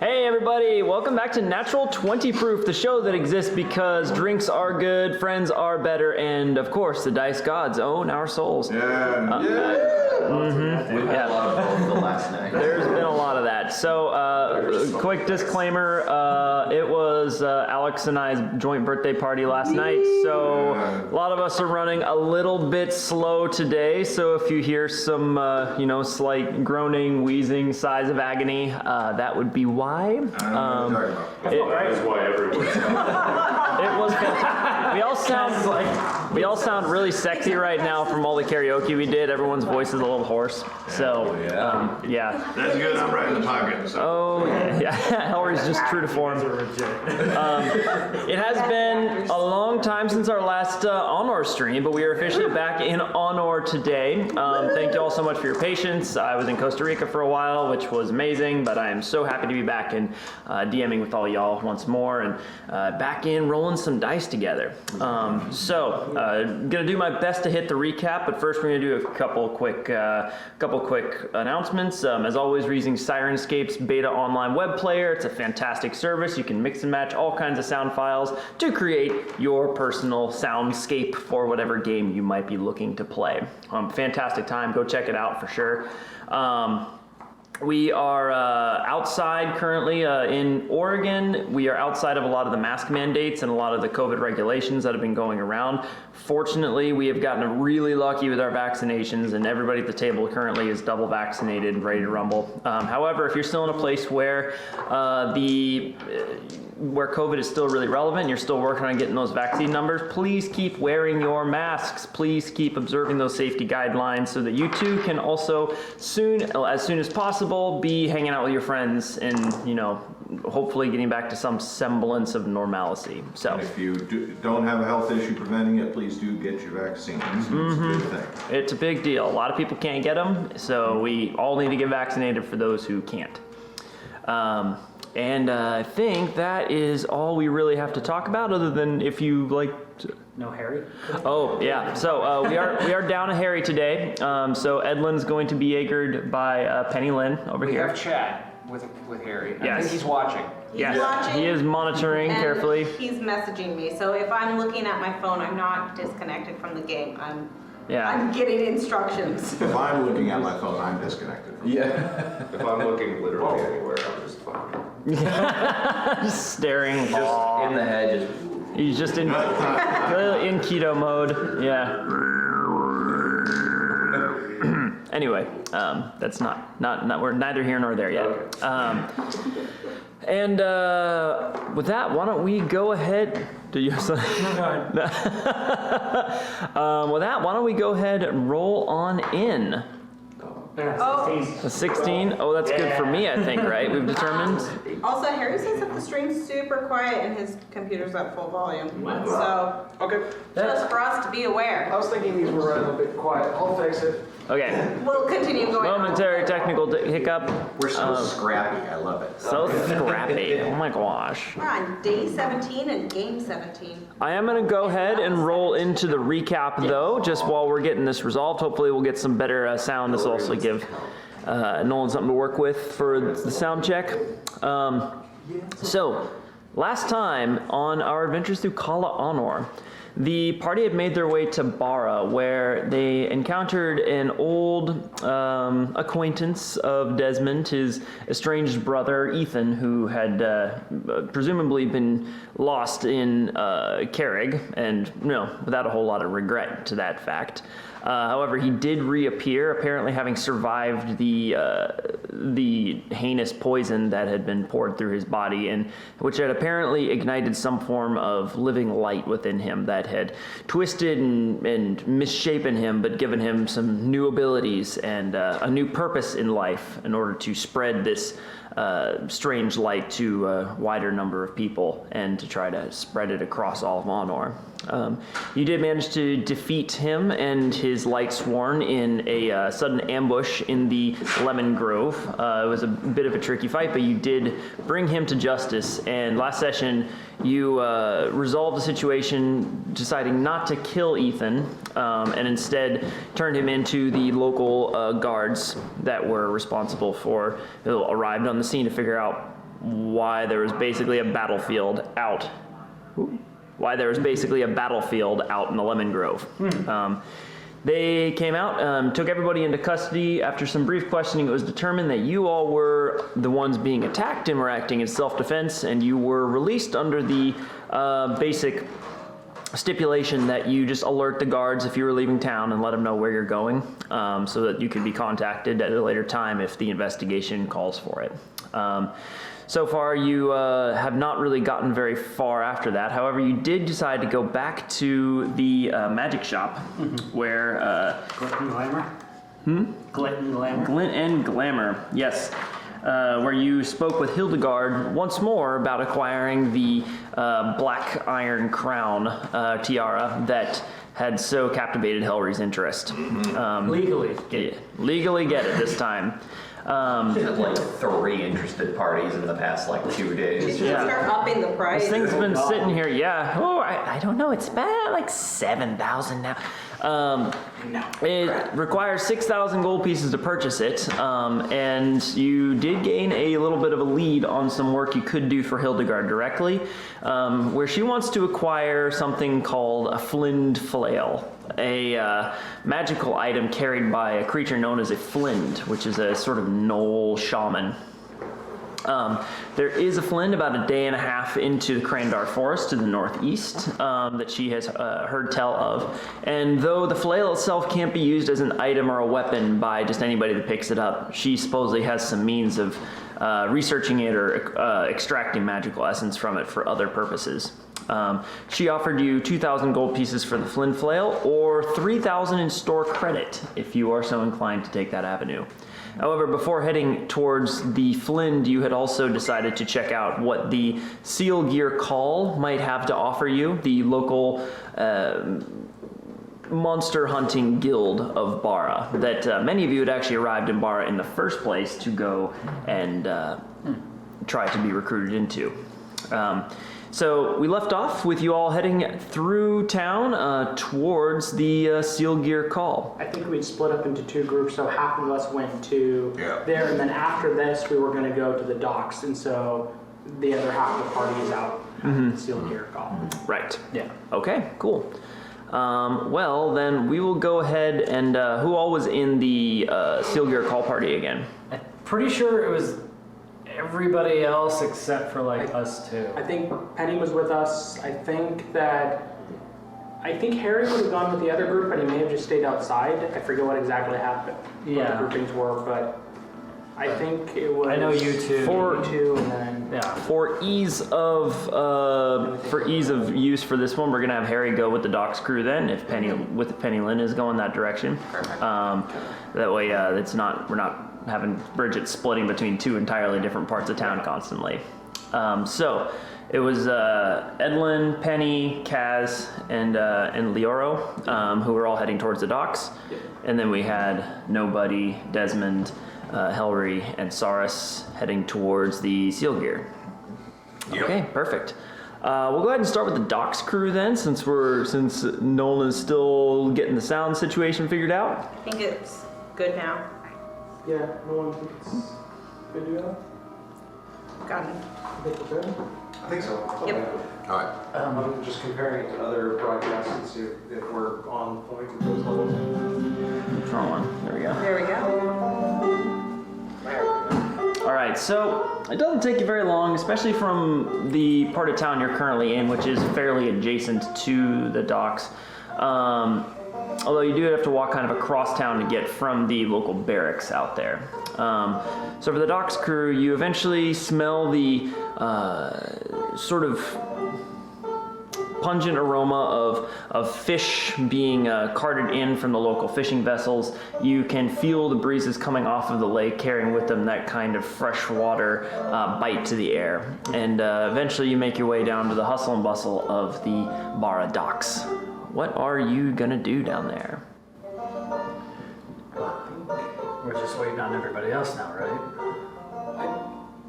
Hey everybody, welcome back to Natural 20 Proof, the show that exists because drinks are good, friends are better, and of course the dice gods own our souls. We had a lot of both the last night. There's been a lot of that. So, quick disclaimer, it was Alex and I's joint birthday party last night, so a lot of us are running a little bit slow today, so if you hear some, slight groaning, wheezing, sighs of agony, that would be why. I don't know what you're talking about. That is why everyone's It was fantastic. We all sound really sexy right now from all the karaoke we did. Everyone's voice is a little hoarse. So, yeah. That's good. I'm right in the pocket. So. Oh, yeah. Hellry's just true to form. It has been a long time since our last Anor stream, but we are officially back in Anor today. Thank you all so much for your patience. I was in Costa Rica for a while, which was amazing, but I am so happy to be back and DMing with all y'all once more and back in rolling some dice together. Gonna do my best to hit the recap, but first we're gonna do a couple quick announcements. As always, we're using Sirenscape's beta online web player. It's a fantastic service. You can mix and match all kinds of sound files to create your personal soundscape for whatever game you might be looking to play. Fantastic time. Go check it out for sure. We are outside currently in Oregon. We are outside of a lot of the mask mandates and a lot of the COVID regulations that have been going around. Fortunately, we have gotten really lucky with our vaccinations, and everybody at the table currently is double vaccinated and ready to rumble. However, if you're still in a place where where COVID is still really relevant and you're still working on getting those vaccine numbers, please keep wearing your masks. Please keep observing those safety guidelines so that you too can also as soon as possible be hanging out with your friends and, hopefully getting back to some semblance of normalcy. So And if you don't have a health issue preventing it, please do get your vaccines. It's a good thing. it's a big deal. A lot of people can't get them, so we all need to get vaccinated for those who can't. And I think that is all we really have to talk about, other than if you like to... No Harry? Oh, yeah. So we are down a Harry today. So Edlin's going to be Jaegered by Penny Lynn over We here. have chat with Harry. I Yes. think he's watching. Yes, watching, he is monitoring and carefully. He's messaging me, so if I'm looking at my phone, I'm not disconnected from the game. I'm getting instructions. If I'm looking at my phone, I'm disconnected. If I'm looking literally anywhere, I'm just fine. Just staring. In the hedges. He's just in keto mode. Yeah. Anyway, that's not we're neither here nor there yet. And with that, why don't we go ahead? Do you have something? No. With that, why don't we go ahead and roll on in? Oh, A 16? Oh, that's good for me, I think, right? We've determined. also, Harry says that the stream's super quiet and his computer's at full volume. So, Okay. just for us to be aware. I was thinking these were running a bit quiet. I'll fix it. Okay. We'll continue going on. Momentary technical hiccup. We're so scrappy. I love it. So scrappy. Oh my gosh. We're on day 17 and game 17. I am going to go ahead and roll into the recap, though, just while we're getting this resolved. Hopefully we'll get some better sound. This will also give Nolan something to work with for the sound check. So, last time on our adventures through Cala Anor, the party had made their way to Bara, where they encountered an old acquaintance of Desmond, his estranged brother, Ethan, who had presumably been lost in Carrig, and without a whole lot of regret to that fact. However, he did reappear, apparently having survived the heinous poison that had been poured through his body, and which had apparently ignited some form of living light within him that had twisted and misshapen him, but given him some new abilities and a new purpose in life in order to spread this strange light to a wider number of people and to try to spread it across all of Anor. You did manage to defeat him and his light sworn in a sudden ambush in the Lemon Grove. It was a bit of a tricky fight, but you did bring him to justice, and last session you resolved the situation, deciding not to kill Ethan, and instead turned him into the local guards that were responsible for, arrived on the scene to figure out why there was basically a battlefield out. Why there was basically a battlefield out in the Lemon Grove. They came out, took everybody into custody. After some brief questioning, it was determined that you all were the ones being attacked and were acting in self-defense, and you were released under the basic stipulation that you just alert the guards if you were leaving town and let them know where you're going, so that you could be contacted at a later time if the investigation calls for it. So far, you have not really gotten very far after that. However, you did decide to go back to the magic shop, where Glint and Glamour? Glint and Glamour? Glint and Glamour, yes. Where you spoke with Hildegard once more about acquiring the black iron crown tiara that had so captivated Helry's interest. Legally. Legally get it this time. She had like 3 interested parties in the past like 2 days. Should start upping the price. This thing's been sitting here, yeah. Oh, I don't know. It's about like 7,000 now. It requires 6,000 gold pieces to purchase it, and you did gain a little bit of a lead on some work you could do for Hildegard directly, where she wants to acquire something called a flind flail, a magical item carried by a creature known as a flind, which is a sort of gnoll shaman. There is a flind about a day and a half into the Crandar Forest to the northeast that she has heard tell of. And though the flail itself can't be used as an item or a weapon by just anybody that picks it up, she supposedly has some means of researching it or extracting magical essence from it for other purposes. She offered you 2,000 gold pieces for the flind flail or 3,000 in store credit if you are so inclined to take that avenue. However, before heading towards the Flind, you had also decided to check out what the Seal Gear Call might have to offer you, the local monster hunting guild of Bara, that many of you had actually arrived in Bara in the first place to go and try to be recruited into. So we left off with you all heading through town towards the Seal Gear Call. I think we'd split up into 2 groups, so half of us went to there, and then after this we were going to go to the docks, and so the other half of the party is out at the Seal Gear Call. Right. Yeah. Okay, cool. Well, then we will go ahead and who all was in the Seal Gear Call party again? I'm pretty sure it was everybody else except for like us 2. I think Penny was with us. I think Harry would have gone with the other group, but he may have just stayed outside. I forget what exactly happened. Yeah. What the groupings were, but I think it was. I know you 2. You 2, and then Yeah. For ease of use for this one, we're gonna have Harry go with the docks crew. Then, if Penny Lynn is going that direction, that way we're not having Bridget splitting between 2 entirely different parts of town constantly. So it was Edlin, Penny, Kaz, and Leoro who were all heading towards the docks, and then we had Nobody, Desmond, Helry, and Saris heading towards the Seal Gear. Yep. Okay, perfect. We'll go ahead and start with the docks crew then, since Nolan is still getting the sound situation figured out. I think it's good now. yeah, no one thinks it's good to go. Gotten. I think we're good. I think so. Yep. All right. I'm just comparing it to other broadcasts and see if we're on point with those levels. Wrong one. There we go. There we go. All right, so it doesn't take you very long, especially from the part of town you're currently in, which is fairly adjacent to the docks. Although you do have to walk kind of across town to get from the local barracks out there. So for the docks crew, you eventually smell the sort of pungent aroma of fish being carted in from the local fishing vessels. You can feel the breezes coming off of the lake, carrying with them that kind of fresh water bite to the air. And eventually you make your way down to the hustle and bustle of the Bara docks. What are you gonna do down there? We're just waiting on everybody else now, right?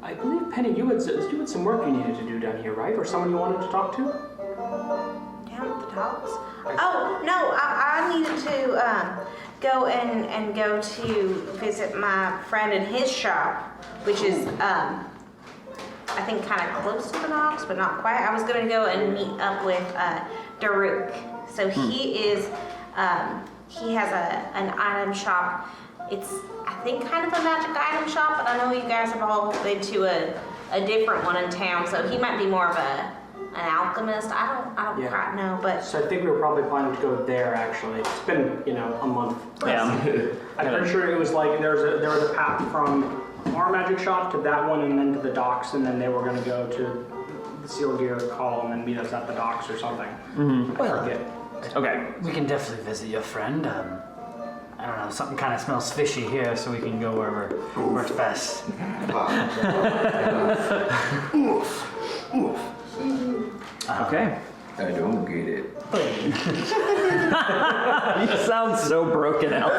I believe, Penny, you had some work you needed to do down here, right? Or someone you wanted to talk to? Down at the docks? Oh, no, I needed to go to visit my friend in his shop, which is I think kind of close to the docks, but not quite. I was gonna go and meet up with Daruk. So he is, he has an item shop. It's, I think, kind of a magic item shop, but I know you guys have all been to a different one in town, so he might be more of an alchemist. I don't Yeah. quite know, but So I think we were probably planning to go there, actually. It's been, a month. Yeah. I'm pretty sure it was like, there was a path from our magic shop to that one and then to the docks, and then they were gonna go to the Seal Gear Call and then meet us at the docks or something. I forget. Okay. We can definitely visit your friend. I don't know, something kind of smells fishy here, so we can go wherever works best. Okay. I don't get it. You sound so broken out.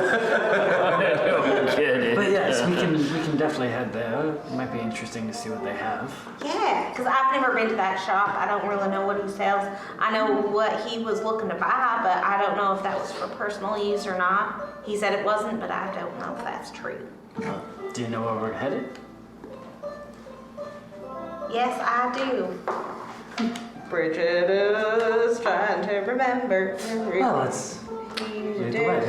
But yes, we can definitely head there. It might be interesting to see what they have. yeah, because I've never been to that shop. I don't really know what he sells. I know what he was looking to buy, but I don't know if that was for personal use or not. He said it wasn't, but I don't know if that's true. Do you know where we're headed? Yes, I do. Bridget is trying to remember. Well, let's lead the way.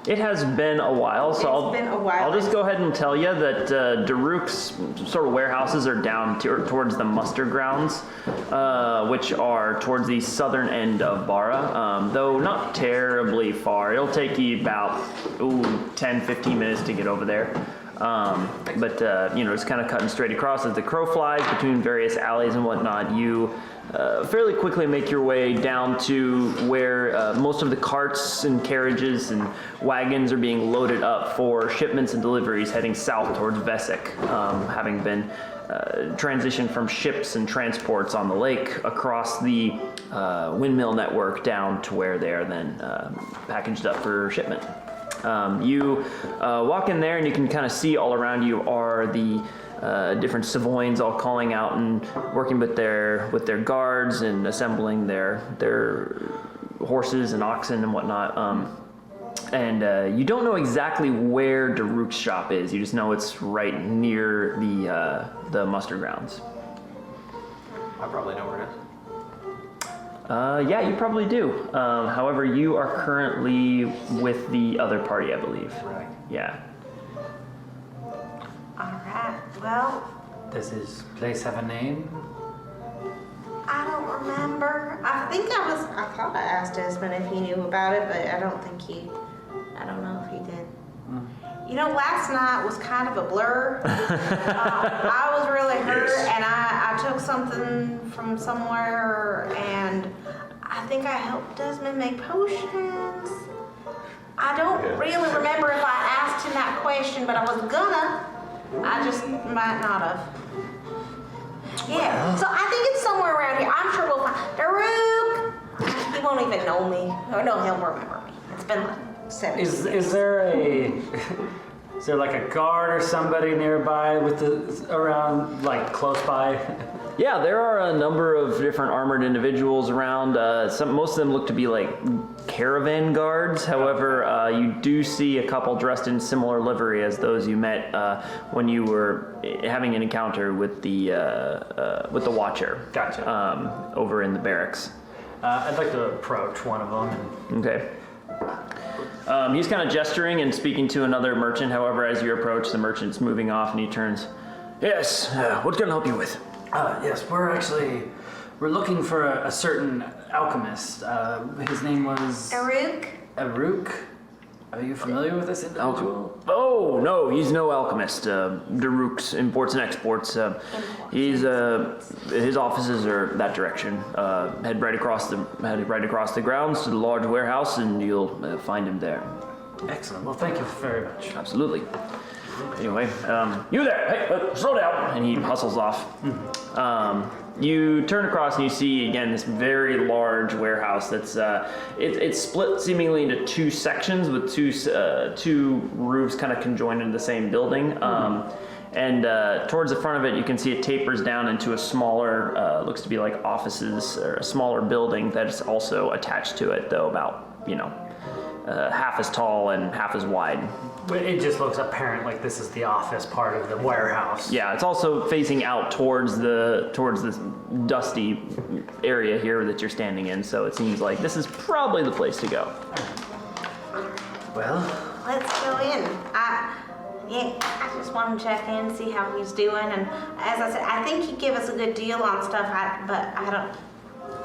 It has been a while, so It's been a while. I'll just go ahead and tell you that Daruk's sort of warehouses are down towards the muster grounds, which are towards the southern end of Bara, though not terribly far. It'll take you about 10, 15 minutes to get over there. But it's kind of cutting straight across as the crow flies between various alleys and whatnot. You fairly quickly make your way down to where most of the carts and carriages and wagons are being loaded up for shipments and deliveries heading south towards Vesic, having been transitioned from ships and transports on the lake across the windmill network down to where they are then packaged up for shipment. You walk in there and you can kind of see all around you are the different Savoyans all calling out and working with their guards and assembling their horses and oxen and whatnot. And you don't know exactly where Daruk's shop is. You just know it's right near the muster grounds. I probably know where it is. Yeah, you probably do. However, you are currently with the other party, I believe. Right. Yeah. All right. Well, Does his place have a name? I don't remember. I thought I asked Desmond if he knew about it, but I don't know if he did. Last night was kind of a blur. I was really hurt, and I took something from somewhere, and I think I helped Desmond make potions. I don't really remember if I asked him that question, but I was gonna. I just might not have. Yeah, so I think it's somewhere around here. I'm sure we'll find Daruk. He won't even know me. Or no, he'll remember me. It's been like 7 years. Is there like a guard or somebody nearby around, like close by? Yeah, there are a number of different armored individuals around. Most of them look to be like caravan guards. However, you do see a couple dressed in similar livery as those you met when you were having an encounter with the Watcher. Gotcha. Over in the barracks. I'd like to approach one of them. Okay. He's kind of gesturing and speaking to another merchant. However, as you approach, the merchant's moving off and he turns. Yes, what can I help you with? Yes, we're looking for a certain alchemist. His name was Daruk? Aruk. Are you familiar with this individual? Oh, no, he's no alchemist. Daruk's imports and exports. His offices are that direction. Head right across the grounds to the large warehouse, and you'll find him there. Excellent. Well, thank you very much. Absolutely. Anyway, you there! Hey, slow down! And he hustles off. You turn across and you see again this very large warehouse that's it's split seemingly into two sections with two roofs kind of conjoined into the same building. And towards the front of it, you can see it tapers down into a smaller, looks to be like offices or a smaller building that is also attached to it, though about half as tall and half as wide. But it just looks apparent like this is the office part of the warehouse. Yeah, it's also facing out towards this dusty area here that you're standing in, so it seems like this is probably the place to go. Well, Let's go in. I just want to check in, see how he's doing, and as I said, I think he'd give us a good deal on stuff, but I don't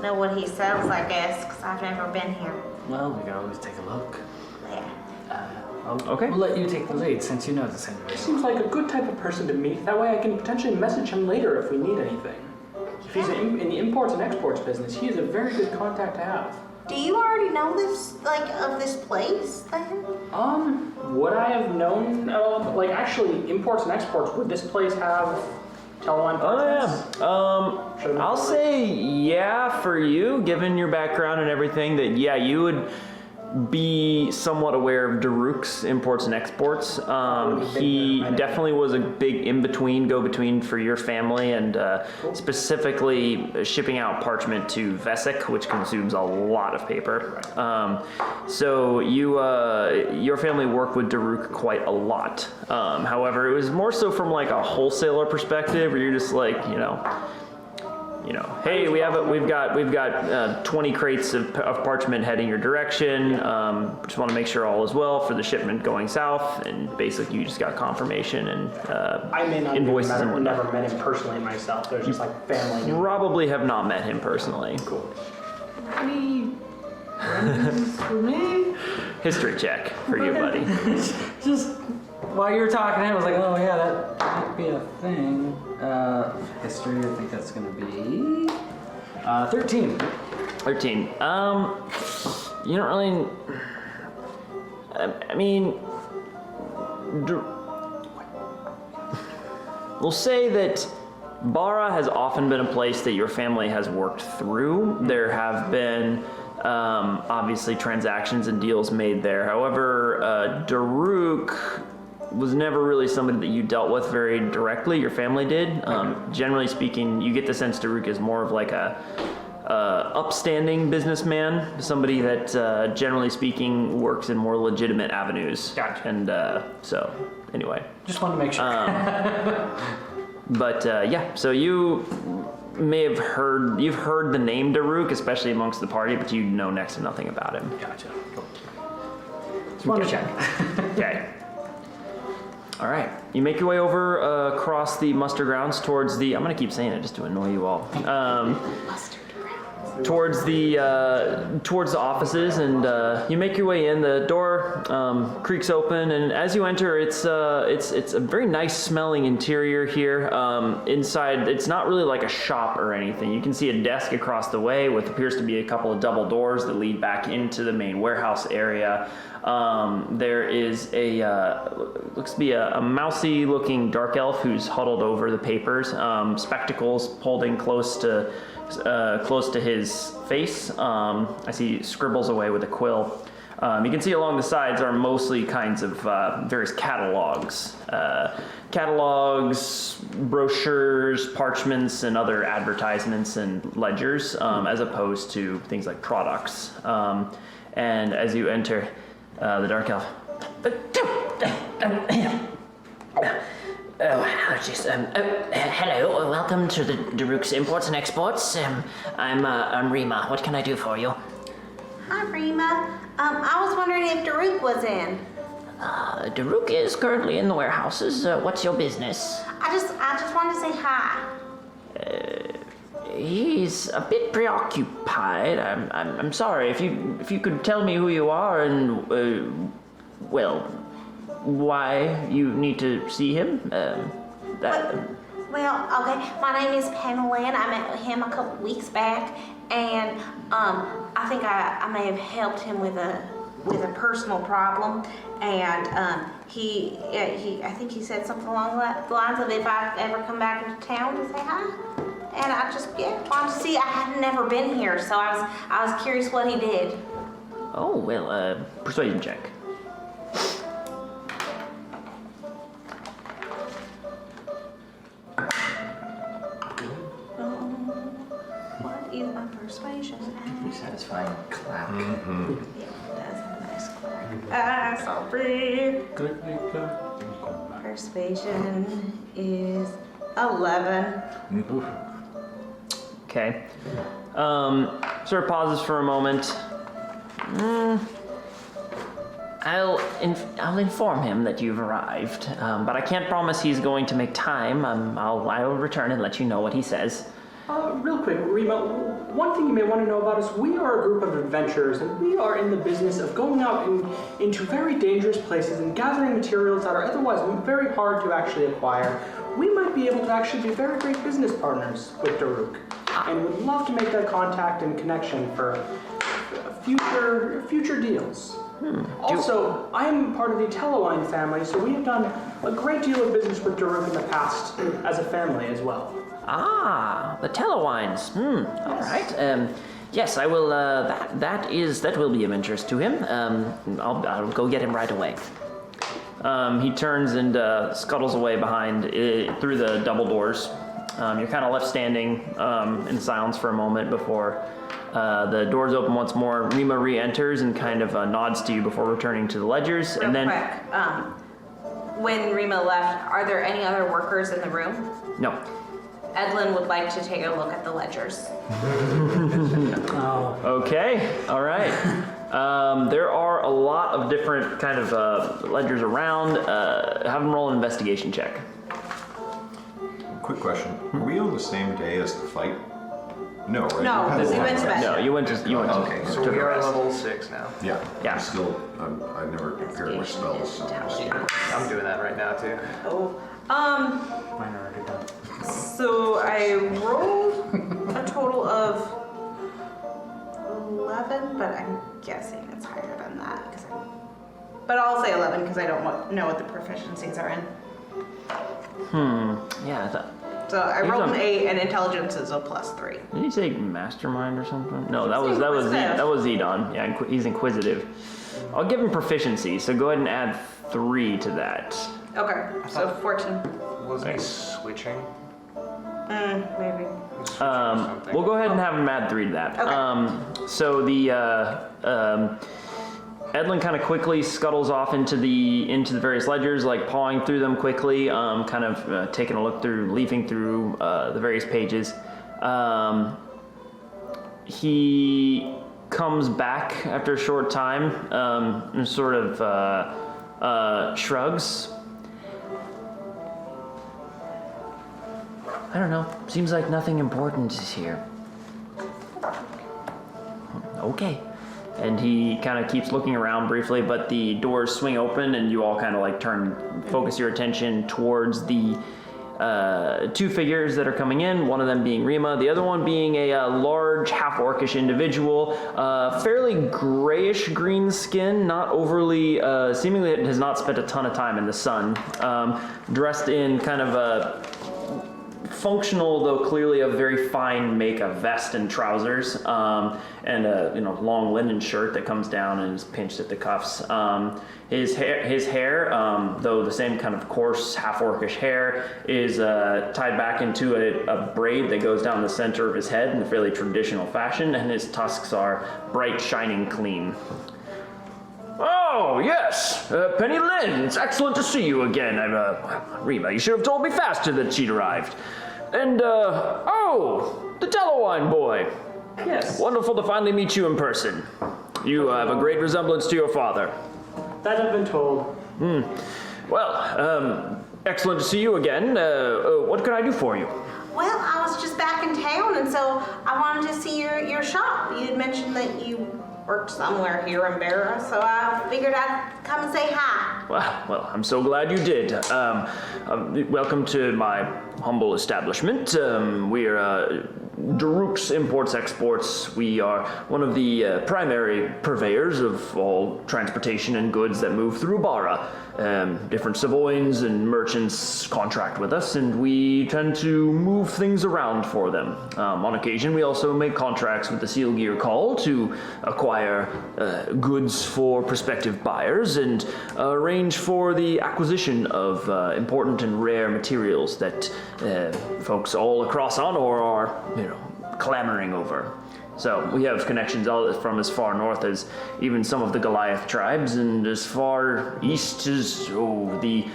know what he sells, I guess, because I've never been here. well, we can always take a look. Yeah. Okay. We'll let you take the lead since you know this anyway. Seems like a good type of person to meet. That way I can potentially message him later if we need anything. If he's in the imports and exports business, he is a very good contact to have. Do you already know this, of this place, then? Would I have known, actually, imports and exports, would this place have teleline partners? Oh yeah. I'll say yeah for you, given your background and everything. That yeah, you would be somewhat aware of Daruk's imports and exports. He definitely was a big go-between for your family, and specifically shipping out parchment to Vesic, which consumes a lot of paper. So your family worked with Daruk quite a lot. However, it was more so from like a wholesaler perspective, where you're just like, hey, we've got 20 crates of parchment heading your direction. Just want to make sure all is well for the shipment going south, and basically you just got confirmation and I may not invoices and have whatnot. never met him personally myself. There's just like family. Probably have not met him personally. Cool. Any friends for me? History check for you, buddy. Just while you were talking, I was like, oh yeah, that might be a thing. History, I think that's gonna be 13. 13. You don't really. I mean, we'll say that Bara has often been a place that your family has worked through. There have been obviously transactions and deals made there. However, Daruk was never really somebody that you dealt with very directly. Your family did. Generally speaking, you get the sense Daruk is more of like a upstanding businessman, somebody that generally speaking works in more legitimate avenues. Gotcha. And so anyway, Just want to make sure. but yeah, so you may have heard the name Daruk, especially amongst the party, but you know next to nothing about him. Gotcha. Cool. Just want to check. Okay. All right. You make your way over across the muster grounds towards the. I'm gonna keep saying it just to annoy you all. Towards the offices, and you make your way in. The door creaks open, and as you enter, it's a very nice smelling interior here. Inside, it's not really like a shop or anything. You can see a desk across the way with appears to be a couple of double doors that lead back into the main warehouse area. There is looks to be a mousy looking dark elf who's huddled over the papers, spectacles pulled in close to his face. I see scribbles away with a quill. You can see along the sides are mostly kinds of various catalogs, brochures, parchments, and other advertisements and ledgers, as opposed to things like products. And as you enter, the dark elf. Hello, welcome to the Daruk's Imports and Exports. I'm Rima. What can I do for you? Hi, Rima. I was wondering if Daruk was in. Daruk is currently in the warehouses. What's your business? I just wanted to say hi. He's a bit preoccupied. I'm sorry. If you could tell me who you are and why you need to see him. Well, okay. My name is Penelin. I met him a couple weeks back, and I think I may have helped him with a personal problem, and I think he said something along the lines of if I ever come back into town to say hi. And I just wanted to see. I had never been here, so I was curious what he did. Oh well, persuasion check. What is my persuasion? Satisfying clap. Yeah, that's a nice clap. Sorry. Persuasion is 11. Okay. Sort of pauses for a moment. I'll inform him that you've arrived, but I can't promise he's going to make time. I'll return and let you know what he says. Real quick, Rima, one thing you may want to know about us, we are a group of adventurers, and we are in the business of going out into very dangerous places and gathering materials that are otherwise very hard to actually acquire. We might be able to actually be very great business partners with Daruk, and would love to make that contact and connection for future deals. Also, I am part of the Telewine family, so we have done a great deal of business with Daruk in the past as a family as well. Ah, the Telewines. All right. Yes, I will. That will be of interest to him. I'll go get him right away. He turns and scuttles away behind through the double doors. You're kind of left standing in silence for a moment before the doors open once more. Rima re-enters and kind of nods to you before returning to the ledgers. Real and then, quick, when Rima left, are there any other workers in the room? no. Edlin would like to take a look at the ledgers. Okay, all right. There are a lot of different kind of ledgers around. Have them roll an investigation check. Quick question. Are we on the same day as the fight? No, right? No, We've had we a went long to rest. bed. No, you went to Okay, So we are at level 6 now. Yeah. Yeah. I'm still, I never prepared my spells, so I'm just... I'm doing that right now too. Oh, Mine are already done. so I rolled a total of 11, but I'm guessing it's higher than that. But I'll say 11 because I don't know what the proficiencies are in. Yeah. So I He's rolled on- an 8, and intelligence is a +3. Did he say mastermind or something? No, that was Inquisitive. that was Zedon. Yeah, he's inquisitive. I'll give him proficiency, so go ahead and add 3 to that. Okay, so 14. Wasn't he Thanks. switching? Maybe. He was switching or something. We'll go ahead and have him add 3 to that. Okay. So the Edlin kind of quickly scuttles off into the various ledgers, like pawing through them quickly, kind of taking a look through, leafing through the various pages. He comes back after a short time and sort of shrugs. I don't know. Seems like nothing important is here. Okay. And he kind of keeps looking around briefly, but the doors swing open and you all kind of like focus your attention towards the 2 figures that are coming in, one of them being Rima, the other one being a large half-orcish individual, fairly grayish green skin, not overly, seemingly it has not spent a ton of time in the sun, dressed in kind of a functional, though clearly a very fine make of vest and trousers, and a long linen shirt that comes down and is pinched at the cuffs. His hair, though the same kind of coarse half-orcish hair, is tied back into a braid that goes down the center of his head in a fairly traditional fashion, and his tusks are bright, shining clean. Oh, yes, Penny Lynn, it's excellent to see you again. Rima, you should have told me faster that she'd arrived. And, the Telewine boy. Yes. Wonderful to finally meet you in person. You have a great resemblance to your father. That I've been told. Well, excellent to see you again. What can I do for you? Well, I was just back in town, and so I wanted to see your shop. You had mentioned that you worked somewhere here in Barra, so I figured I'd come and say hi. Well, I'm so glad you did. Welcome to my humble establishment. We're Daruk's Imports Exports. We are one of the primary purveyors of all transportation and goods that move through Barra. Different Savoyans and merchants contract with us, and we tend to move things around for them. On occasion, we also make contracts with the Seal Gear Call to acquire goods for prospective buyers and arrange for the acquisition of important and rare materials that folks all across Anor are, clamoring over. So we have connections all from as far north as even some of the Goliath tribes, and as far east as the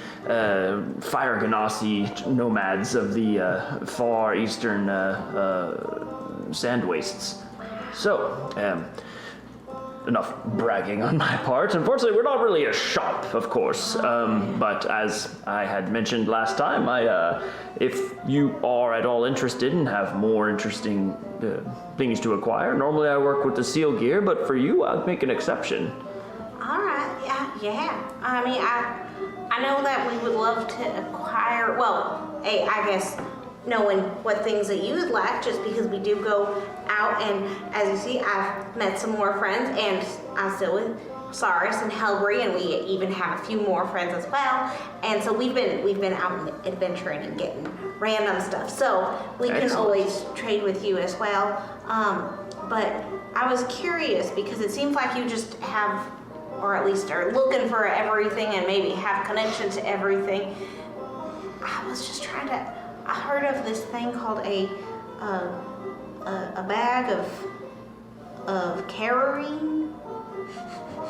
Fire Ganassi nomads of the far eastern sand wastes. So, enough bragging on my part. Unfortunately, we're not really a shop, of course. But as I had mentioned last time, if you are at all interested and have more interesting things to acquire, normally I work with the seal gear, but for you, I'd make an exception. All right, yeah. I mean, I know that we would love to acquire, well, I guess knowing what things that you would like, just because we do go out, and as you see, I've met some more friends, and I'm still with Saris and Helbury, and we even have a few more friends as well. And so we've been out adventuring and getting random stuff. So we can always trade with you as well. But I was curious because it seems like you just have, or at least are looking for everything and maybe have connection to everything. I was just trying to. I heard of this thing called a bag of carrying.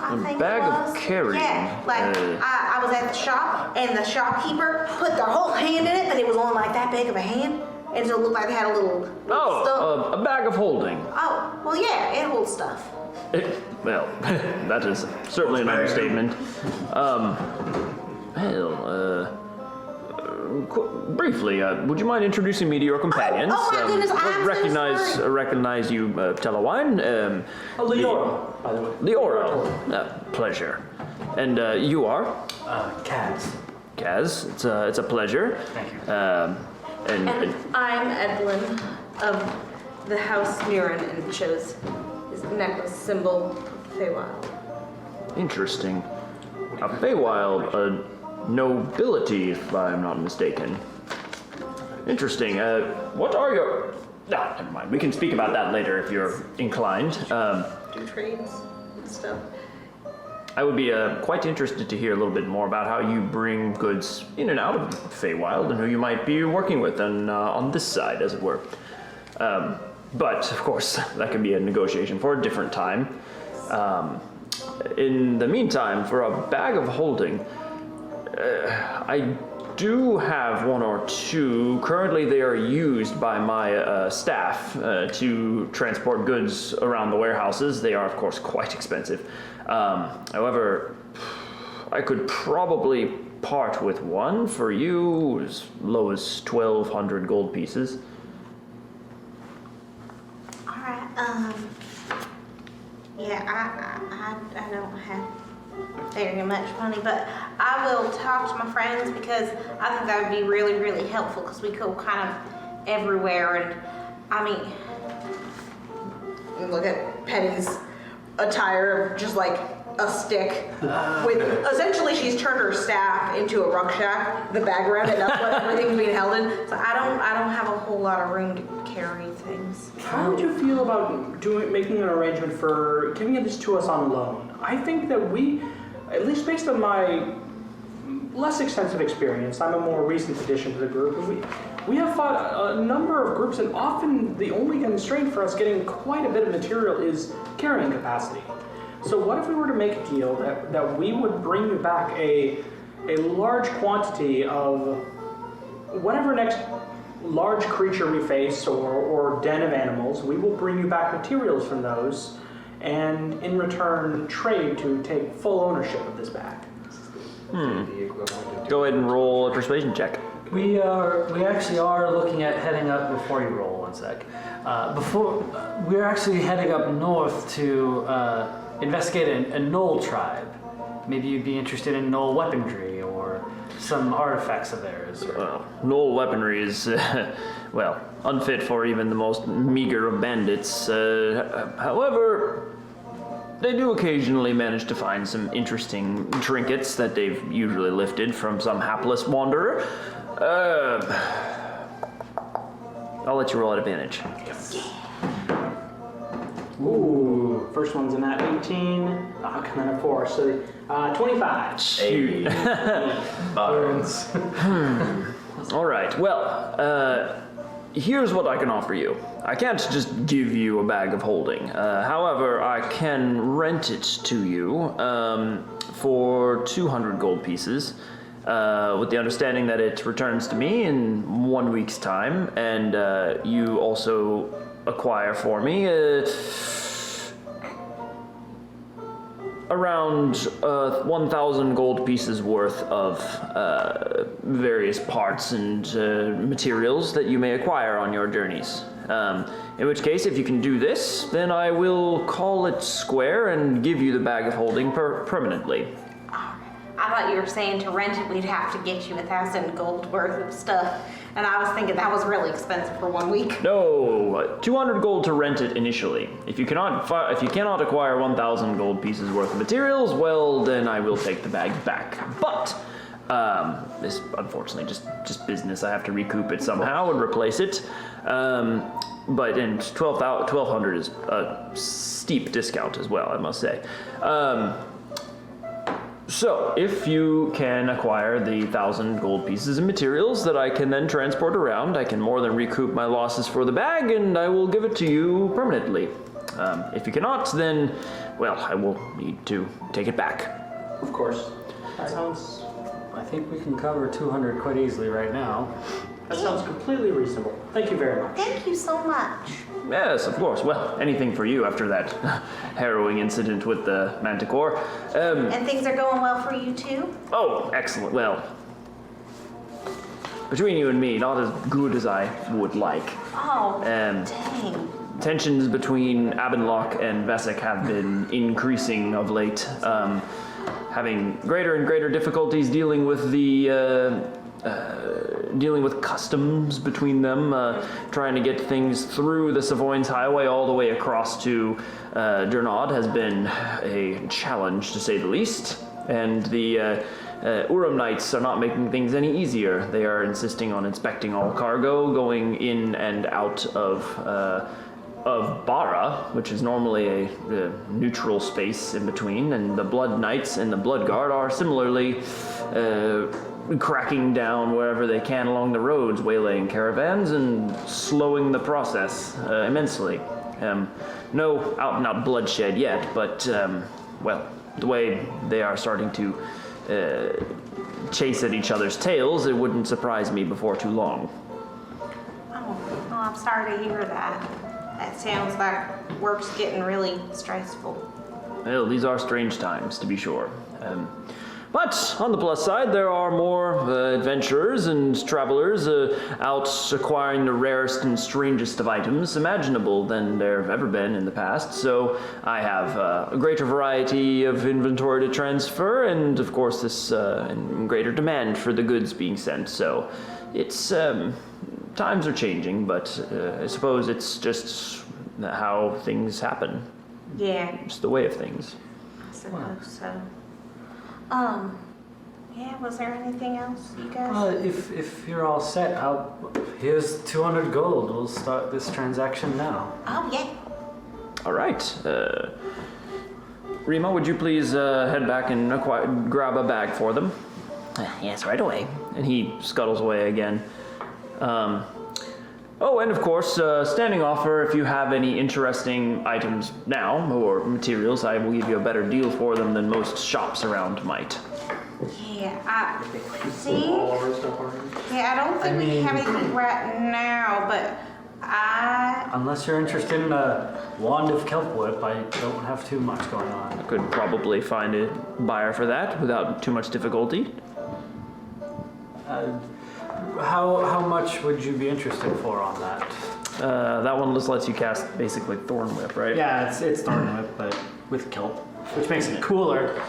I think A bag it was. of carrying? Yeah, like I was at the shop and the shopkeeper put their whole hand in it, but it was only like that big of a hand, and so it looked like it had a little stuff. A bag of holding. Oh, well, yeah, it holds stuff. Well, that is certainly an understatement. Briefly, would you mind introducing me to your companions? Oh my goodness, I'm so recognize you, Telawine. Leora, by the way. Leora, pleasure. And you are? Cats. Kaz, it's a pleasure. Thank you. And I'm Edlin of the House Murin, and shows his necklace symbol of Feywild. Interesting. A Feywild, a nobility, if I'm not mistaken. Interesting. What are your... No, never mind. We can speak about that later if you're inclined. Do trades and stuff. I would be quite interested to hear a little bit more about how you bring goods in and out of Feywild and who you might be working with on this side, as it were. But, of course, that can be a negotiation for a different time. In the meantime, for a bag of holding, I do have one or two. Currently, they are used by my staff to transport goods around the warehouses. They are, of course, quite expensive. However, I could probably part with one for you, as low as 1,200 gold pieces. All right. Yeah, I don't have very much money, but I will talk to my friends because I think that would be really, really helpful because we go kind of everywhere. And I mean, look at Penny's attire, just like a stick with essentially she's turned her staff into a rucksack, the bag around it. That's what everything's being held in. So I don't have a whole lot of room to carry things. How would you feel about making an arrangement for giving this to us on loan? I think that we, at least based on my less extensive experience, I'm a more recent addition to the group, and we have fought a number of groups, and often the only constraint for us getting quite a bit of material is carrying capacity. So what if we were to make a deal that we would bring you back a large quantity of whatever next large creature we face or den of animals, we will bring you back materials from those, and in return trade to take full ownership of this bag. Go ahead and roll a persuasion check. We actually are looking at heading up, before you roll one sec, we're actually heading up north to investigate a Knoll tribe. Maybe you'd be interested in Knoll weaponry or some artifacts of theirs. Knoll weaponry is, well, unfit for even the most meager of bandits. However, they do occasionally manage to find some interesting trinkets that they've usually lifted from some hapless wanderer. I'll let you roll at advantage. Ooh, first one's in that 18, and then a 4, so 25. Hey. Buttons. All right. Well, here's what I can offer you. I can't just give you a bag of holding. However, I can rent it to you for 200 gold pieces, with the understanding that it returns to me in 1 week's time, and you also acquire for me around 1,000 gold pieces worth of various parts and materials that you may acquire on your journeys. In which case, if you can do this, then I will call it square and give you the bag of holding permanently. I thought you were saying to rent it, we'd have to get you 1,000 gold worth of stuff. And I was thinking that was really expensive for 1 week. No, 200 gold to rent it initially. If you cannot acquire 1,000 gold pieces worth of materials, well, then I will take the bag back. But this unfortunately just business. I have to recoup it somehow and replace it. But in 1,200 is a steep discount as well, I must say. So, if you can acquire the 1,000 gold pieces of materials that I can then transport around, I can more than recoup my losses for the bag, and I will give it to you permanently. If you cannot, then, well, I will need to take it back. Of course. That sounds I think we can cover 200 quite easily right now. completely reasonable. Thank you very much. Thank you so much. Yes, of course. Well, anything for you after that harrowing incident with the Manticore. And things are going well for you too? Oh, excellent. Well, between you and me, not as good as I would like. Oh, Um, dang. Tensions between Abendlock and Vesic have been increasing of late, having greater and greater difficulties dealing with dealing with customs between them, trying to get things through the Savoyne's highway all the way across to Durnod has been a challenge, to say the least. And the Urim Knights are not making things any easier. They are insisting on inspecting all cargo going in and out of Bara, which is normally a neutral space in between, and the Blood Knights and the Blood Guard are similarly cracking down wherever they can along the roads, waylaying caravans and slowing the process immensely. No out-and-out bloodshed yet, but, well, the way they are starting to chase at each other's tails, it wouldn't surprise me before too long. Oh, I'm sorry to hear that. That sounds like work's getting really stressful. Well, these are strange times, to be sure. But on the plus side, there are more adventurers and travelers out acquiring the rarest and strangest of items imaginable than there have ever been in the past. So I have a greater variety of inventory to transfer, and of course this greater demand for the goods being sent. So it's times are changing, but I suppose it's just how things happen. Yeah, It's the way of things. I suppose so. Yeah, was there anything else, you guys? If you're all set, here's 200 gold. We'll start this transaction now. Oh, yeah. All right. Rima, would you please head back and grab a bag for them? Yes, right away. And he scuttles away again. Oh, and of course, standing offer, if you have any interesting items now, or materials, I will give you a better deal for them than most shops around might. Yeah, I think. All of our stuff already. Yeah, I don't think we have anything right now, but Unless you're interested in a wand of kelp whip, I don't have too much going on. I could probably find a buyer for that without too much difficulty. How much would you be interested for on that? That one just lets you cast basically Thorn Whip, right? Yeah, it's Thorn Whip, but with kelp, which makes it cooler.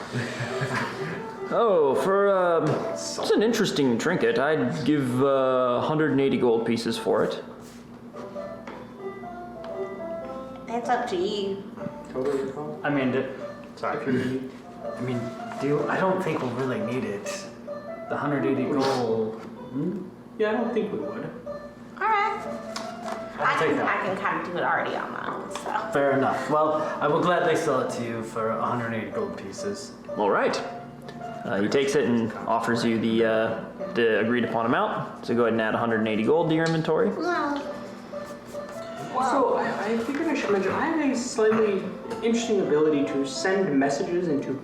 Oh, for it's an interesting trinket. I'd give 180 gold pieces for it. it's up to you. Totally recall. I mean, sorry. I don't think we'll really need it. The 180 gold. Yeah, I don't think we would. All right. I'll take that. I can kind of do it already on my own, so. Fair enough. Well, I will gladly sell it to you for 180 gold pieces. All right. He takes it and offers you the agreed upon amount. So go ahead and add 180 gold to your inventory. No. So I figured I should mention, I have a slightly interesting ability to send messages and to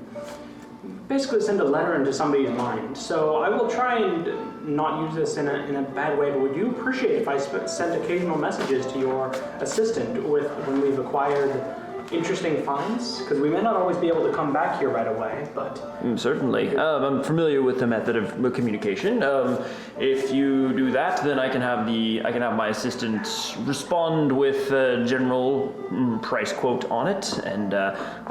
basically send a letter into somebody's mind. So I will try and not use this in a bad way, but would you appreciate if I sent occasional messages to your assistant when we've acquired interesting finds? Because we may not always be able to come back here right away, but... Certainly. I'm familiar with the method of communication. If you do that, then I can have my assistant respond with a general price quote on it, and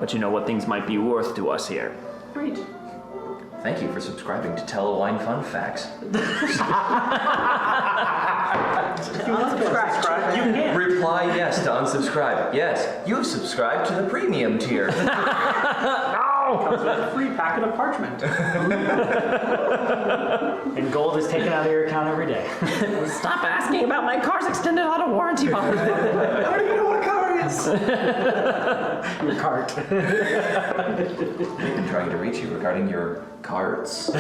let you know what things might be worth to us here. Great. Thank you for subscribing to Telewine Fun Facts. If you want to subscribe, you can. Reply yes to unsubscribe. Yes, you've subscribed to the premium tier. Comes with a free packet of parchment. And gold is taken out of your account every day. Stop asking about my car's extended auto warranty bond. I don't even know what a car is. Your cart. I've been trying to reach you regarding your cards.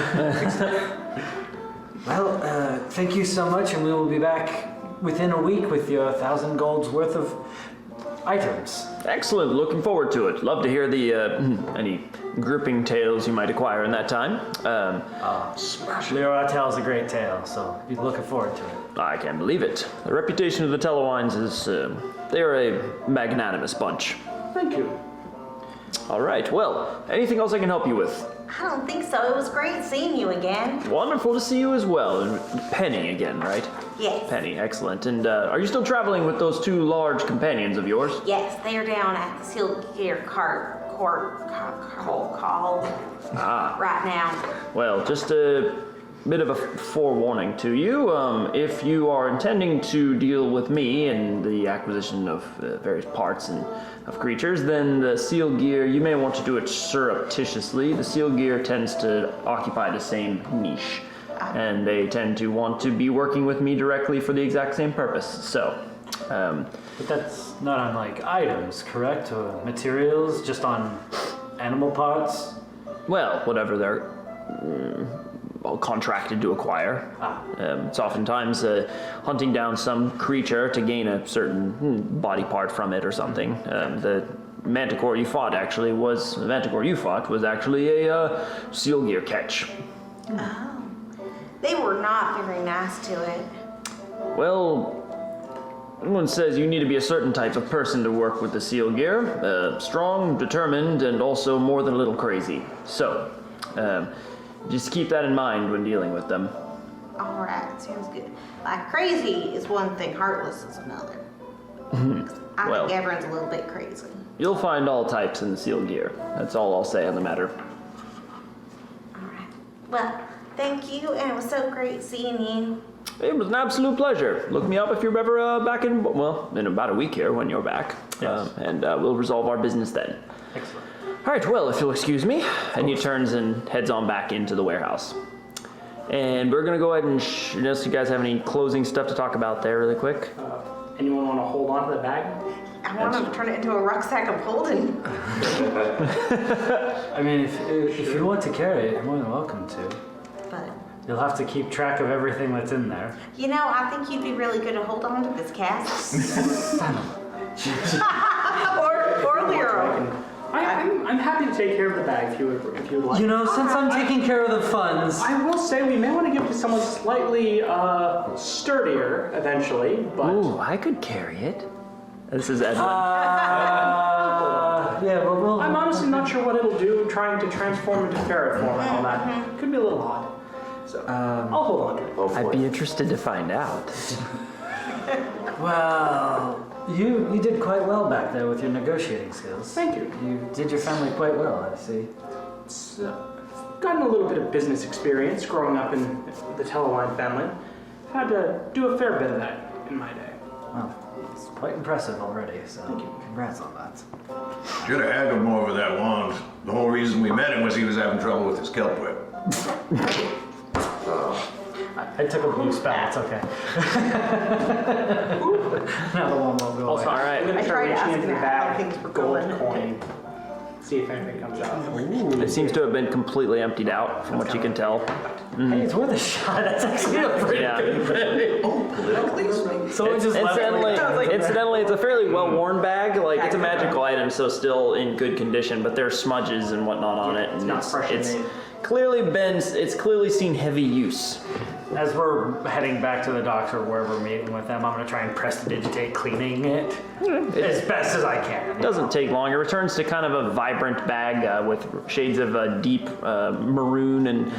Well, thank you so much, and we will be back within a week with your 1,000 gold's worth of items. Excellent. Looking forward to it. Love to hear the any gripping tales you might acquire in that time. Leroy tells a great tale, so be looking forward to it. I can't believe it. The reputation of the Telewines is they're a magnanimous bunch. Thank you. All right. Well, anything else I can help you with? I don't think so. It was great seeing you again. Wonderful to see you as well. And Penny again, right? Yes. Penny, excellent. And are you still traveling with those two large companions of yours? Yes, they are down at the Sealed Gear call right now. Well, just a bit of a forewarning to you. If you are intending to deal with me in the acquisition of various parts and of creatures, then the seal gear, you may want to do it surreptitiously. The seal gear tends to occupy the same niche, and they tend to want to be working with me directly for the exact same purpose. So, But that's not on like items, correct? Or materials, just on animal parts? well, whatever they're contracted to acquire. It's oftentimes hunting down some creature to gain a certain body part from it or something. The manticore you fought was actually a seal gear catch. Oh. They were not very nice to it. Well, everyone says you need to be a certain type of person to work with the seal gear. Strong, determined, and also more than a little crazy. So, just keep that in mind when dealing with them. All right, sounds good. Like crazy is one thing, heartless is another. I Well. think everyone's a little bit crazy. You'll find all types in the seal gear. That's all I'll say on the matter. All right. Well, thank you, and it was so great seeing you. It was an absolute pleasure. Look me up if you're ever back in about a week here when you're back. Yes. And we'll resolve our business then. Excellent. All right, well, if you'll excuse me. And he turns and heads on back into the warehouse. And we're going to go ahead and, unless you guys have any closing stuff to talk about there really quick. Anyone want to hold on to the bag? I want to turn it into a rucksack of holding. I mean, if you want to carry it, you're more than welcome to. But, You'll have to keep track of everything that's in there. you know, I think you'd be really good to hold on to this cask. or Leroy. I'm happy to take care of the bag if you would like. You know, since I'm taking care of the funds, I will say we may want to give it to someone slightly sturdier eventually, but Ooh, I could carry it. This is Edwin. yeah, but we'll. I'm honestly not sure what it'll do trying to transform into ferret form and all that. Could be a little odd. So I'll hold on to it. I'd be interested to find out. Well, you did quite well back there with your negotiating skills. Thank you. You did your family quite well, I see. It's gotten a little bit of business experience growing up in the Telewine family. Had to do a fair bit of that in my day. Well, it's quite impressive already, so Thank you. congrats on that. Should have haggled more with that wand. The whole reason we met him was he was having trouble with his kelp whip. I took a blue spell, it's okay. Now the one won't go Also, away. All right. I'm going I to tried try reaching asking into the her how bag things were gold going. coin. see if anything comes out. It seems to have been completely emptied out, from what you can tell. Hey, it's worth a shot. That's actually a pretty Yeah. good bet. So it just Incidentally, it's a fairly well-worn bag. Like, it's a magical item, so still in good condition, but there are smudges and whatnot on it. And It's not fresh it's made. it's clearly seen heavy use. As we're heading back to the docks or wherever we're meeting with them, I'm going to try and prestidigitate cleaning it as best as I can. It doesn't take long. It returns to kind of a vibrant bag with shades of deep maroon and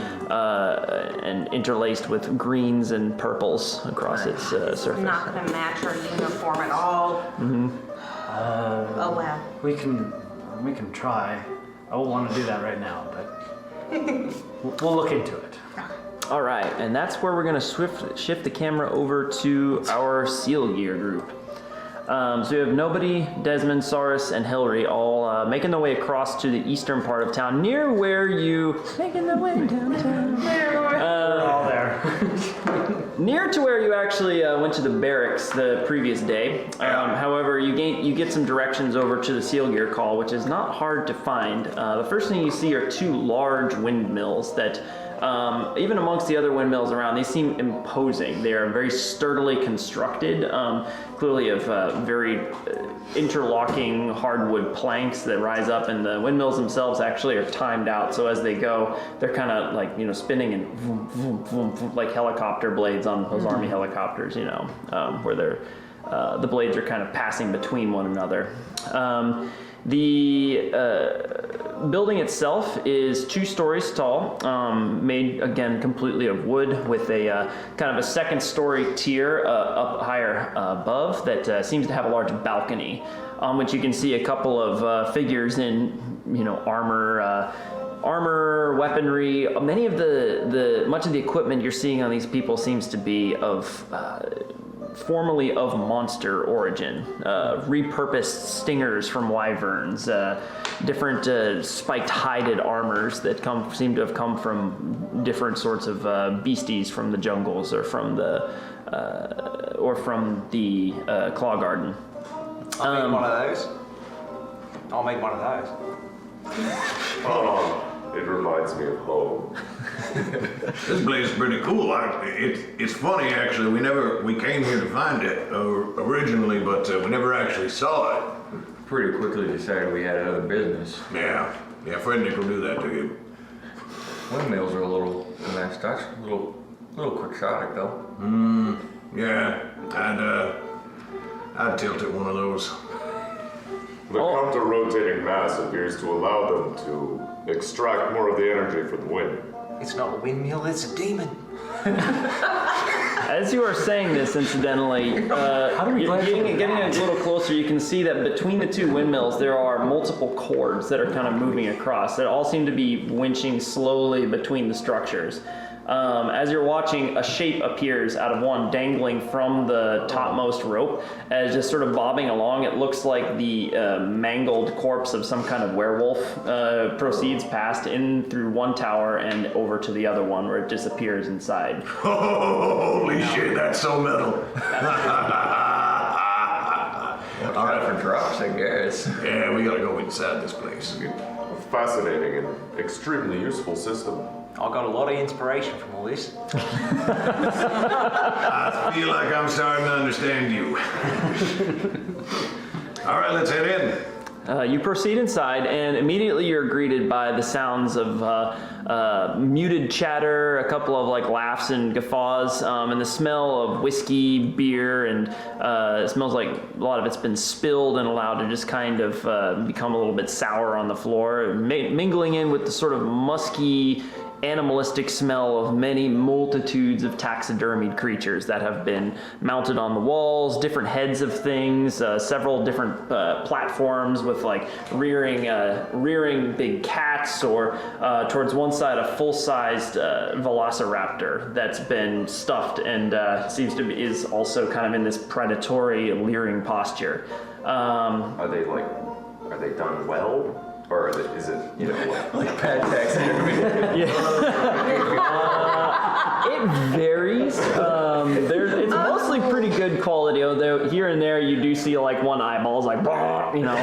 interlaced with greens and purples across its surface. Not gonna match our uniform at all. Oh well. We can try. I won't want to do that right now, but we'll look into it. All right, and that's where we're going to shift the camera over to our Seal Gear group. So we have Nobody, Desmond, Saurus, and Hillary all making their way across to the eastern part of town, near where you... Making their way downtown. We're all there. Near to where you actually went to the barracks the previous day. However, you get some directions over to the Seal Gear Call, which is not hard to find. The first thing you see are two large windmills that, even amongst the other windmills around, they seem imposing. They are very sturdily constructed, clearly of very interlocking hardwood planks that rise up, and the windmills themselves actually are timed out. So as they go, they're kind of like, spinning and vroom, vroom, vroom, vroom, like helicopter blades on those army helicopters, where they're the blades are kind of passing between one another. The building itself is 2 stories tall, made again completely of wood, with a kind of a second story tier up higher above that seems to have a large balcony, on which you can see a couple of figures in armor, weaponry. Much of the equipment you're seeing on these people seems to be of formerly of monster origin, repurposed stingers from wyverns, different spiked hided armors that seem to have come from different sorts of beasties from the jungles or from the Claw Garden. I'll make one of those. I'll make one of those. Oh, it reminds me of home. This place is pretty cool. It's funny actually. We came here to find it originally, but we never actually saw it. Pretty quickly decided we had other business. Yeah, Fred Nick will do that to you. Windmills are a little nice touch, a little quixotic though. Yeah, I'd tilt at one of those. The counter-rotating mass appears to allow them to extract more of the energy from the wind. It's not a windmill, it's a demon. As you are saying this, incidentally, getting a little closer, you can see that between the 2 windmills there are multiple cords that are kind of moving across that all seem to be winching slowly between the structures. As you're watching, a shape appears out of one, dangling from the topmost rope, as just sort of bobbing along. It looks like the mangled corpse of some kind of werewolf proceeds past in through one tower and over to the other one, where it disappears inside. Holy shit, that's so metal. All right, for drops, I guess. Yeah, we gotta go inside this place. A fascinating and extremely useful system. I got a lot of inspiration from all this. I feel like I'm starting to understand you. All right, let's head in. You proceed inside, and immediately you're greeted by the sounds of muted chatter, a couple of laughs and guffaws, and the smell of whiskey, beer, and it smells like a lot of it's been spilled and allowed to just kind of become a little bit sour on the floor, mingling in with the sort of musky, animalistic smell of many multitudes of taxidermied creatures that have been mounted on the walls, different heads of things, several different platforms with rearing big cats, or towards one side a full-sized velociraptor that's been stuffed and is also kind of in this predatory, leering posture. Are they done well? Or is it, Like pad taxidermy. It varies. It's mostly pretty good quality, although here and there you do see one eyeball's was like, you know,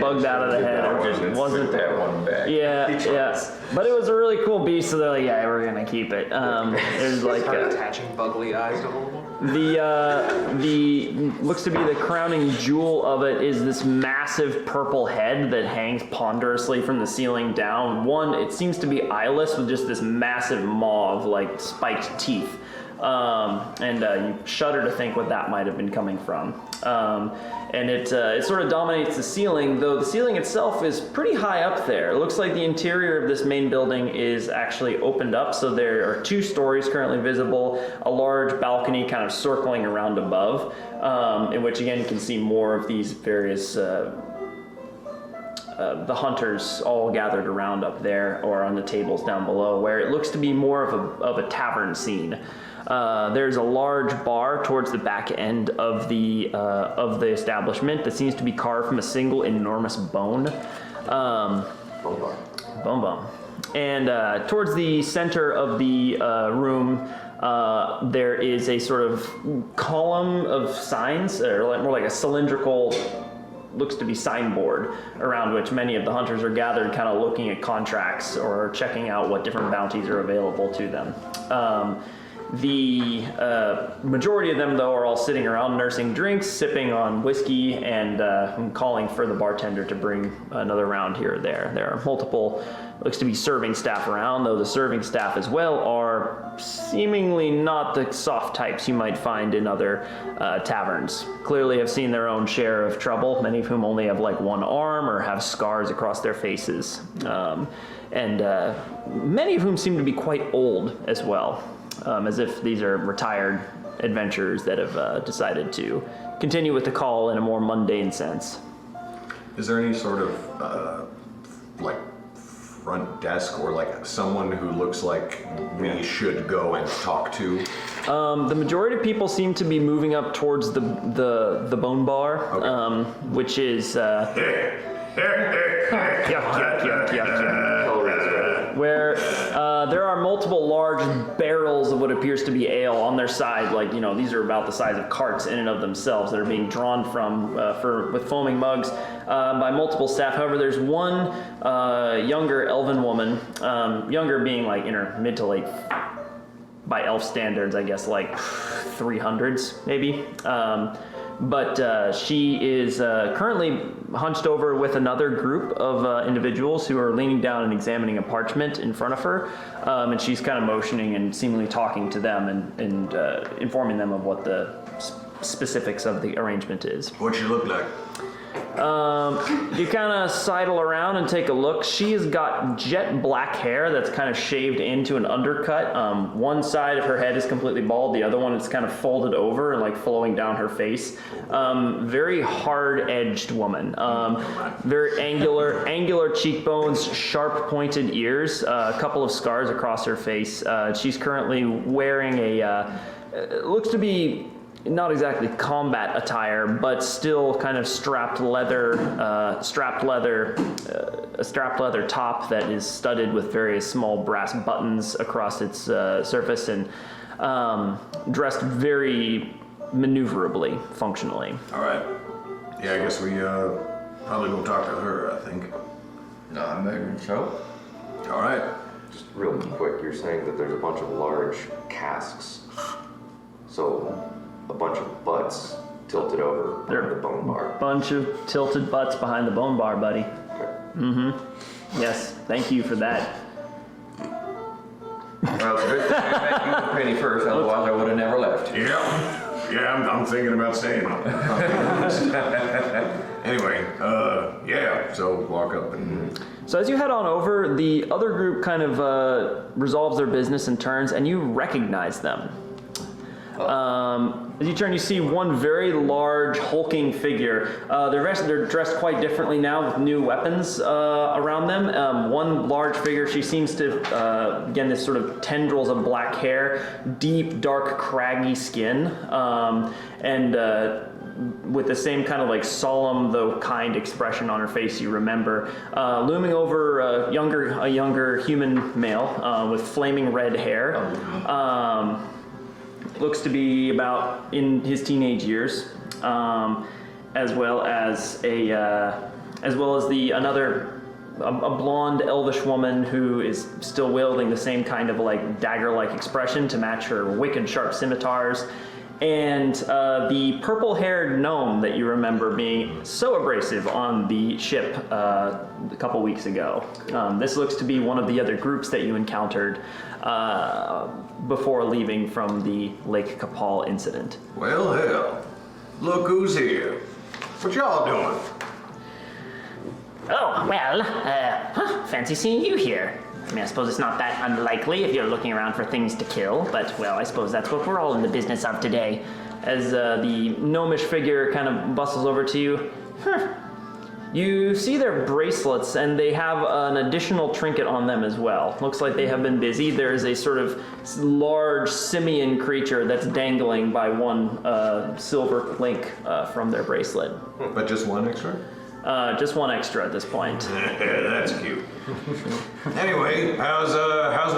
bugged out of the head. It just wasn't there. That one back. Yeah. But it was a really cool beast, so they're like, yeah, we're gonna keep it. It was like Start attaching bugly eyes to all of them. the looks to be the crowning jewel of it is this massive purple head that hangs ponderously from the ceiling down. One, it seems to be eyeless with just this massive maw of like spiked teeth. You shudder to think what that might have been coming from. And it sort of dominates the ceiling, though the ceiling itself is pretty high up there. It looks like the interior of this main building is actually opened up, so there are 2 stories currently visible, a large balcony kind of circling around above, in which again you can see more of these various the hunters all gathered around up there or on the tables down below, where it looks to be more of a tavern scene. There's a large bar towards the back end of the establishment that seems to be carved from a single enormous bone. Bone. And towards the center of the room, there is a sort of column of signs, or more like a cylindrical, looks to be signboard, around which many of the hunters are gathered, kind of looking at contracts or checking out what different bounties are available to them. The majority of them, though, are all sitting around nursing drinks, sipping on whiskey, and calling for the bartender to bring another round here or there. There are multiple, looks to be serving staff around, though the serving staff as well are seemingly not the soft types you might find in other taverns. Clearly have seen their own share of trouble, many of whom only have like one arm or have scars across their faces. Many of whom seem to be quite old as well. As if these are retired adventurers that have decided to continue with the call in a more mundane sense. Is there any sort of like front desk or like someone who looks like we should go and talk to? The majority of people seem to be moving up towards the bone bar, Okay. which is where there are multiple large barrels of what appears to be ale on their side. Like, you know, these are about the size of carts in and of themselves that are being drawn from with foaming mugs by multiple staff. However, there's one younger elven woman, younger being like in her mid to late, by elf standards, I guess like 300s maybe. But she is currently hunched over with another group of individuals who are leaning down and examining a parchment in front of her. And she's kind of motioning and seemingly talking to them and informing them of what the specifics of the arrangement is. What she look like? You kind of sidle around and take a look. She has got jet black hair that's kind of shaved into an undercut. One side of her head is completely bald. The other one is kind of folded over and like flowing down her face. Very hard-edged woman. Very angular cheekbones, sharp pointed ears, a couple of scars across her face. She's currently wearing a, looks to be not exactly combat attire, but still kind of strapped leather top that is studded with various small brass buttons across its surface, and dressed very maneuverably, functionally. All right. Yeah, I guess we probably go talk to her, I think. No, I'm making so. All right. Just real quick, you're saying that there's a bunch of large casks. So a bunch of butts tilted over There- the bone bar. Bunch of tilted butts behind the bone bar, buddy. Okay. Yes, thank you for that. Well, it's a good thing I met you a penny first, otherwise I would have never left. Yeah, I'm thinking about staying. Anyway, yeah, so walk up and... So as you head on over, the other group kind of resolves their business and turns, and you recognize them. As you turn, you see one very large, hulking figure. They're dressed quite differently now with new weapons around them. One large figure, she seems to, again, this sort of tendrils of black hair, deep, dark, craggy skin, and with the same kind of like solemn though kind expression on her face you remember. Looming over a younger human male with flaming red hair. Looks to be about in his teenage years. as well as a blonde elvish woman who is still wielding the same kind of like dagger-like expression to match her wicked sharp scimitars, and the purple-haired gnome that you remember being so abrasive on the ship a couple weeks ago. This looks to be one of the other groups that you encountered before leaving from the Lake Kapal incident. Well, hell. Look who's here. What y'all doing? Oh, well, fancy seeing you here. I mean, I suppose it's not that unlikely if you're looking around for things to kill, but, well, I suppose that's what we're all in the business of today. As the gnomish figure kind of bustles over to you, you see their bracelets, and they have an additional trinket on them as well. Looks like they have been busy. There is a sort of large simian creature that's dangling by one silver link from their bracelet. But just one extra? Just one extra at this point. Yeah, that's cute. Anyway, how's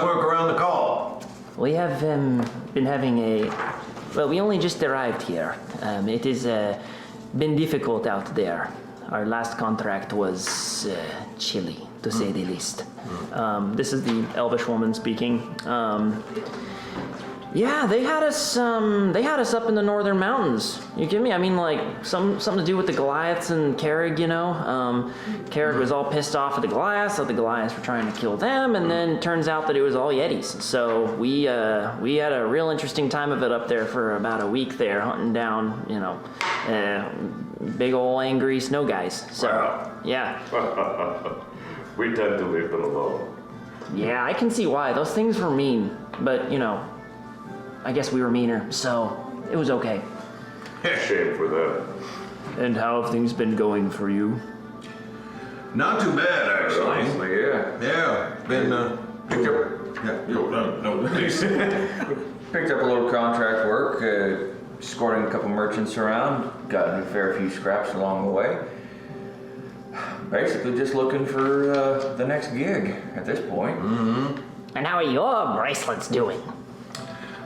work around the call? We have been having well, we only just arrived here. It has been difficult out there. Our last contract was chilly, to say the least. This is the elvish woman speaking. Yeah, they had us up in the northern mountains. You kidding me? I mean, like, something to do with the Goliaths and Carrig, you know? Carrig was all pissed off at the Goliaths, so the Goliaths were trying to kill them, and then it turns out that it was all Yetis. So we had a real interesting time of it up there for about a week there, hunting down, you know, big ol' angry snow guys. So, Wow. yeah. We tend to leave them alone. Yeah, I can see why. Those things were mean, but, you know, I guess we were meaner, so it was okay. Shame for them. And how have things been going for you? Not too bad, actually. Honestly, yeah. Yeah, been picked up. Yeah, no, please. Picked up a little contract work, escorting a couple merchants around, gotten a fair few scraps along the way. Basically just looking for the next gig at this point. And how are your bracelets doing?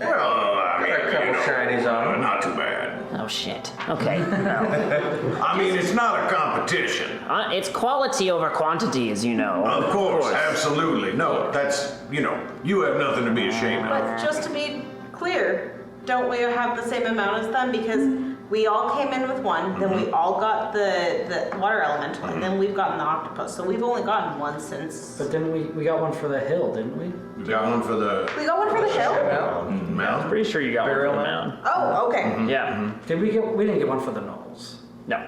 Well, I mean, Got a couple shinies on 'em. Not too bad. Oh, shit. Okay. Well, I mean, it's not a competition. it's quality over quantity, as you know. Of course, absolutely. No, that's, you have nothing to be ashamed of. But just to be clear, don't we have the same amount as them? Because we all came in with one, then we all got the water elemental, and then we've gotten the octopus. So we've only gotten one since. But then we got one for the hill, didn't we? We got one for the We got one for the hill? mountain. Pretty sure you got one for the mound. Oh, okay. Yeah. Did we get? We didn't get one for the gnolls. No.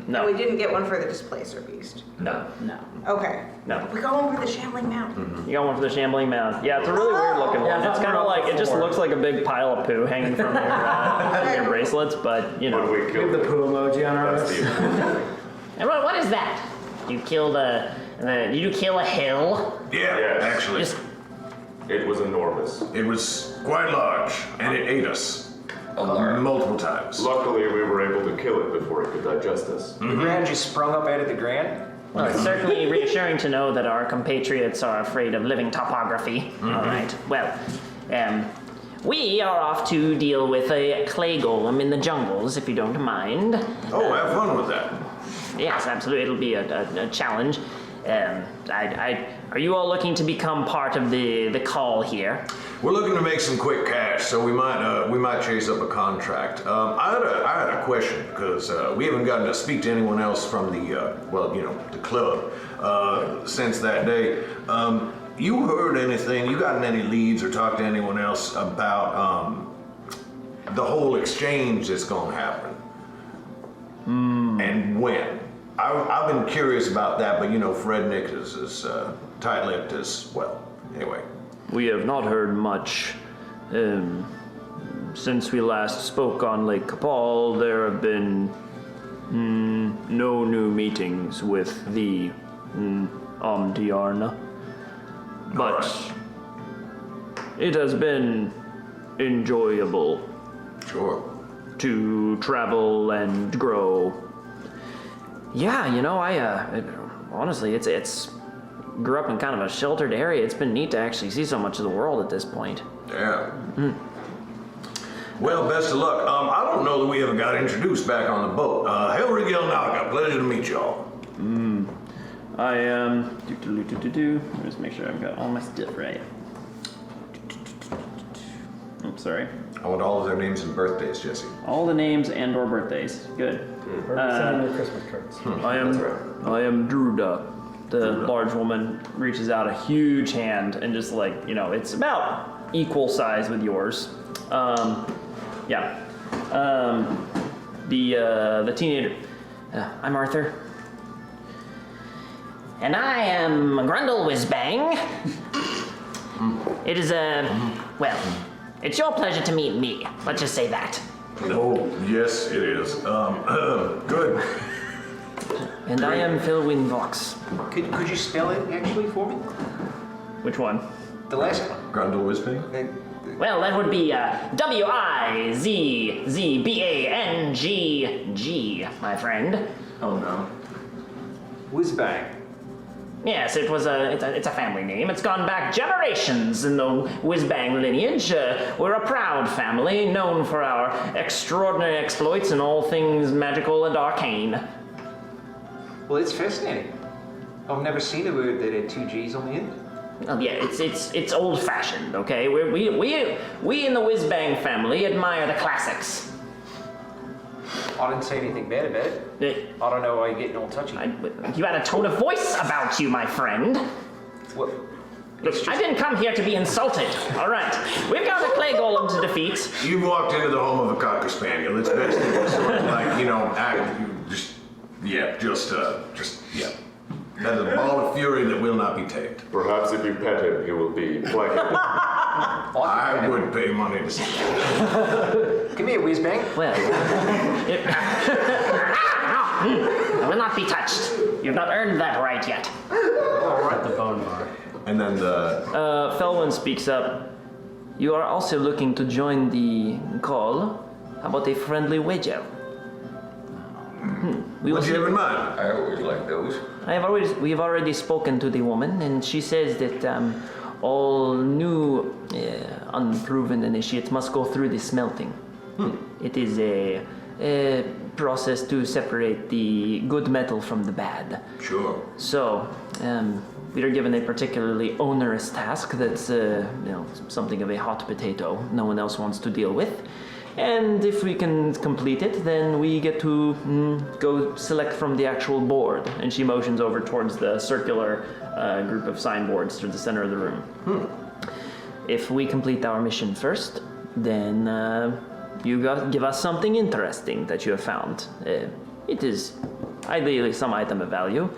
No, we didn't get one for the displacer beast. No. No. Okay. No. We got one for the shambling mountain. You got one for the shambling mound. Yeah, it's a really weird looking Yeah, one. I It's thought kind of we were like, it just before. looks like a big pile of poo hanging from your bracelets, but, you When know. we We have killed the them, poo emoji on our that's wrist. the And what is that? You killed did you kill a hill? Yeah, Yes. actually. Just, It was enormous. It was quite large, and it ate us multiple times. Luckily, we were able to kill it before it could digest us. The Grand just sprung up out of the Grand? well, it's certainly reassuring to know that our compatriots are afraid of living topography. All right. Well, we are off to deal with a clay golem in the jungles, if you don't mind. Oh, have fun with that. Yes, absolutely. It'll be a challenge. Are you all looking to become part of the call here? We're looking to make some quick cash, so we might chase up a contract. I had a question because we haven't gotten to speak to anyone else from the club since that day. You heard anything? You gotten any leads or talked to anyone else about the whole exchange that's going to happen and when? I've been curious about that, but Fred Nick is as tight-lipped as well. Anyway. We have not heard much. Since we last spoke on Lake Kapal, there have been no new meetings with the Omdiarna. But it has been enjoyable Sure. to travel and grow. Yeah, honestly, it's grew up in kind of a sheltered area. It's been neat to actually see so much of the world at this point. Yeah. Well, best of luck. I don't know that we ever got introduced back on the boat. Helrig Naga, pleasure to meet y'all. I am. Just make sure I've got all my stuff right. I'm sorry. I want all of their names and birthdays, Jesse. All the names and/or birthdays. Good. Sending your Christmas cards. I am Druda. The large woman reaches out a huge hand and just like, it's about equal size with yours. Yeah. The teenager. I'm Arthur. And I am Grundle Whizbang. It is well, it's your pleasure to meet me. Let's just say that. Oh, yes, it is. Good. And I am Phil Winvox. Could you spell it actually for me? Which one? The last one. Grundle Wisping? Well, that would be Wizzbang, my friend. Oh no. Whizbang. Yes, it's a family name. It's gone back generations in the Whizbang lineage. We're a proud family, known for our extraordinary exploits in all things magical and arcane. Well, it's fascinating. I've never seen a word that had 2 G's on the end. Oh yeah, it's old-fashioned. Okay, we in the Whizbang family admire the classics. I didn't say anything bad about it. I don't know why you're getting all touchy. You had a tone of voice about you, my friend. What? Look, I didn't come here to be insulted. All right, we've got a clay golem to defeat. You've walked into the home of a Cocker Spaniel. It's best to just sort of like, yeah. That's a ball of fury that will not be tamed. Perhaps if you pet him, he will be placated. I would pay money to see that. Come here, Whizbang. Well, I will not be touched. You've not earned that right yet. The bone bar. And then the Felwyn speaks up. You are also looking to join the call. How about a friendly wager? We will What do you have in mind? I always like those. We have already spoken to the woman, and she says that all new, unproven initiates must go through the smelting. It is a process to separate the good metal from the bad. Sure. So, we are given a particularly onerous task that's, something of a hot potato no one else wants to deal with. And if we can complete it, then we get to go select from the actual board. And she motions over towards the circular group of signboards to the center of the room. If we complete our mission first, then give us something interesting that you have found. It is ideally some item of value.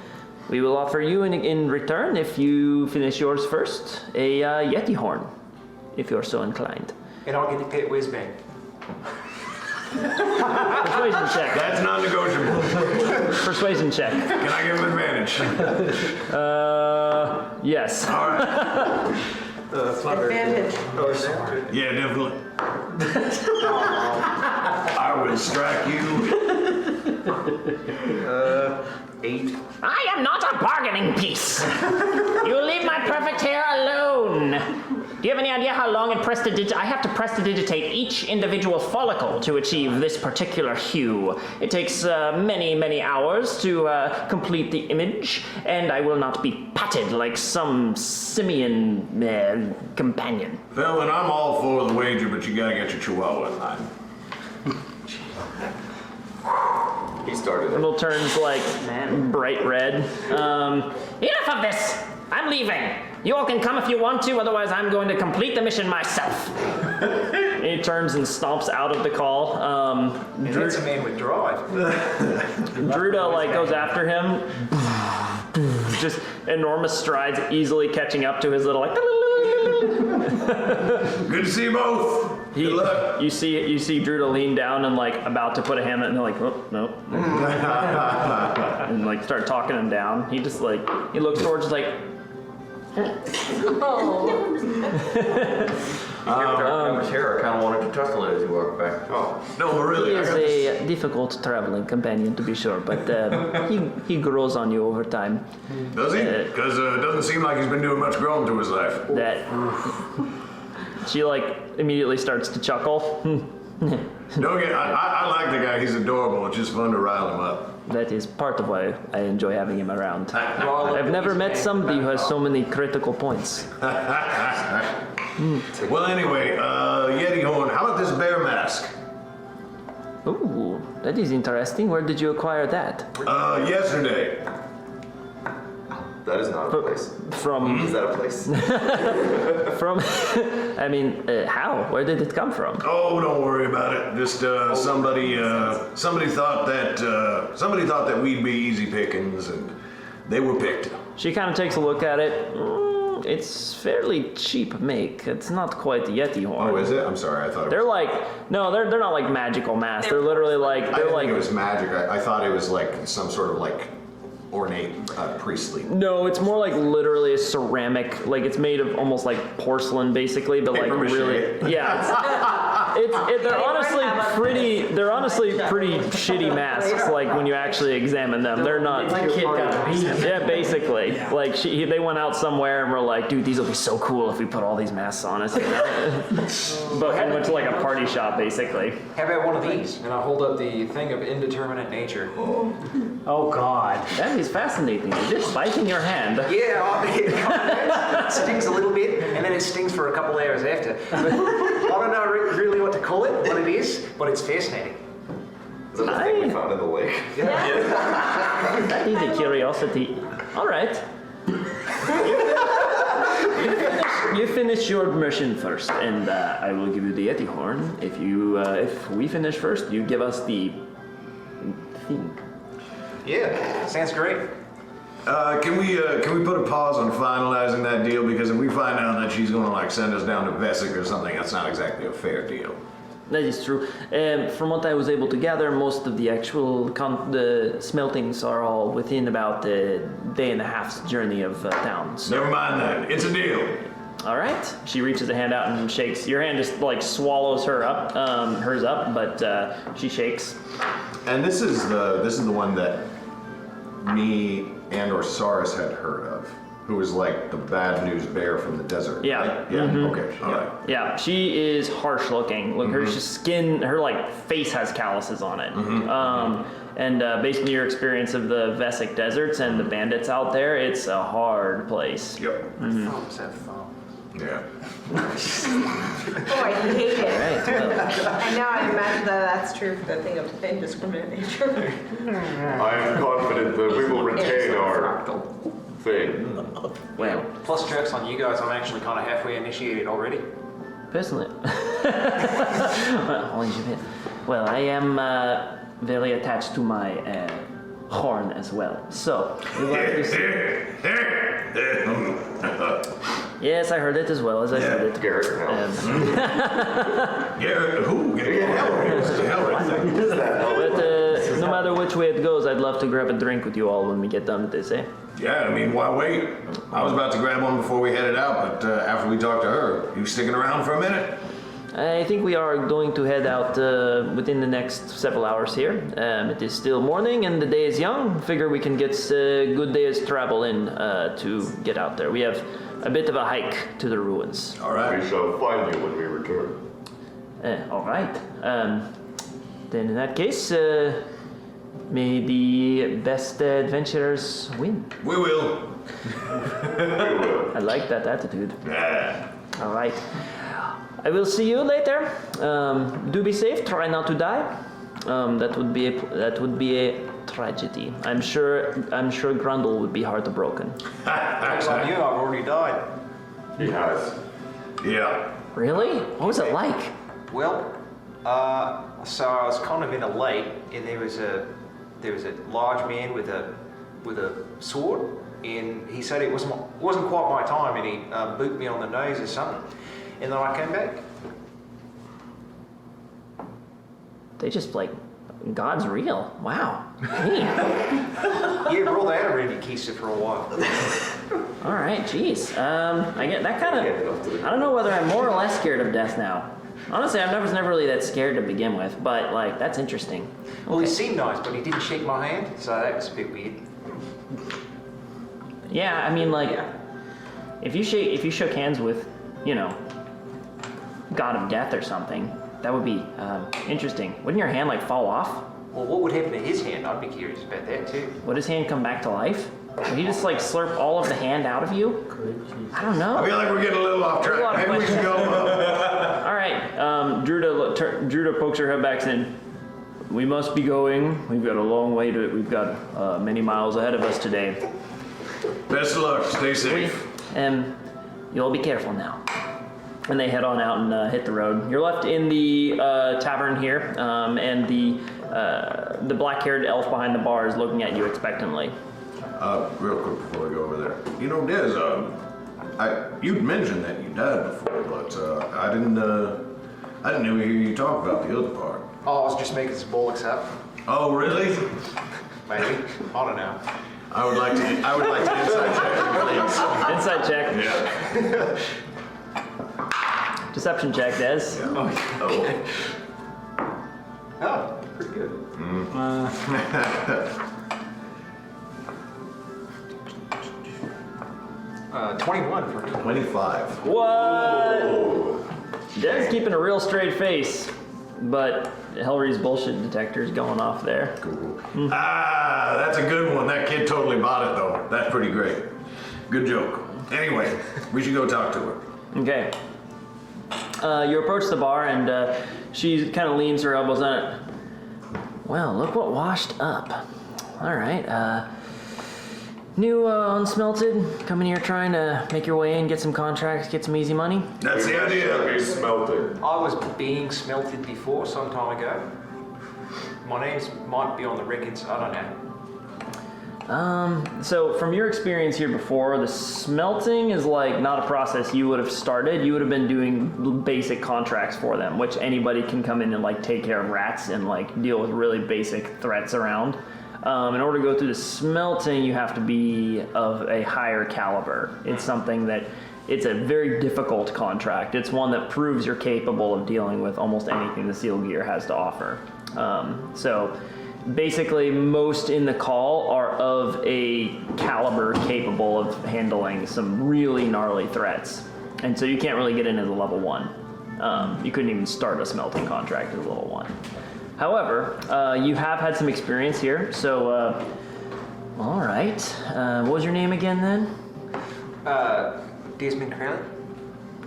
We will offer you in return, if you finish yours first, a Yeti horn, if you're so inclined. And I'll get to pet Whizbang. Persuasion check. That's non-negotiable. Persuasion check. Can I give him advantage? Yes. All right. Advantage. Yeah, definitely. I will strike you. 8. I am not a bargaining piece. You leave my perfect hair alone. Do you have any idea how long it I have to prestidigitate each individual follicle to achieve this particular hue. It takes many, many hours to complete the image, and I will not be patted like some simian companion. Phil, and I'm all for the wager, but you gotta get your chihuahua in line. He started it. Little turns like bright red. Enough of this! I'm leaving. You all can come if you want to, otherwise I'm going to complete the mission myself. He turns and stomps out of the call. And that's a man with drive. Druda goes after him. Just enormous strides, easily catching up to his little Good to see you both. Good luck. You see Druda lean down and about to put a hand in, and they're like, oh, no. And start talking him down. He just he looks towards He kept darkening his hair. I kind of wanted to tussle it as he walked back. Oh, no, but really, he I is got this. a difficult traveling companion to be sure, but he grows on you over time. Does he? Because it doesn't seem like he's been doing much growing to his life. That she immediately starts to chuckle. Don't get. I like the guy. He's adorable. It's just fun to rile him up. That is part of why I enjoy having him around. Well, I've never met he's somebody who has about- so many critical points. Well, anyway, Yeti horn. How about this bear mask? Ooh, that is interesting. Where did you acquire that? Yesterday. That is not a place. From, Is that a place? from, I mean, how? Where did it come from? Oh, don't worry about it. Just somebody thought that we'd be easy pickings, and they were picked. She kind of takes a look at it. It's fairly cheap make. It's not quite the Yeti horn. Oh, is it? I'm sorry. I thought it They're was. like, no, they're not like magical masks. They're literally like, I they're didn't like, think it was magic. I thought it was like some sort of like ornate priestly. no, it's more like literally a ceramic, like it's made of almost like porcelain basically, but Paper like mache. really, yeah. They're honestly pretty shitty masks. Like when you actually examine them, they're not. My kid got a beat. Yeah, basically. Like they went out somewhere and were like, dude, these will be so cool if we put all these masks on us. You know? But we went to like a party shop basically. How about one of these? And I hold up the thing of indeterminate nature. Oh God. That is fascinating. Did it bite in your hand? Yeah, it stings a little bit, and then it stings for a couple hours after. But I don't know really what to call it, what it is, but it's fascinating. Is that the thing we found in the lake? That is a curiosity. All right. You finish your mission first, and I will give you the Yeti horn. If we finish first, you give us the thing. Yeah, sounds great. Can we put a pause on finalizing that deal? Because if we find out that she's gonna like send us down to Vesic or something, that's not exactly a fair deal. That is true. From what I was able to gather, most of the actual the smeltings are all within about a day and a half's journey of town. So. Never mind that. It's a deal. All right. She reaches a hand out and shakes. Your hand just like swallows hers up, but she shakes. And this is the one that me and or Saris had heard of, who was like the bad news bear from the desert. Yeah. Right? Yeah. Okay. All right. Yeah, she is harsh looking. Look, her skin, her like face has calluses on it. And based on your experience of the Vesic deserts and the bandits out there, it's a hard place. Yep. Thumbs have fun. Yeah. Oh, I hate it. Right. Well, I know, I imagine that's true for the thing of indiscriminate nature. I am confident that we will retain our thing. well, Plus jokes on you guys, I'm actually kind of halfway initiated already. personally, holy shit. Well, I am very attached to my horn as well. So, you like to see- yes, I heard it as well as I heard it. Garrett, no. Garrett, who? This is a hell right thing. But no matter which way it goes, I'd love to grab a drink with you all when we get done with this, eh? Yeah, I mean, why wait? I was about to grab one before we headed out, but after we talked to her, you sticking around for a minute? I think we are going to head out within the next several hours here. It is still morning and the day is young. Figure we can get a good day's travel in to get out there. We have a bit of a hike to the ruins. All right. We shall find you when we return. All right. Then in that case, may the best adventurers win. We will. I like that attitude. Yeah. All right. I will see you later. Do be safe. Try not to die. That would be a tragedy. I'm sure Grundle would be heartbroken. Thanks on you, I've already died. He has. Yeah. Really? What was it like? Well, so I was kind of in a lake, and there was a large man with a sword, and he said it wasn't quite my time, and he booped me on the nose or something, and then I came back. They just like, God's real. Wow. Neat. Yeah, roll that around your keister for a while. All right. Jeez. I get that kind of. I don't know whether I'm more or less scared of death now. Honestly, I was never really that scared to begin with, but like that's interesting. Well, he Okay. seemed nice, but he didn't shake my hand, so that was a bit weird. Yeah, I mean, like, if you shook hands with, God of Death or something, That would be interesting. Wouldn't your hand like fall off? Well, what would happen to his hand? I'd be curious about that too. Would his hand come back to life? Would he just like slurp all of the hand out of you? I don't know. I feel like we're getting a little off There's a lot track. of Maybe we should go. All right, Druda pokes her head back in. We must be going. We've got a long way to. We've got many miles ahead of us today. Best of luck. Stay safe. You'll be careful now. And they head on out and hit the road. You're left in the tavern here, and the black-haired elf behind the bar is looking at you expectantly. Real quick before we go over there. You know, Des, you'd mentioned that you died before, but I didn't ever hear you talk about the other part. Oh, I was just making some bollocks up. Oh, really? Maybe. I don't know. I would like to inside check, please. Inside check. Yeah. Deception check, Des. Oh. Oh, pretty good. 21 for me. 25. What? Des keeping a real straight face, but Hellry's bullshit detector's going off there. Cool. That's a good one. That kid totally bought it, though. That's pretty great. Good joke. Anyway, we should go talk to her. Okay. You approach the bar and she kind of leans her elbows on it. Well, look what washed up. All right. New unsmelted, coming here trying to make your way in, get some contracts, get some easy money. That's the idea. Be smelted. I was being smelted before some time ago. My name's might be on the records. I don't know. So from your experience here before, the smelting is like not a process you would have started. You would have been doing basic contracts for them, which anybody can come in and like take care of rats and like deal with really basic threats around. In order to go through the smelting, you have to be of a higher caliber. It's something that, it's a very difficult contract. It's one that proves you're capable of dealing with almost anything the Seal Gear has to offer. So basically, most in the call are of a caliber capable of handling some really gnarly threats. And so you can't really get in as a level 1. You couldn't even start a smelting contract as a level 1. However, you have had some experience here, so, all right. What was your name again then? Desmond Crowley?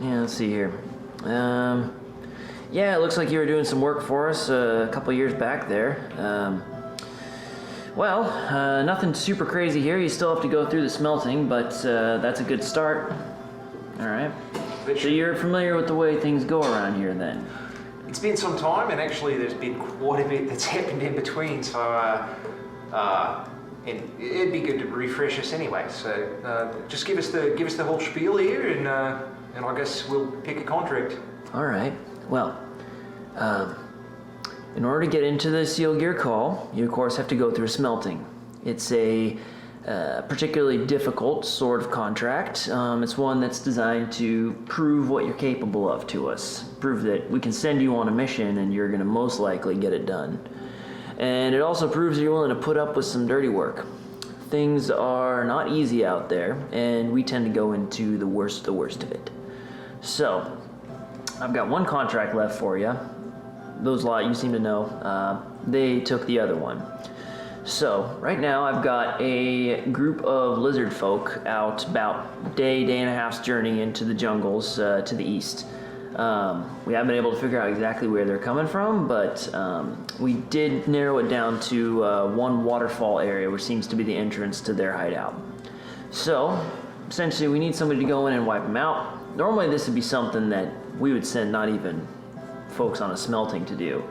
Yeah, let's see here. Yeah, it looks like you were doing some work for us a couple years back there. Well, nothing super crazy here. You still have to go through the smelting, but that's a good start. All right. So you're familiar with the way things go around here then? It's been some time, and actually there's been quite a bit that's happened in between, so and it'd be good to refresh us anyway. So just give us the whole spiel here, and I guess we'll pick a contract. All right. Well, in order to get into the Seal Gear Call, you of course have to go through smelting. It's a particularly difficult sort of contract. It's one that's designed to prove what you're capable of to us. Prove that we can send you on a mission and you're going to most likely get it done. And it also proves that you're willing to put up with some dirty work. Things are not easy out there, and we tend to go into the worst of it. So, I've got one contract left for you. Those lot you seem to know, they took the other one. So, right now I've got a group of lizard folk out about day and a half's journey into the jungles to the east. We haven't been able to figure out exactly where they're coming from, but we did narrow it down to one waterfall area, which seems to be the entrance to their hideout. So, essentially we need somebody to go in and wipe them out. Normally this would be something that we would send not even folks on a smelting to do.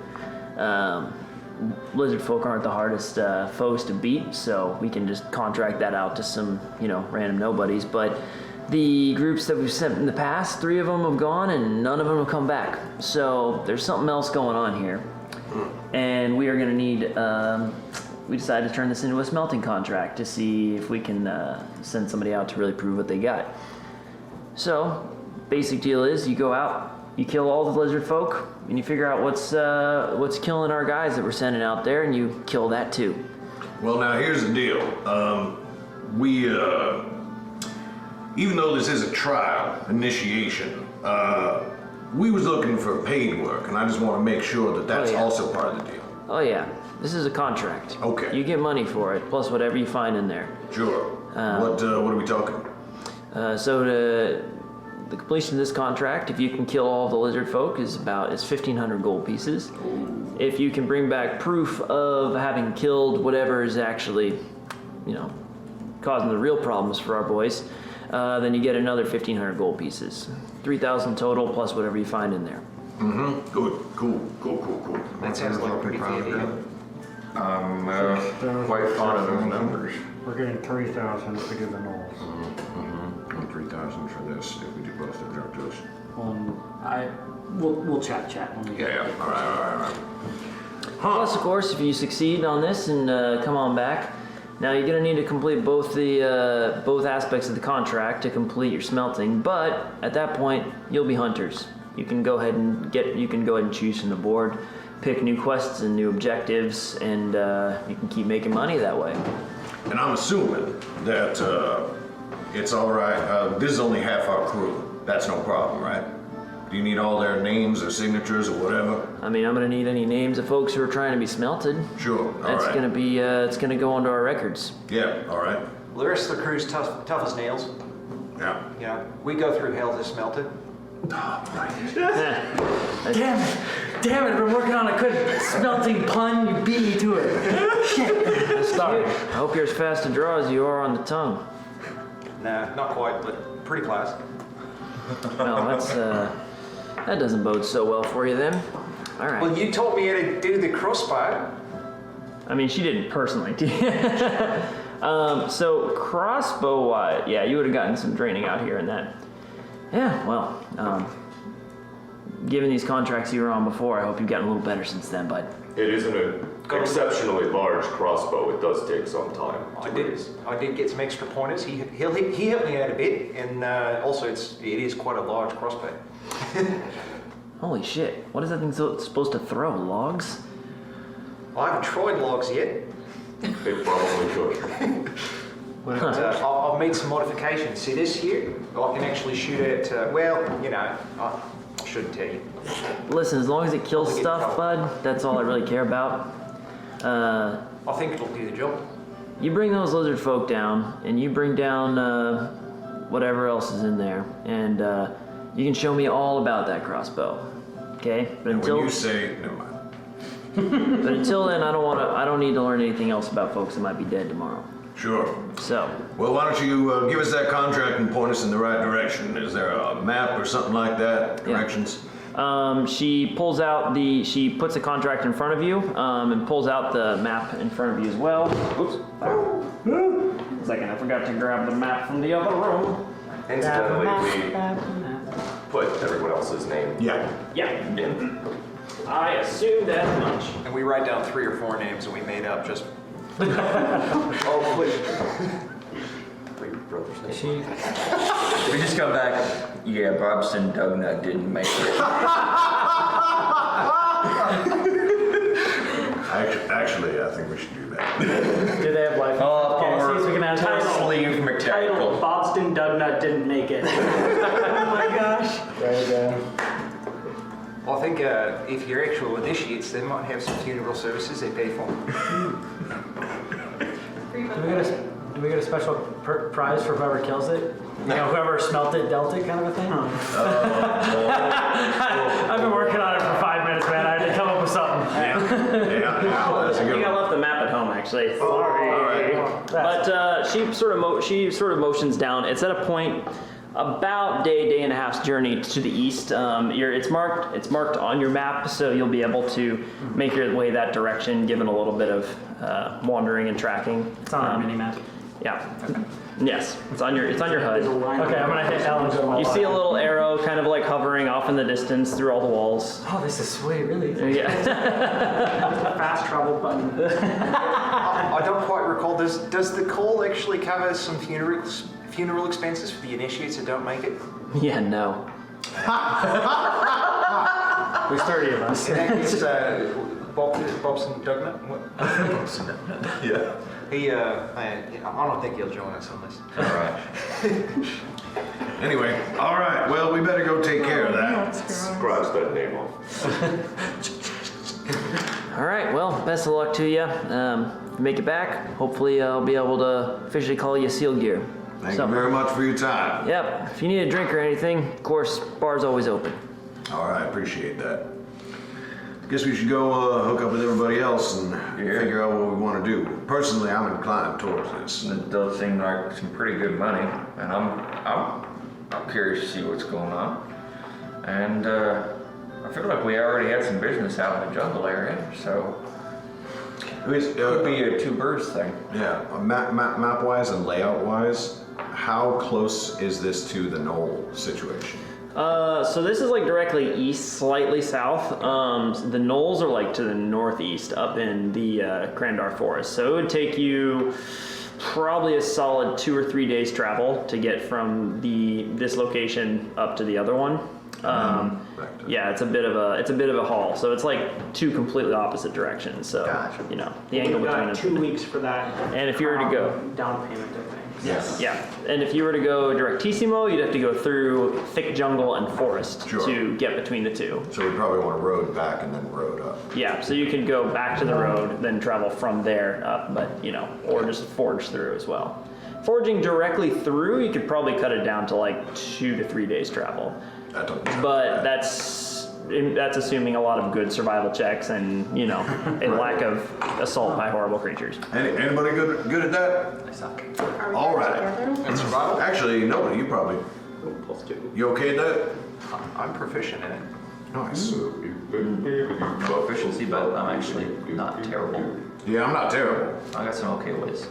Lizard folk aren't the hardest foes to beat, so we can just contract that out to some, random nobodies. But the groups that we've sent in the past, 3 of them have gone and none of them have come back. So there's something else going on here. And we are going to need, we decided to turn this into a smelting contract to see if we can send somebody out to really prove what they got. So, basic deal is you go out, you kill all the lizard folk, and you figure out what's killing our guys that we're sending out there, and you kill that too. Well, now here's the deal. Even though this is a trial initiation, we was looking for paid work, and I just want to make sure that that's yeah. also part of the deal. Oh yeah, this is a contract. Okay. You get money for it, plus whatever you find in there. Sure. What are we talking? So the completion of this contract, if you can kill all the lizard folk, is 1,500 gold pieces. If you can bring back proof of having killed whatever is actually, causing the real problems for our boys, then you get another 1,500 gold pieces. 3,000 total plus whatever you find in there. Mm-hmm. Good. Cool. That sounds like a pretty fair deal. Quite fond of those numbers. We're getting 3,000 if we do the Knolls. And 3,000 for this if we do both objectives. We'll chat when we get. Yeah. All right. Plus, of course, if you succeed on this and come on back, now you're gonna need to complete both aspects of the contract to complete your smelting. But at that point, you'll be hunters. You can go ahead and choose from the board, pick new quests and new objectives, and you can keep making money that way. And I'm assuming that it's all right. This is only half our crew. That's no problem, right? Do you need all their names or signatures or whatever? I mean, I'm gonna need any names of folks who are trying to be smelted. Sure. All That's right. gonna be it's gonna go onto our records. Yeah. All right. Well, the rest of the crew's tough as nails. Yeah. We go through hell to smelt it. Damn it! I've been working on a good smelting pun. You beat me to it. Shit. Sorry. I hope you're as fast to draw as you are on the tongue. Nah, not quite, but pretty close. Well, that doesn't bode so well for you then. All right. Well, you taught me how to do the crossbow. I mean, she didn't personally. So crossbow-wise, yeah, you would have gotten some training out here in that. Yeah, well, given these contracts you were on before, I hope you've gotten a little better since then, bud. It isn't an exceptionally large crossbow. It does take some time to raise. I did get some extra pointers. He helped me out a bit, and also it is quite a large crossbow. Holy shit, what is that thing supposed to throw? Logs? I haven't tried logs yet, It probably could. but I've made some modifications. See this here? I can actually shoot it. I shouldn't tell you. Listen, as long as it kills stuff, bud, that's all I really care about. I think it'll do the job. You bring those lizard folk down, and you bring down whatever else is in there, and you can show me all about that crossbow. Okay? But And until when you say, never mind. but until then, I don't need to learn anything else about folks that might be dead tomorrow. Sure. So, Well, why don't you give us that contract and point us in the right direction? Is there a map or something like that? Yeah. Directions? she puts a contract in front of you, and pulls out the map in front of you as well. Oops. One second, I forgot to grab the map from the other room. Incidentally, we put everyone else's name Yeah. Yeah, in. I assumed as much. And we write down 3 or 4 names that we made up just. Oh, please. Wait, your brother's name. We just come back. Yeah, Bobson Dugnut didn't make it. Actually, I think we should do that. Do they have life? Oh, Okay, so we can have title title. sleeve Title, mechanical. Bobston Dugnut didn't make it. Oh my gosh. There you go. I think if you're actual initiates, they might have some funeral services they pay for. Do we get a special prize for whoever kills it? Whoever smelt it, dealt it, kind of a thing? I've been working on it for 5 minutes, man. I had to come up with something. Yeah, that's a I good think I one. left the map at home, actually. Sorry. All right. But she sort of motions down. It's at a point about day and a half's journey to the east. It's marked on your map, so you'll be able to make your way that direction, given a little bit of wandering and tracking. It's on our mini map. Yeah. Yes, it's on your HUD. Okay, I'm gonna hit L and go to my You see a little arrow kind of like hovering off in the distance through all the walls. Oh, this is sweet, really. Yeah. Fast travel button. I don't quite recall. Does the call actually cover some funeral expenses for the initiates that don't make it? Yeah, no. There's 30 of us. In that case, Bobson Dugnut? What? Yeah. I don't think he'll join us on this. All right. Anyway, all right. Well, we better go take care of that. Scratch that name off. All right, well, best of luck to you. Make it back. Hopefully I'll be able to officially call you Seal Gear. Thank you very much for your time. Yep, if you need a drink or anything, of course, bar's always open. All right, appreciate that. Guess we should go hook up with everybody else and figure out what we want to do. Personally, I'm inclined towards this. It does seem like some pretty good money, and I'm curious to see what's going on. And I feel like we already had some business out in the jungle area, so it could be a two birds thing. Yeah, map-wise and layout-wise, how close is this to the knoll situation? So this is like directly east, slightly south. The knolls are like to the northeast up in the Crandar Forest. So it would take you probably a solid 2 or 3 days travel to get from this location up to the other one. Yeah, it's a bit of a haul. So it's like two completely opposite directions. So you know the angle We've between got them. 2 weeks for that. And if you were to go down payment, I think. Yes. Yeah, and if you were to go directissimo, you'd have to go through thick jungle and forest to get between the two. So we probably want to road back and then road up. Yeah, so you could go back to the road, then travel from there up, but you know, or just forge through as well. Forging directly through, you could probably cut it down to like 2 to 3 days travel. That doesn't sound But bad. that's assuming a lot of good survival checks and you know a lack of assault by horrible creatures. Anybody good at that? I suck. Are we All good right. together? And survival? Actually, nobody. You probably. +2. You okay at that? I'm proficient in it. Nice. Proficiency, but I'm actually not terrible. Yeah, I'm not terrible. I got some okay ways.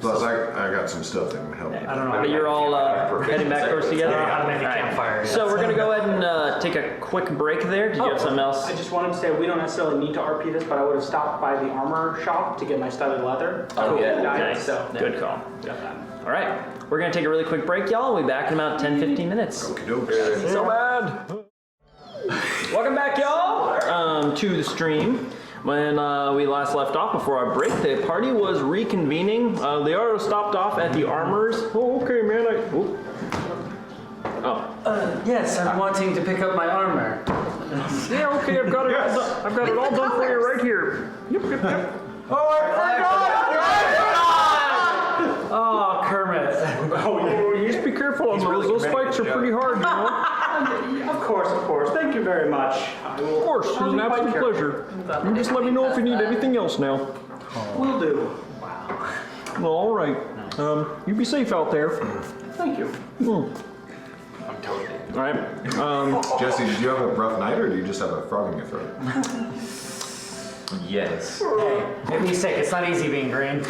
Plus, I got some stuff that can help. I don't know. But you're all heading back towards together? I don't know how to make a All right. campfire yet. So we're going to go ahead and take a quick break there. Did you have something else? I just wanted to say we don't necessarily need to RP this, but I would have stopped by the armor shop to get my studded leather. Oh, yeah. Nice. So Good call. got that. All right. We're going to take a really quick break, y'all. We'll be back in about 10-15 minutes. Okie dokes. So bad. Welcome back, y'all, to the stream. When we last left off before our break, the party was reconvening. Leoro stopped off at the armors. Oh, okay, man. Yes, I'm wanting to pick up my armor. Yeah, okay. I've got it. I've got it all done for you right here. Yep. Oh, Kermit. Oh, you just be careful on those. Those spikes are pretty hard, you know. Of course. Thank you very much. I will, Of course, it's an absolute pleasure. You just let me know if you need anything else now. Will do. Well, all right. You be safe out there. Thank you. Hmm. I'm totally. All right. Jesse, did you have a rough night or do you just have a frog in your throat? Yes. Hey, make me sick. It's not easy being green. Boy,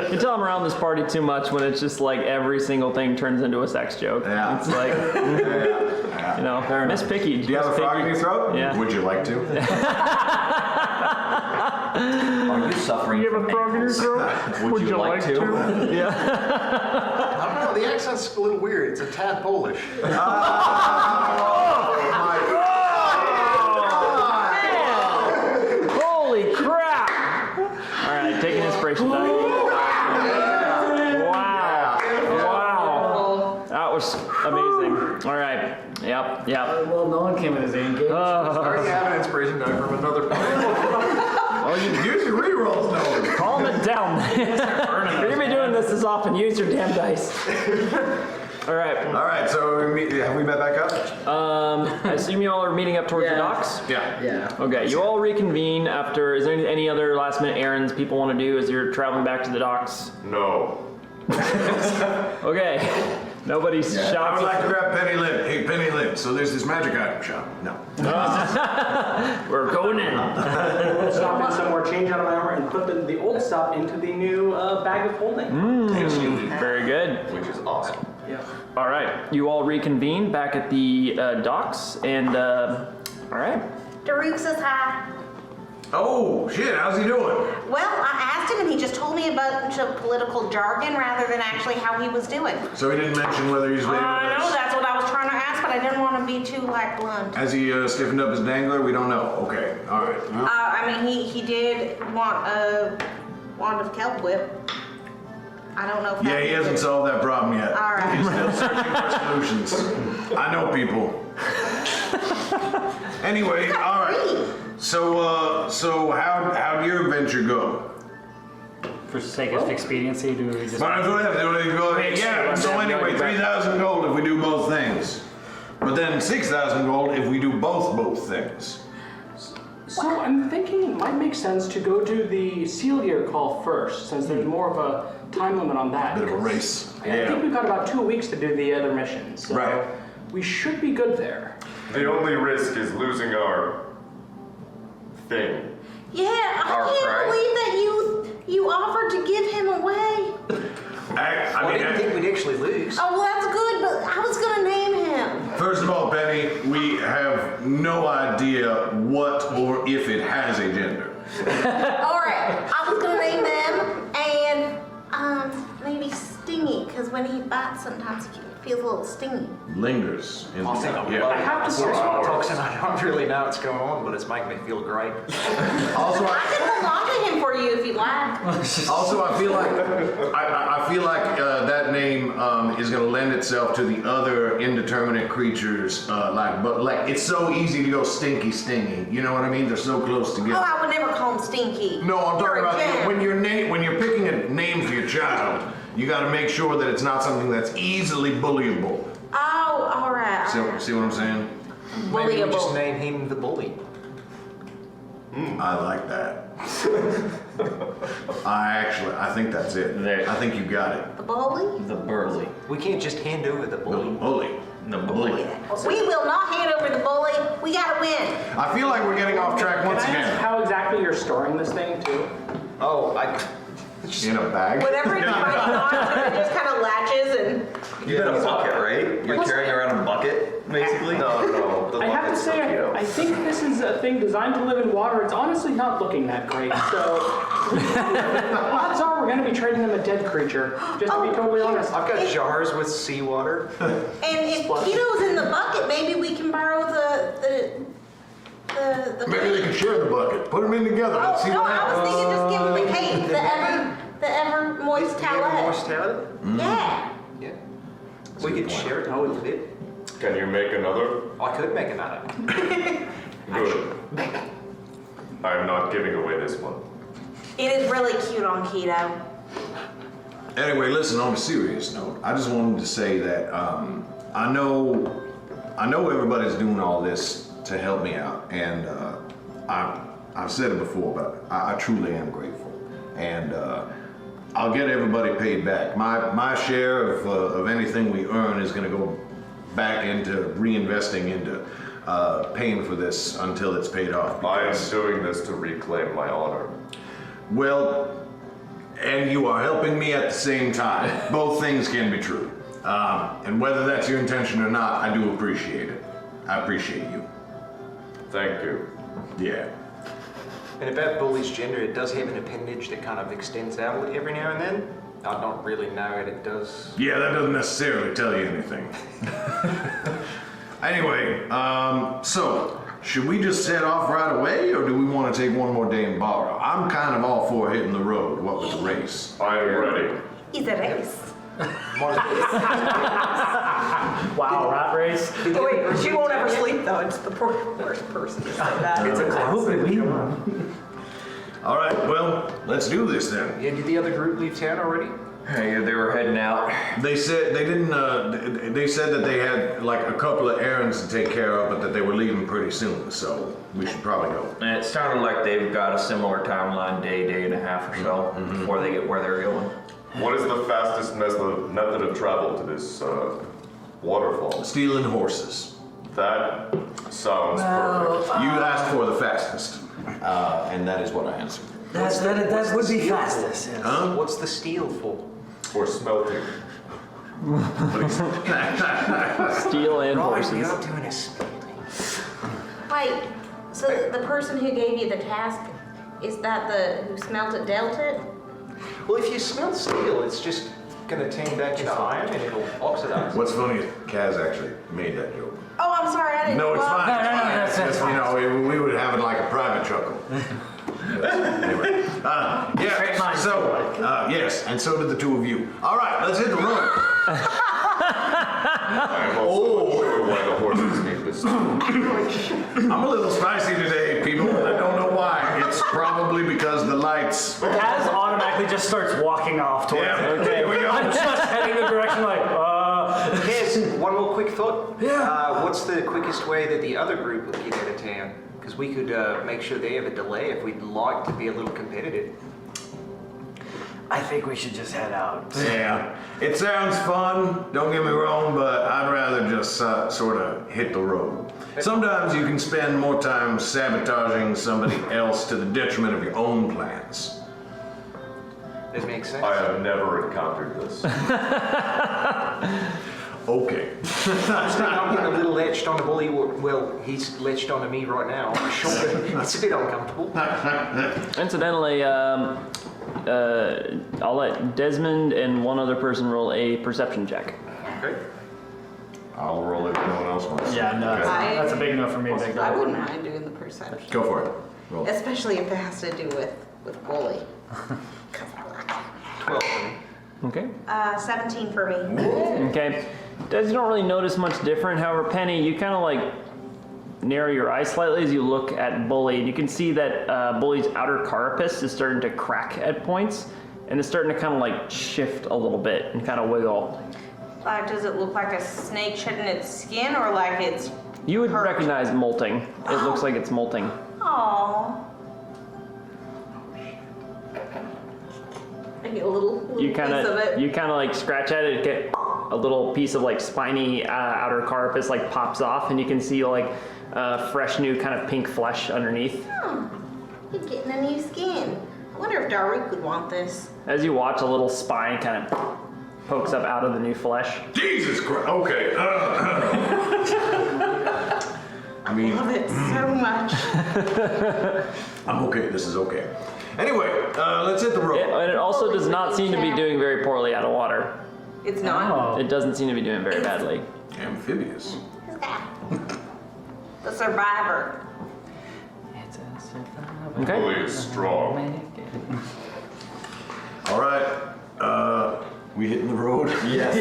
you tell them around this party too much when it's just like every single thing turns into a sex joke. Yeah. It's like, you know, Miss Picky. Do you have a frog in your throat? Yeah. Would you like to? Are you suffering You have from a frog in your ankles? throat? Would you like to? Yeah. I don't know, the accent's a little weird. It's a tad Polish. Holy crap! All right, take an inspiration die. Wow. That was amazing. All right. Yep. Well, no one came in his engagement. I already have an inspiration die from another planet. Oh, you use your rerolls now. Calm it down. You're gonna be doing this often. Use your damn dice. All right. All right, so have we met back up? I assume you all are meeting up towards the docks. Yeah. Yeah. Okay. You all reconvene after. Is there any other last minute errands people want to do as you're traveling back to the docks? No. Okay. Nobody's I shocked. would like to grab Penny Lynn. Hey, Penny Lynn, so there's this magic item shop. No. We're going in. Stop in somewhere, change out of my armor, and put the old stuff into the new bag of holding. Very good. Which is awesome. Yeah. All right. You all reconvene back at the docks, and all right. Daruk says hi. Oh, shit, how's he doing? Well, I asked him and he just told me a bunch of political jargon rather than actually how he was doing. So he didn't mention whether he's leaving I know, us. that's what I was trying to ask, but I didn't want to be too, like, blunt. Has he stiffened up his dangler? We don't know. Okay, all right. Well, I mean, he did want a wand of kelp whip. I don't know if yeah, he hasn't good. solved that problem yet. All right. He's still searching for solutions. I know people. Anyway, all right. So how'd your adventure go? For sake of expediency, do we just... But yeah, so anyway, 3,000 gold if we do both things. But then 6,000 gold if we do both things. So I'm thinking it might make sense to go do the seal gear call first, since there's more of a time limit on that. Bit of a race. I think we've got about 2 weeks to do the other missions. So Right. we should be good there. The only risk is losing our thing. Yeah, Our I can't pride. believe that you offered to give him away. I didn't think we'd actually lose. Oh, well, that's good, but I was gonna name him. First of all, Penny, we have no idea what or if it has a gender. All right, I was gonna name them, and maybe Stingy, because when he bites, sometimes he feels a little stingy. Lingers. In I think I'm yeah. I have to say, hours. toxin. I don't really know what's going on, but it's making me feel great. Also, I can hold on to him for you if you like. I feel like I feel like that name is going to lend itself to the other indeterminate creatures. But it's so easy to go stinky, stingy. You know what I mean? They're so close Oh, together. I would never call him Stinky. No, I'm talking You're a about gem. when you're picking a name for your child. You got to make sure that it's not something that's easily bullyable. Oh, all right. See what I'm saying? Maybe we just Bullyable. name him the bully. I like that. I think that's it. There. I think you got it. The bully? The burly. We can't just hand over the bully. Bully. The bully. We will not hand over the bully. We gotta win. I feel like we're getting off track once Can I ask again. how exactly you're storing this thing, too? Oh, In a bag? Whatever it's running on, it just kind of latches and. You got a bucket, right? You're carrying around a bucket, basically? No, the I have to bucket's say, Tokyo. I think this is a thing designed to live in water. It's honestly not looking that great. So, odds are we're going to be trading them a dead creature, just to be totally honest. I've got jars with seawater. And if Keto's in the bucket, maybe we can borrow the Maybe they can share the bucket. Put them in together. Let's see no, what I was happens. thinking just give him the cape, the ever moist towelette. Moist towel? Yeah. Yeah. We could share it a little bit. Can you make another? I could make another. Good. I'm not giving away this one. It is really cute on Keto. Anyway, listen, on a serious note, I just wanted to say that I know everybody's doing all this to help me out, and I've said it before, but I truly am grateful, and I'll get everybody paid back. My share of anything we earn is going to go back into reinvesting into paying for this until it's paid off. I am because- doing this to reclaim my honor. Well, and you are helping me at the same time. Both things can be true. And whether that's your intention or not, I do appreciate it. I appreciate you. Thank you. Yeah. And about Bully's gender, it does have an appendage that kind of extends out every now and then. I don't really know it. It does. Yeah, that doesn't necessarily tell you anything. Anyway, so should we just head off right away, or do we want to take one more day and borrow? I'm kind of all for hitting the road, what with the race. I am ready. He's a race. Wow, rat race. Wait, she won't ever sleep though. It's the worst person to say that. It's a I hope classic. we All right, well, let's do this then. Yeah, did the other group leave town already? Hey, they were heading out. They said they didn't. They said that they had like a couple of errands to take care of, but that they were leaving pretty soon. So we should probably go. And it sounded like they've got a similar timeline, day and a half or so, before they get where they're going. What is the fastest method of travel to this waterfall? Stealing horses. That sounds perfect. You asked for the fastest, and that is what I answered. That would be fastest. Yes. Huh? What's the steel for? For smelting. Steel and Right, horses. you're doing a spelling. Wait, so the person who gave you the task, is that the who smelt it, dealt it? Well, if you smell steel, it's just gonna turn back into iron and it'll oxidize. What's funny is Kaz actually made that joke. Oh, I'm sorry, I didn't. No, it's well, fine. No, It's fine. that's It's just, fine. you know, we would have it like a private chuckle. Anyway, Straight yeah. lines. So, yes, and so did the two of you. All right, let's hit the road. I'm also sure why the horses need this. I'm a little spicy today, people, and I don't know why. It's probably because of the lights. Kaz automatically just starts walking off towards Yeah, it. okay, here we go. I'm just heading the direction like, Here's one more quick thought. Yeah. What's the quickest way that the other group would get out of town? Because we could make sure they have a delay if we'd like to be a little competitive. I think we should just head out. Yeah, it sounds fun, don't get me wrong, but I'd rather just sort of hit the road. Sometimes you can spend more time sabotaging somebody else to the detriment of your own plans. Does it make sense? I have never encountered this. Okay. I'm getting a little etched on the bully. Well, he's latched onto me right now. I'm sure it's a bit uncomfortable. Incidentally, I'll let Desmond and one other person roll a perception check. Okay. I'll roll it if no one else wants to. yeah, no, Okay. that's a big no for me, big I no. wouldn't mind doing the perception, Go for it. Roll. especially if it has to do with bully. 12 for me. Okay. 17 for me. Okay. Des, you don't really notice much different. However, Penny, you kind of like narrow your eyes slightly as you look at Bully. And you can see that Bully's outer carapace is starting to crack at points. And it's starting to kind of like shift a little bit and kind of wiggle. Like, does it look like a snake shedding its skin, or like it's You would hurt? recognize molting. It looks like it's molting. Aww. I get a little You piece of it. you kind of like scratch at it, get a little piece of like spiny outer carapace like pops off, and you can see like fresh new kind of pink flesh underneath. You're getting a new skin. I wonder if Darik would want this. As you watch, a little spine kind of pokes up out of the new flesh. Jesus Christ. Okay. I mean, Love it so much. I'm okay. This is okay. Anyway, let's hit the road. And it also does not seem to be doing very poorly out of water. It's not. It doesn't seem to be doing very badly. Amphibious. Who's that? The survivor. Okay. Bully is strong. All right. We hitting the road? Yes.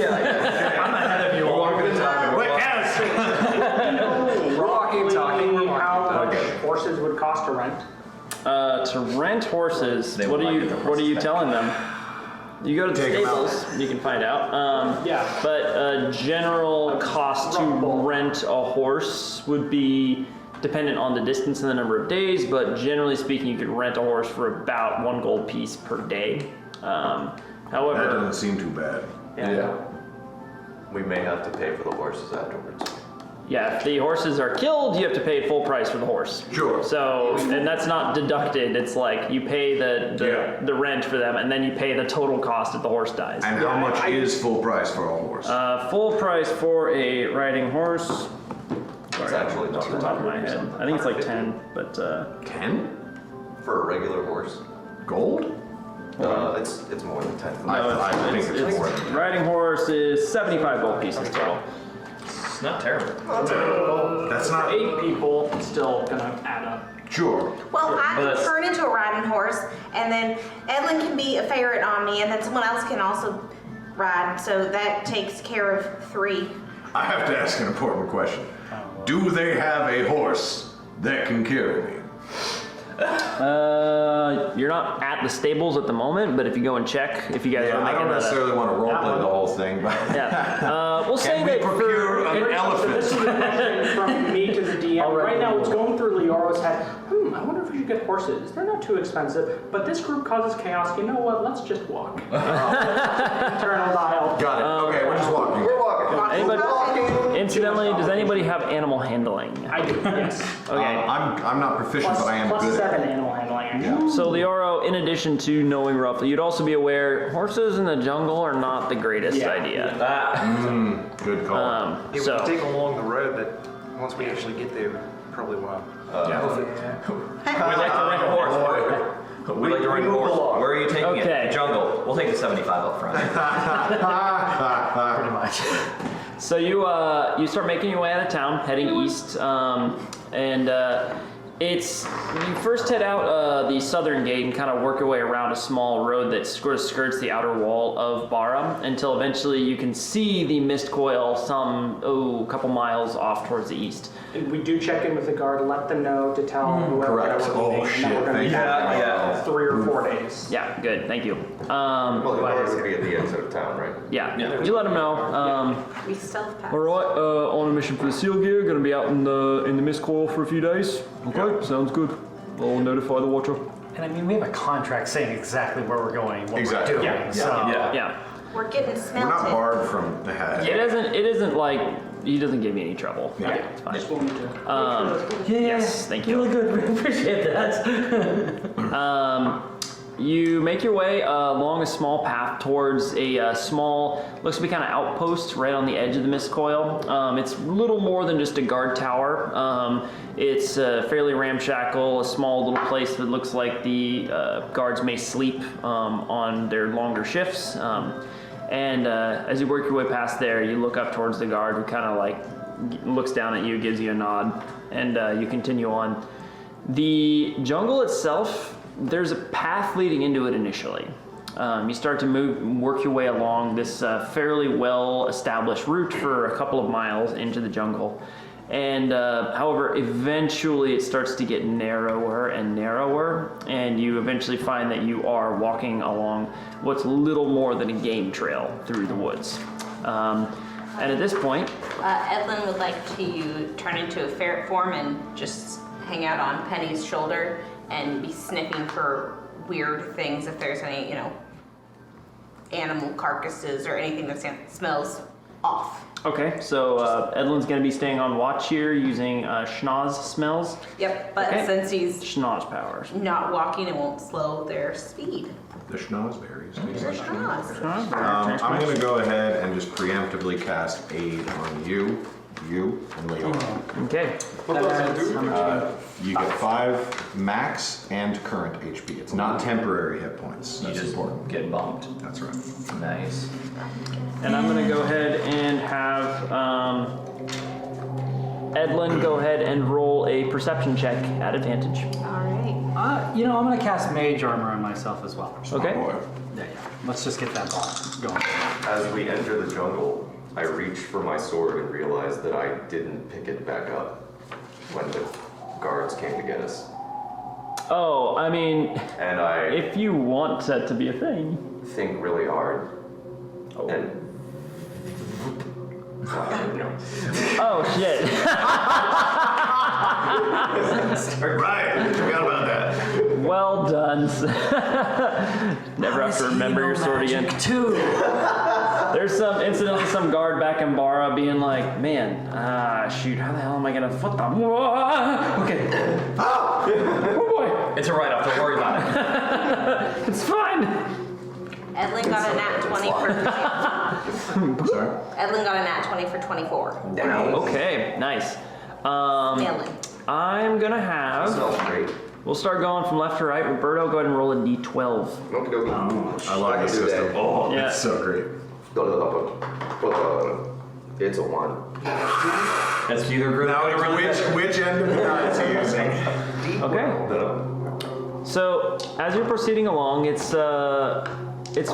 I'm ahead of you all. One at a time. Wait, yes. Talking. How much horses would cost to rent? To rent horses, They what would are like you the what are you horses telling them? You go to the Take 'em out. stables, you can find out. Yeah. But general cost to Rumble. rent a horse would be dependent on the distance and the number of days, but generally speaking, you could rent a horse for about 1 gold piece per day. That However, doesn't seem too bad. Yeah. We may have to pay for the horses afterwards. yeah, if the horses are killed, you have to pay full price for the horse. Sure. So, and that's not deducted. It's like you pay the rent for them, and then you pay the total cost if the horse dies. And how much is full price for a horse? Full price for a riding horse. It's actually not Off the top of my head, I think it's like 10, but 10 for a regular horse. gold? It's more than 10. I think it's more than that. riding horse is 75 gold pieces total. It's not terrible. That's not 8 people, still gonna add up. sure. Well, I But- can turn into a riding horse, and then Edlin can be a ferret on me, and then someone else can also ride. So that takes care of 3. I have to ask an important question. Do they have a horse that can carry me? You're not at the stables at the moment, but if you go and check, if you guys Yeah, are I making don't necessarily want to roleplay the whole thing, but yeah, we'll say can we that procure for an So this is elephant? a question from me to the DM. Right now, it's going through Leora's head. I wonder if we should get horses. They're not too expensive, but this group causes chaos. You know what? Let's just walk. Internal dial. Got it. Okay, we're just walking. We're walking. anybody. Incidentally, does anybody have animal handling? I do, yes. Okay. I'm not proficient, but I am Plus good. 7 animal handling, actually. So Leoro, in addition to knowing roughly, you'd also be aware horses in the jungle are not the greatest Yeah. idea. Good call. It So would take along the road, but once we actually get there, we probably won't. We'd like to rent a horse. We'd like to rent a horse. Where are you taking Okay. it? The jungle. We'll take the 75 up front. Pretty much. So you start making your way out of town, heading east, and You first head out the southern gate and kind of work your way around a small road that sort of skirts the outer wall of Bara until eventually you can see the mist coil a couple miles off towards the east. And we do check in with the guard, let them know to tell whoever Correct. that we're leaving, and that we're going to be back in 3 or 4 days. Yeah, good, thank you. Well, the guard's gonna be at the exit of town, right? Yeah, you let them know. We stealth pass. All right, on a mission for the seal gear. Going to be out in the mist coil for a few days. Okay, sounds good. I'll notify the watcher. And I mean, we have a contract saying exactly where we're going, what Exactly. we're doing. Yeah. So Yeah. We're getting We're not smelted. barred from the hat. It isn't like he doesn't give me any trouble. Yeah. It's fine. Just wanted to Yes, thank you. Really good. We appreciate that. You make your way along a small path towards a small, looks to be kind of outpost right on the edge of the mist coil. It's little more than just a guard tower. It's fairly ramshackle, a small little place that looks like the guards may sleep on their longer shifts. And as you work your way past there, you look up towards the guard who kind of like looks down at you, gives you a nod, and you continue on. The jungle itself, there's a path leading into it initially. You start to work your way along this fairly well-established route for a couple of miles into the jungle. And however, eventually it starts to get narrower and narrower, and you eventually find that you are walking along what's little more than a game trail through the woods. And at this point, Edlin would like to turn into a ferret form and just hang out on Penny's shoulder and be sniffing for weird things if there's any, animal carcasses or anything that smells off. okay, so Edlin's going to be staying on watch here using schnoz smells, Yep, but Okay. since he's schnoz powers. not walking, it won't slow their speed. The schnozberries. They're schnoz. I'm going to go ahead and just preemptively cast aid on you, and Leon. Okay. You get 5 max and current HP. It's not temporary hit points. That's important. Get bumped. That's right. Nice. And I'm going to go ahead and have Edlin go ahead and roll a perception check at advantage. All right. I'm going to cast Mage Armor on myself as well. Okay. Yeah. Let's just get that ball going. As we enter the jungle, I reach for my sword and realize that I didn't pick it back up when the guards came to get us. Oh, I mean, And I if you want that to be a thing. think really hard. Oh, And oh shit. Right. Forgot about that. Well done. Never have to remember your sword again. There's some incident with some guard back in Bara being like, man, shoot, how the hell am I gonna, what the, okay. Oh boy. It's a write-off, don't worry about it. It's fine. Edlin got a nat 20 for Sorry. Edlin got a nat 20 for 24. Okay, nice. Nailing. I'm gonna have, smells great. we'll start going from left to right. Roberto, go ahead and roll a d12. Okey-dokey. I love can this do system. that. Oh, Yeah. it's so great. It's a 1. That's either good Now, which end of the dice are you using? Okay. So as you're proceeding along, it's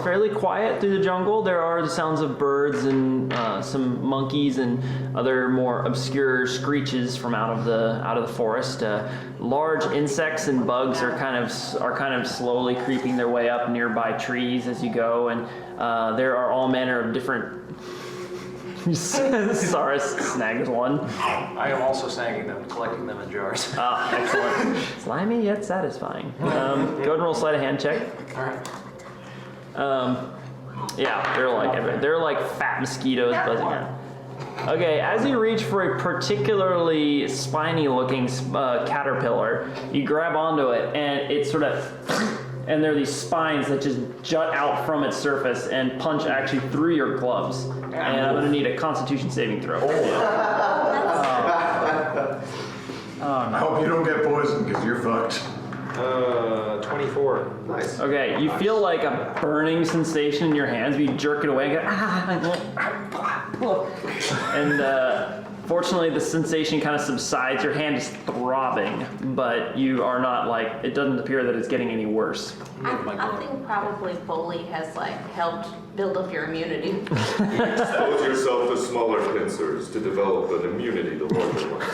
fairly quiet through the jungle. There are the sounds of birds and some monkeys and other more obscure screeches from out of the forest. Large insects and bugs are kind of slowly creeping their way up nearby trees as you go, and there are all manner of different. Saurus snags one. I am also snagging them, collecting them in jars. Ah, excellent. Slimy yet satisfying. Go ahead and roll sleight of hand check. All right. Yeah, they're like fat mosquitoes buzzing around. Okay, as you reach for a particularly spiny-looking caterpillar, you grab onto it, and it sort of, and there are these spines that just jut out from its surface and punch actually through your gloves. And I'm gonna need a Constitution saving throw. I hope you don't get poisoned because you're fucked. 24. Nice. Okay, you feel like a burning sensation in your hands, but you jerk it away and go, and Fortunately, the sensation kind of subsides. Your hand is throbbing, but you are not like, it doesn't appear that it's getting any worse. I think probably Foley has like helped build up your immunity. Expose yourself to smaller pincers to develop an immunity to larger ones.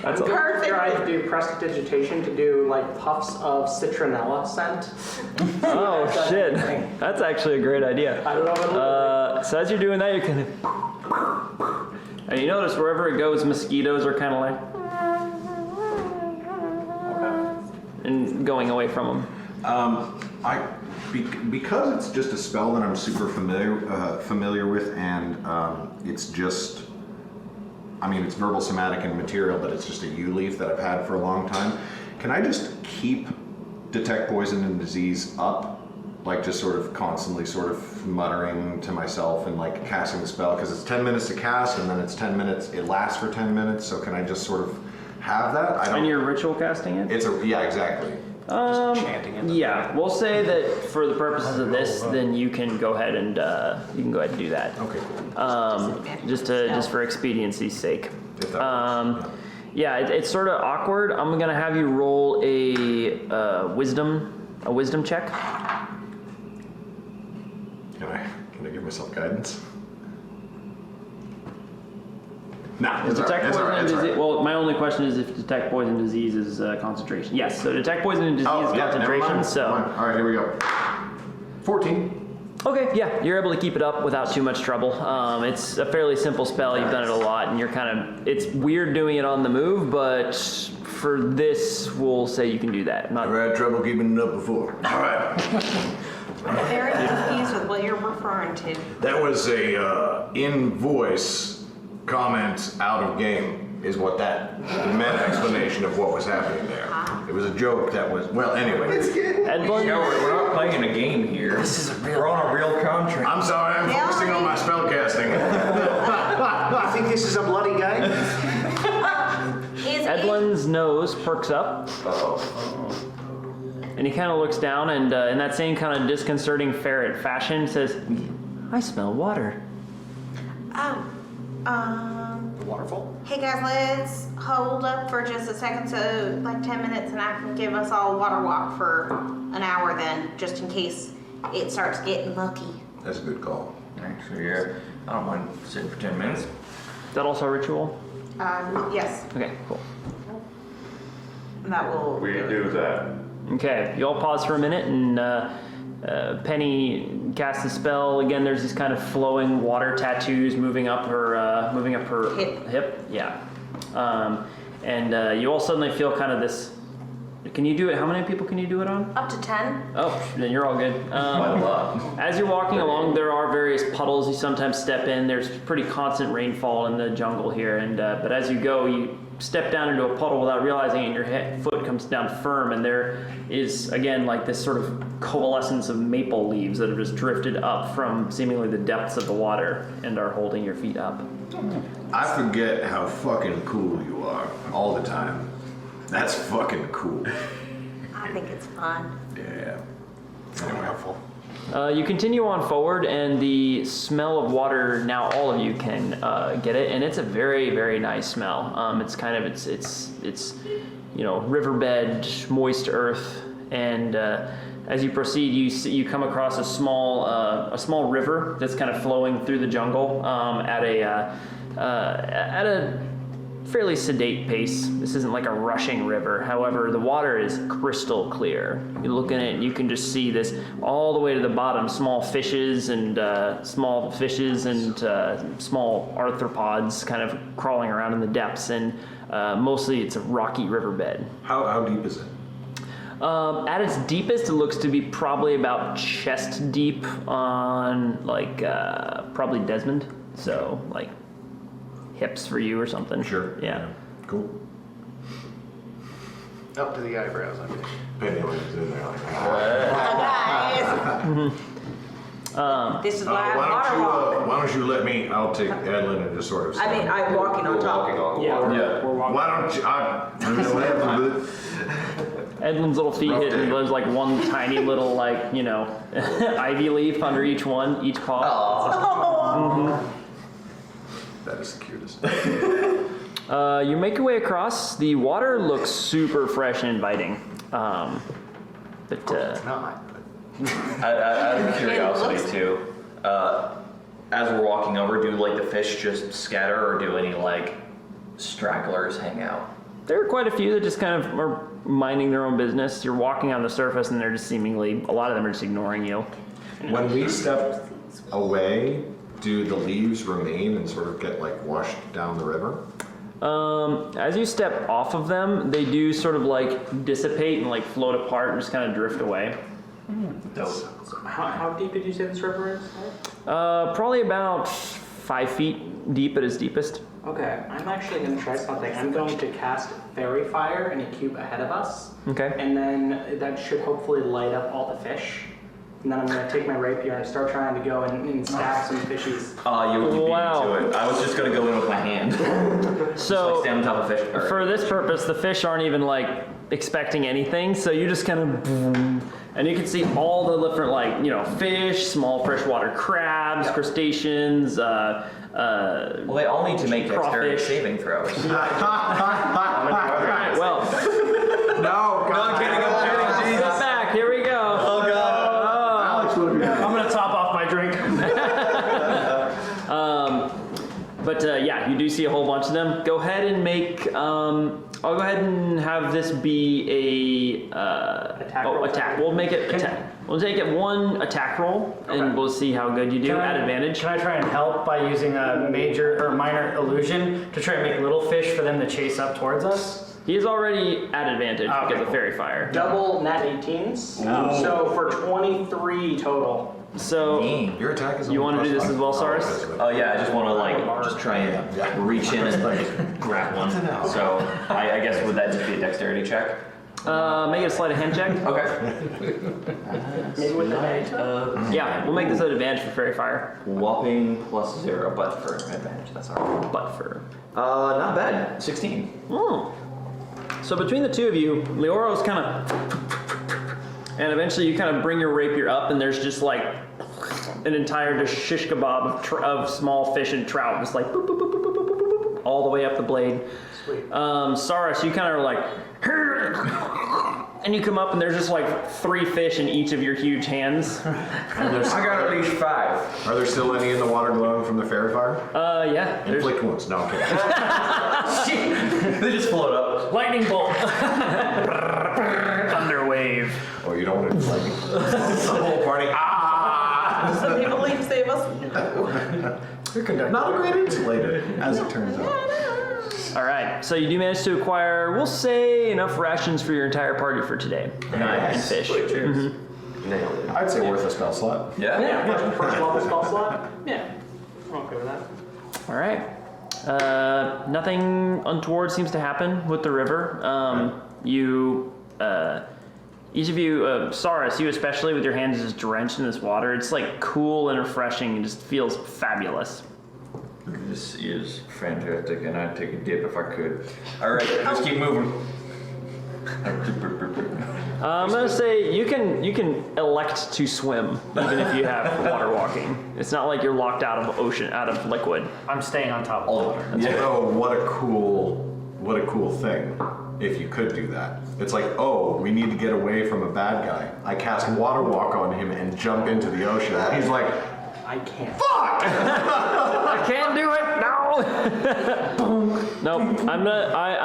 That's I'm Perfect. trying to do prestidigitation to do like puffs of citronella scent. Oh shit, that's actually a great idea. I don't know what it looks like. So as you're doing that, you can, and you notice wherever it goes, mosquitoes are kind of like, and going away from them. Because it's just a spell that I'm super familiar with, and it's just, I mean, it's verbal, somatic, and material, but it's just a U leaf that I've had for a long time. Can I just keep detect poison and disease up? Like just sort of constantly sort of muttering to myself and like casting the spell? Because it's 10 minutes to cast and then it's 10 minutes, it lasts for 10 minutes. So can I just sort of have that? I don't. And you're ritual casting it? Yeah, exactly. Just chanting it. Yeah, we'll say that for the purposes of this, then you can go ahead and do that. Okay, cool. Just for expediency's sake. If that works. Yeah, it's sort of awkward. I'm gonna have you roll a wisdom check. Can I give myself guidance? No, Is detect poison and disease? Well, my only question is if detect poison and disease is concentration. Yes, so detect poison and disease is concentration. So, all right, here we go. 14. okay, yeah, you're able to keep it up without too much trouble. It's a fairly simple spell. You've done it a lot, and you're kind of. It's weird doing it on the move, but for this, we'll say you can do that. I've had trouble keeping it up before. All right. I'm very confused with what you're referring to. That was a in-voice comment out of game, is what that meant. Explanation of what was happening there. It was a joke that was, well, anyway. Edwin? Yeah, we're not playing a game here. This is a real. We're on a real contract. I'm sorry, I'm focusing on my spell casting. I think this is a bloody game. Edwin's nose perks up. And he kind of looks down and in that same kind of disconcerting ferret fashion says, I smell water. The waterfall? Hey guys, let's hold up for just a second, so like 10 minutes, and I can give us all a water walk for an hour then, just in case it starts getting mucky. That's a good call. Actually, yeah, I don't mind sitting for 10 minutes. Is that also a ritual? Yes, Okay, cool. that will. We do that. Okay, you all pause for a minute and Penny casts a spell. Again, there's these kind of flowing water tattoos moving up her hip. Yeah. And you all suddenly feel kind of this. Can you do it? How many people can you do it on? Up to 10. Oh, then you're all good. As you're walking along, there are various puddles you sometimes step in. There's pretty constant rainfall in the jungle here, and but as you go, you step down into a puddle without realizing it, and your foot comes down firm, and there is, again, like this sort of coalescence of maple leaves that have just drifted up from seemingly the depths of the water and are holding your feet up. I forget how fucking cool you are all the time. That's fucking cool. I think it's fun. Yeah. Anyway, helpful. You continue on forward, and the smell of water, now all of you can get it, and it's a very, very nice smell. It's kind of, it's riverbed, moist earth, and as you proceed, you come across a small river that's kind of flowing through the jungle at a fairly sedate pace. This isn't like a rushing river. However, the water is crystal clear. You look in it and you can just see this all the way to the bottom, small fishes and small arthropods kind of crawling around in the depths, and mostly it's a rocky riverbed. How deep is it? At its deepest, it looks to be probably about chest deep on probably Desmond. So like hips for you or something. Sure. Yeah. Cool. Up to the eyebrows, I think. Penny was in there like, Guys, this is why I water walk. Why don't you let me? I'll take Edlin and just sort of. I mean, I'm walking on top. We're walking. Why don't you? I know what happened with it. Edlin's little feet hit, and there's like one tiny little ivy leaf under each paw. Oh. That is the cutest. You make your way across. The water looks super fresh and inviting. But It's not. Out of curiosity too, as we're walking over, do like the fish just scatter, or do any like stragglers hang out? there are quite a few that just kind of are minding their own business. You're walking on the surface and they're just seemingly, a lot of them are just ignoring you. When we step away, do the leaves remain and sort of get like washed down the river? As you step off of them, they do sort of like dissipate and like float apart and just kind of drift away. Dope. How deep did you say this river is? Probably about 5 feet deep at its deepest. Okay, I'm actually going to try something. I'm going to cast Fairy Fire in a cube ahead of us. Okay. And then that should hopefully light up all the fish. And then I'm going to take my rapier and start trying to go and stab some fishies. You beat Wow. me to it. I was just gonna go in with my hand. So like stand on top of fish. for this purpose, the fish aren't even like expecting anything. So you just kind of, and you can see all the different like, fish, small freshwater crabs, crustaceans, well, they all need to make dexterity crawfish. saving throws. Alright, well, No, I'm kidding. sit back, here we go. Oh god. I'm going to top off my drink. But yeah, you do see a whole bunch of them. Go ahead and make, I'll go ahead and have this be a, Attack roll. attack. We'll make it attack. We'll take it one attack roll and we'll see how good you do at advantage. Can I try and help by using a major or minor illusion to try and make little fish for them to chase up towards us? He is already at advantage Okay, because of cool. Fairy Fire. Double nat 18s. So for 23 total. So, Your attack is. you only want to do this +5. as well, Cyrus? Oh yeah, I just want to like just try and reach in and grab one. So I guess would that just be a dexterity check? Make it a sleight of hand check. Okay. Maybe with the Yeah, we'll make this an advantage for Fairy Fire. Whopping +0, but for advantage. That's alright. But for. Not bad. 16. Oh. So between the two of you, Leoro's kind of, and eventually you kind of bring your rapier up, and there's just like an entire just shish kebab of small fish and trout, just like boop, boop, boop, boop, boop, boop, boop, boop, all the way up the blade. Sweet. Saurus, you kind of are like, and you come up, and there's just like 3 fish in each of your huge hands. I got at least 5. Are there still any in the water glowing from the fairy fire? Yeah. There's, Inflict wounds. No, I'm kidding. They just float up. lightning bolt. Thunder wave. Oh, you don't want to like the whole party. Some people leave save us. Not a great insulator, as it turns out. All right, so you do manage to acquire, we'll say, enough rations for your entire party for today. Nice. And fish. Nailed it. I'd say worth a spell slot. Yeah. First level spell slot? Yeah. I'm okay with that. All right. Nothing untoward seems to happen with the river. Each of you, Saurus, you especially, with your hands just drenched in this water, it's like cool and refreshing and just feels fabulous. This is fantastic, and I'd take a dip if I could. All right, let's keep moving. I'm gonna say you can elect to swim even if you have water walking. It's not like you're locked out of liquid. I'm staying on top of the water. Oh, what a cool thing. If you could do that. It's like, oh, we need to get away from a bad guy. I cast water walk on him and jump into the ocean. He's like, I can't. I can't do it. No. Nope. I'm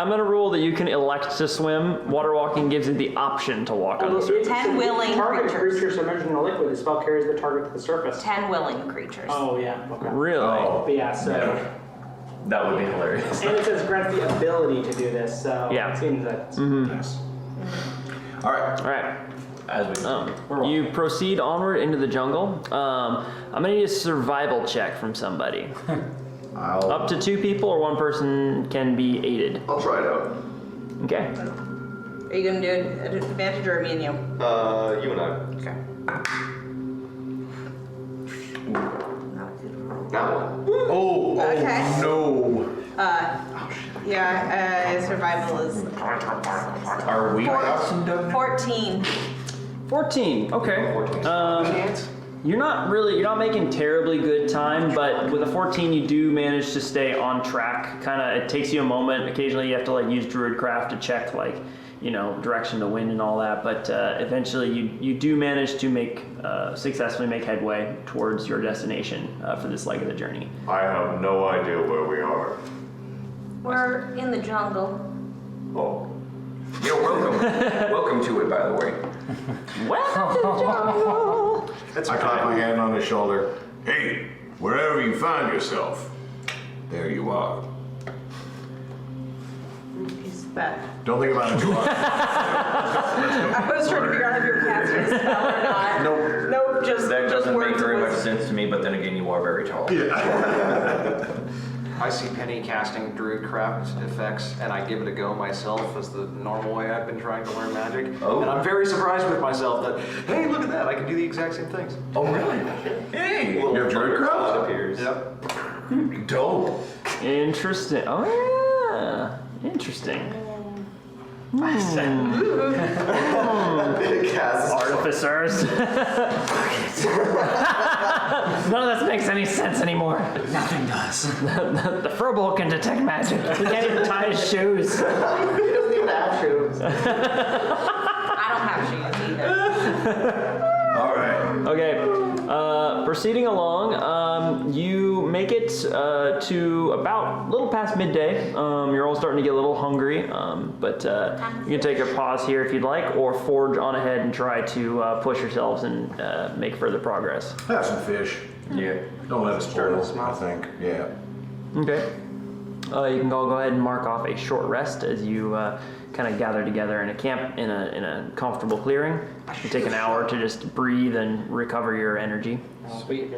gonna rule that you can elect to swim. Water walking gives you the option to walk on the surface. 10 willing Target creatures. creature submerged in a liquid. The spell carries the target to the surface. 10 willing creatures. Oh, yeah. Okay. Really? But yeah, so. That would be hilarious. And it says grants the ability to do this, so Yeah. it seems that. nice. All right. All right. As we You proceed onward into the jungle. I'm gonna need a survival check from somebody. Up to 2 people or 1 person can be aided. I'll try it out. Okay. Are you gonna do it at advantage or me and you? You and I. Okay. That one. Oh, Okay. no. Survival is are we 14. 14. Okay. You're not making terribly good time, but with a 14, you do manage to stay on track. It takes you a moment. Occasionally, you have to like use Druidcraft to check direction to wind and all that. But eventually, you do manage to successfully make headway towards your destination for this leg of the journey. I have no idea where we are. We're in the jungle. Oh, You're welcome. Welcome to it, by the way. Welcome to the jungle. I clap my hand on his shoulder. Hey, wherever you find yourself, there you are. He's back. Don't think about it too hard. I was trying to figure out if you were casting a spell or not. Nope. Nope, just That doesn't make words very with- much sense to me, but then again, you are very tall. I see Penny casting Druidcraft effects, and I give it a go myself as the normal way I've been trying to learn magic. Oh. And I'm very surprised with myself that, hey, look at that, I can do the exact same things. Oh, really? Hey! You have Druidcraft? appears. Yep. Dope. Interesting. Oh yeah. Interesting. Artificers. None of this makes any sense anymore. Nothing does. The Furbolg can detect magic. He can't even tie his shoes. He doesn't even have shoes. I don't have shoes either. All right. Okay, proceeding along, you make it to about a little past midday. You're all starting to get a little hungry, but you can take a pause here if you'd like, or forge on ahead and try to push yourselves and make further progress. Have some fish. Yeah. Don't let us spoil, I think. Yeah. Okay. You can all go ahead and mark off a short rest as you kind of gather together in a camp in a comfortable clearing. You take an hour to just breathe and recover your energy. Sweet.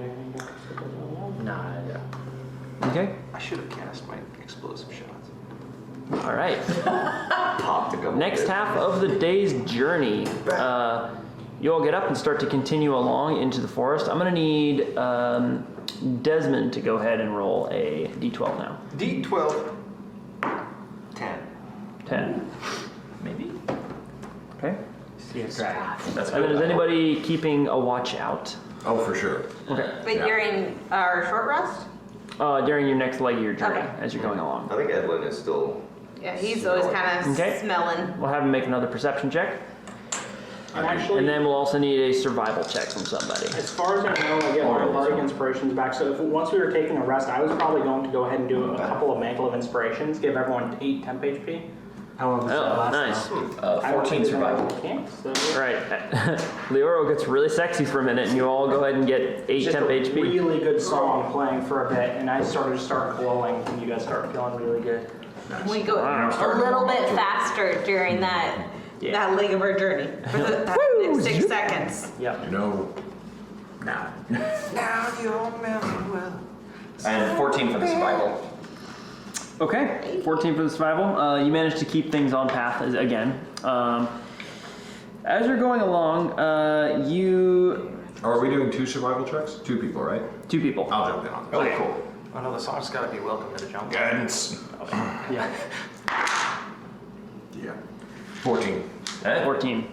Nah, yeah. Okay. I should have cast my explosive shots. All right. Popped a couple Next bits. half of the day's journey, you all get up and start to continue along into the forest. I'm going to need Desmond to go ahead and roll a d12 now. D12. 10. 10. Maybe? Okay. See a dragon. That's And then is good. anybody keeping a watch out? Oh, for sure. Okay. But during our short rest? During your next leg of your journey Okay. as you're going along. I think Edwin is still. Yeah, he's always kind of Okay. smelling. We'll have him make another perception check. And actually, And then we'll also need a survival check from somebody. as far as I know, I get my bardic inspirations back. So if once we were taking a rest, I was probably going to go ahead and do a couple of mantle of inspirations, give everyone 8 temp HP. How long does that Oh, last? nice. I don't 14 think survival. I can't, so All right. Leoro gets really sexy for a minute, and you all go ahead and get 8 just temp a HP. really good song playing for a bit, and I started to start glowing, and you guys start feeling really good. We go Wow. a little bit faster during that leg of our journey. For that next 6 seconds. Yep. You know, Nah. Now you're melting well. And 14 for the survival. Okay, 14 for the survival. You managed to keep things on path again. As you're going along, Are we doing 2 survival checks? 2 people, right? 2 people. I'll jump in on this. Okay, cool. Oh no, the song's gotta be Welcome to the Jungle. guidance. Yeah. Yeah. 14. 14.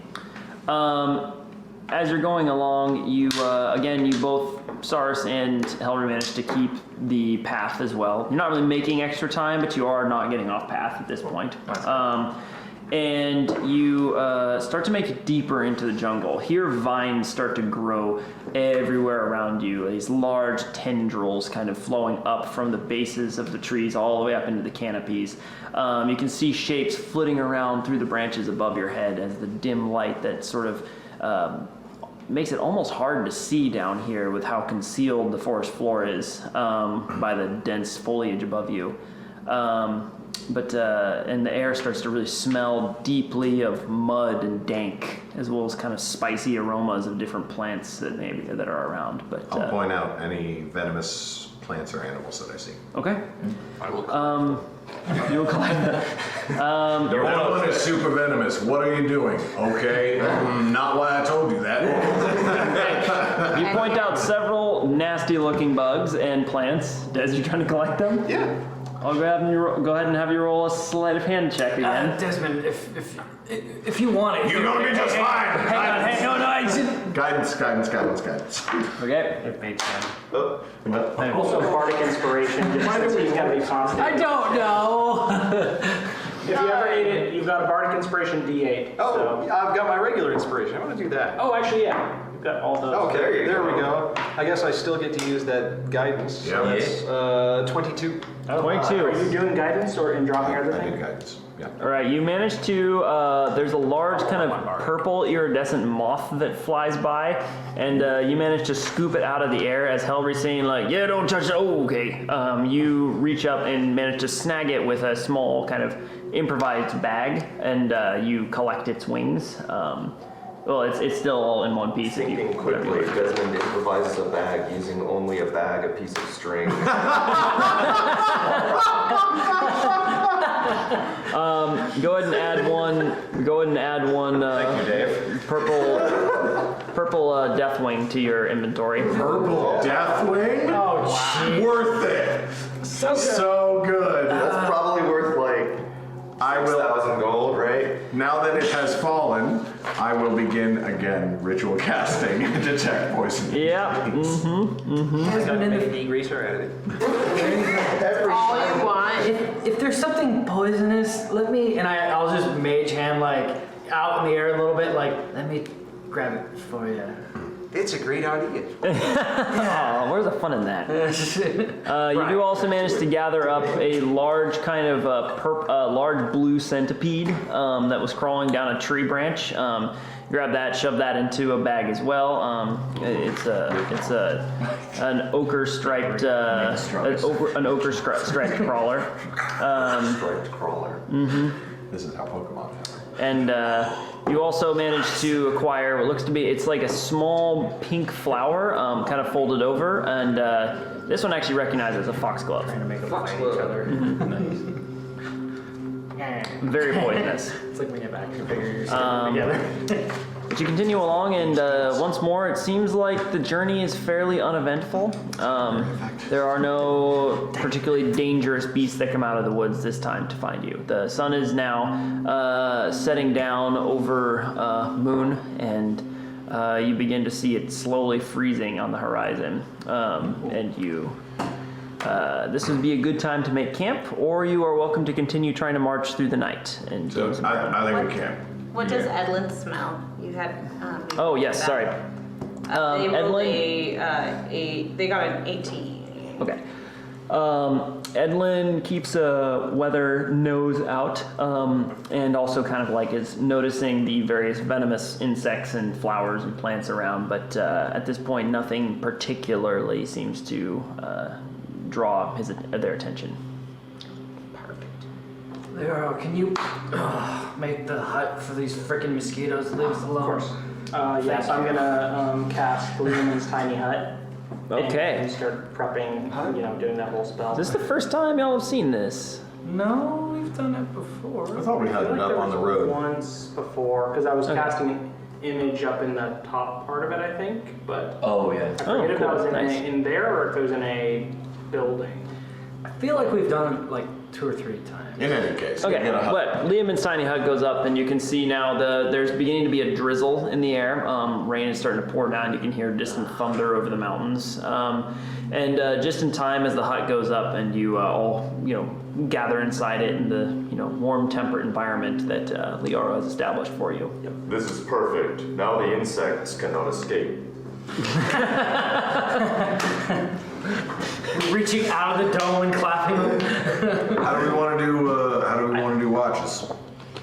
As you're going along, you both, Sars and Helry, managed to keep the path as well. You're not really making extra time, but you are not getting off path at this point. And you start to make it deeper into the jungle. Here, vines start to grow everywhere around you. These large tendrils kind of flowing up from the bases of the trees all the way up into the canopies. You can see shapes flitting around through the branches above your head as the dim light that sort of makes it almost hard to see down here with how concealed the forest floor is by the dense foliage above you. And the air starts to really smell deeply of mud and dank, as well as kind of spicy aromas of different plants that are around. But I'll point out any venomous plants or animals that I see. okay, I will you will collect them. That one is super venomous. What are you doing? Okay. Not why I told you that. You point out several nasty-looking bugs and plants as you're trying to collect them. Yeah. I'll go ahead and have you roll a sleight of hand check again. Desmond, if you want it. You're gonna be just fine. Hang on, no, I didn't. Guidance. Okay. It makes sense. What? Also, bardic inspiration. Just he's got to be constant. I don't know. If you ever ate it, you've got a bardic inspiration D8. Oh, so- I've got my regular inspiration. I want to do that. Oh, actually, yeah. You've got all those. Okay, there we go. I guess I still get to use that guidance. Yeah. So that's 22. Oh, 22. Are you doing guidance or in dropping I everything? did guidance. Yeah. All right, you managed to, there's a large kind of purple iridescent moth that flies by, and you manage to scoop it out of the air as Helry's saying like, yeah, don't touch it, oh, okay. You reach up and manage to snag it with a small kind of improvised bag, and you collect its wings. Well, it's still all in one piece. if you- Thinking quickly, Desmond improvises a bag using only a bag, a piece of string. Go ahead and add one. Thank you, Dave. Purple Deathwing to your inventory. Purple Deathwing? Oh, Worth it. So good. That's probably worth like I will. 6,000 gold, right? Now that it has fallen, I will begin again ritual casting and detect poison. Yeah. I got a degreaser out of it. All you want. If there's something poisonous, let me, and I'll just mage hand like out in the air a little bit, like, let me grab it for you. It's a great idea. Oh, where's the fun in that? You do also manage to gather up a large kind of large blue centipede that was crawling down a tree branch. Grab that, shove that into a bag as well. It's an ochre striped striped crawler. Striped crawler. This is how Pokemon happen. And you also managed to acquire what looks to be, it's like a small pink flower, kind of folded over, and this one actually recognizes a foxglove. to make them fight each other. Very poisonous. It's like when you have action figures together. But you continue along, and once more, it seems like the journey is fairly uneventful. There are no particularly dangerous beasts that come out of the woods this time to find you. The sun is now setting down over Moon, and you begin to see it slowly freezing on the horizon. And you... this would be a good time to make camp, or you are welcome to continue trying to march through the night and So gain some ground. I think we can. What does Edlin smell? You had. Oh yes, sorry. They rolled Edlin. they got an 18. Okay. Edlin keeps a weather nose out, and also kind of like is noticing the various venomous insects and flowers and plants around, but at this point nothing particularly seems to draw their attention. Lero, can you make the hut for these freaking mosquitoes leave us alone? Yes, I'm gonna cast Lumen's Tiny Hut. Okay. And start prepping, doing that whole spell. Is this the first time y'all have seen this? No, we've done it before. I thought we had it up on the road. Once before, because I was Okay. casting an image up in the top part of it, I think, but Oh, yeah. I forget if that was Nice. in there or if it was in a building. I feel like we've done it like 2 or 3 times. In any case. Okay, but Liam's tiny hut goes up, and you can see now there's beginning to be a drizzle in the air. Rain is starting to pour down. You can hear distant thunder over the mountains. And just in time as the hut goes up, and you all gather inside it in the warm, temperate environment that Liara has established for you. This is perfect. Now the insects cannot escape. Reaching out of the dome and clapping. How do we want to do watches?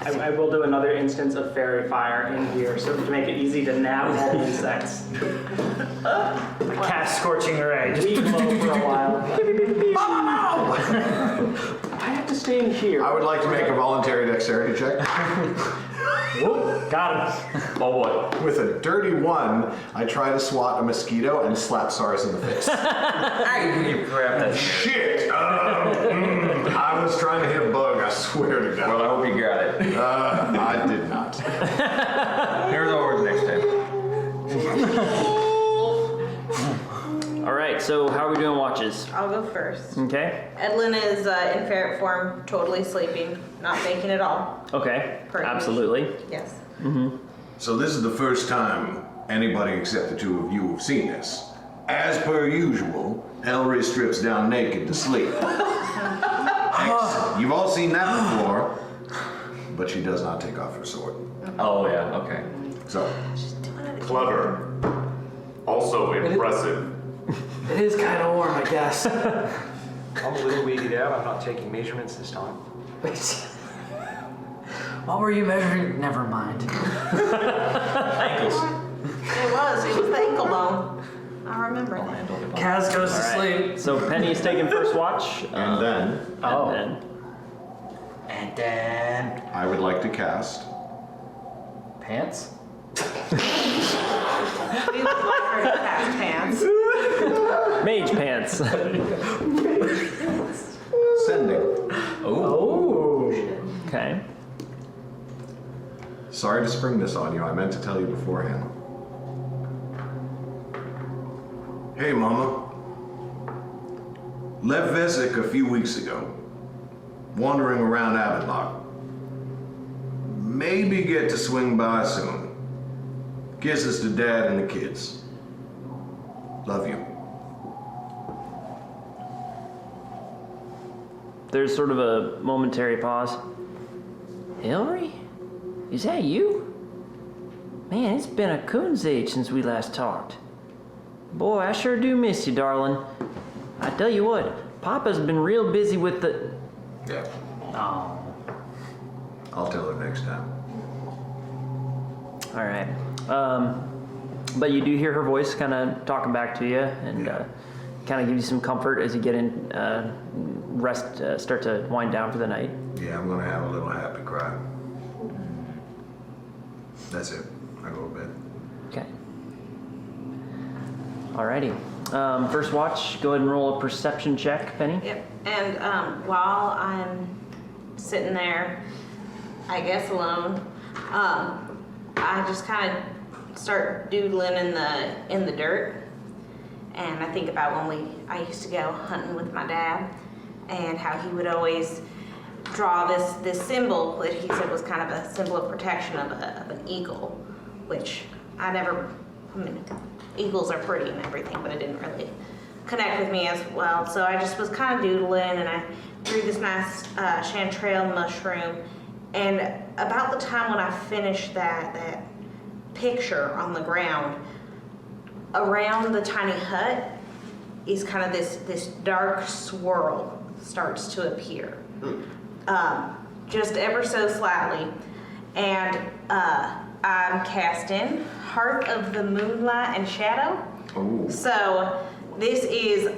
I will do another instance of fairy fire in here, so to make it easy to nab all the insects. Cast Scorching Ray. Leave low for a while. I have to stay in here. I would like to make a voluntary dexterity check. Whoop, got him. Oh, what? With a dirty 1, I try to swat a mosquito and slap Sars in the face. You grab that. Shit! I was trying to hit a bug, I swear to God. Well, I hope you got it. I did not. Here's the word next time. All right. so how are we doing watches? I'll go first. Okay. Edlin is in ferret form, totally sleeping, not thinking at all. Okay. Pretty much. Absolutely. Yes. So this is the first time anybody except the two of you have seen this. As per usual, Ellery strips down naked to sleep. You've all seen that before, but she does not take off her sword. Oh, yeah, okay. So, Clever. Also impressive. It is kind of warm, I guess. I'm a little weirded out. I'm not taking measurements this time. What were you measuring? Never mind. Ankles. It was the ankle bone. I remember that. Kaz goes to All right. sleep. So Penny's taking first watch. And then And then I would like to cast. Pants? We would like her to pass pants. Mage pants. Sending. Oh. Okay. Sorry to spring this on you. I meant to tell you beforehand. hey mama. Left Vesic a few weeks ago. Wandering around Avenlock. Maybe get to swing by soon. Kisses to Dad and the kids. Love you. There's sort of a momentary pause. Hillary? Is that you? Man, it's been a coon's age since we last talked. Boy, I sure do miss you, darling. I tell you what, Papa's been real busy with the... Yeah. Oh. I'll tell her next time. All right. But you do hear her voice kind of talking back to you and kind of give you some comfort as you get in, start to wind down for the night. Yeah, I'm gonna have a little happy cry. That's it. I go to bed. Okay. Alrighty. First watch, go ahead and roll a perception check, Penny. Yep. And while I'm sitting there, I guess alone, I just kind of start doodling in the dirt, and I think about when I used to go hunting with my dad, and how he would always draw this symbol that he said was kind of a symbol of protection of an eagle, which I mean, eagles are pretty and everything, but it didn't really connect with me as well. So I just was kind of doodling, and I drew this nice chanterelle mushroom. And about the time when I finished that picture on the ground, around the tiny hut is kind of this dark swirl starts to appear. Just ever so slightly. And I'm casting Heart of the Moonlight and Shadow. Ooh. So this is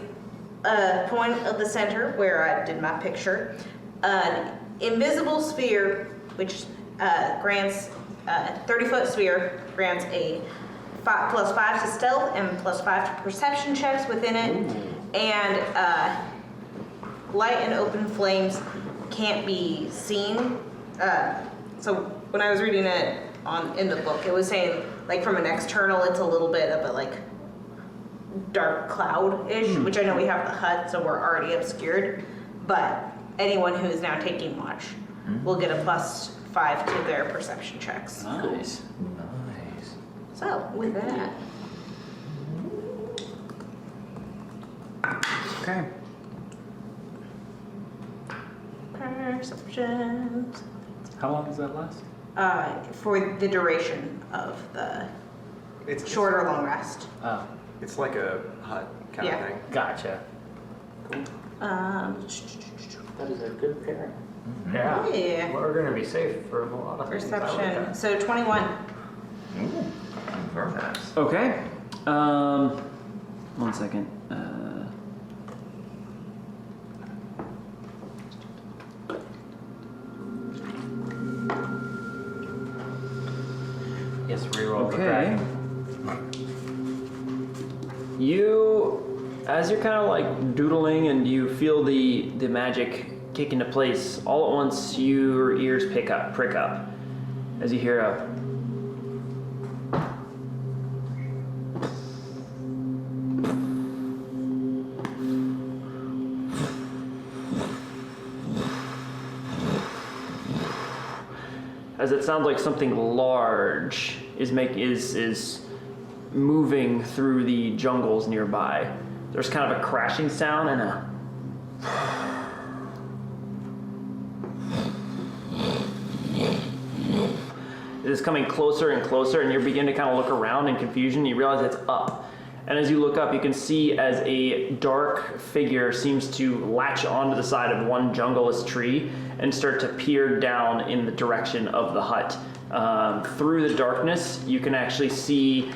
a point of the center where I did my picture. An invisible sphere, which grants 30-foot sphere, grants a +5 to stealth and +5 to perception checks within it. Ooh. And light and open flames can't be seen. So when I was reading it in the book, it was saying like from an external, it's a little bit of a like dark cloud-ish, which I know we have the hut, so we're already obscured. But anyone who is now taking watch will get a +5 to their perception checks. Nice. Nice. So with that, Okay. perceptions. How long does that last? For the duration of the It's short or long rest. Oh, It's like a hut kind Yeah. of thing. gotcha. Um, That is a good pairing. Yeah. Yeah. We're gonna be safe for a lot of things. I like Perception. that. So 21. Ooh, very nice. Okay. One second. Yes, reroll the Okay. dragon. As you're kind of like doodling and you feel the magic kick into place, all at once your ears prick up as you hear a as it sounds like something large is moving through the jungles nearby. There's kind of a crashing sound and a it is coming closer and closer, and you begin to kind of look around in confusion. You realize it's up. And as you look up, you can see as a dark figure seems to latch onto the side of one jungleless tree and start to peer down in the direction of the hut. Through the darkness, you can actually see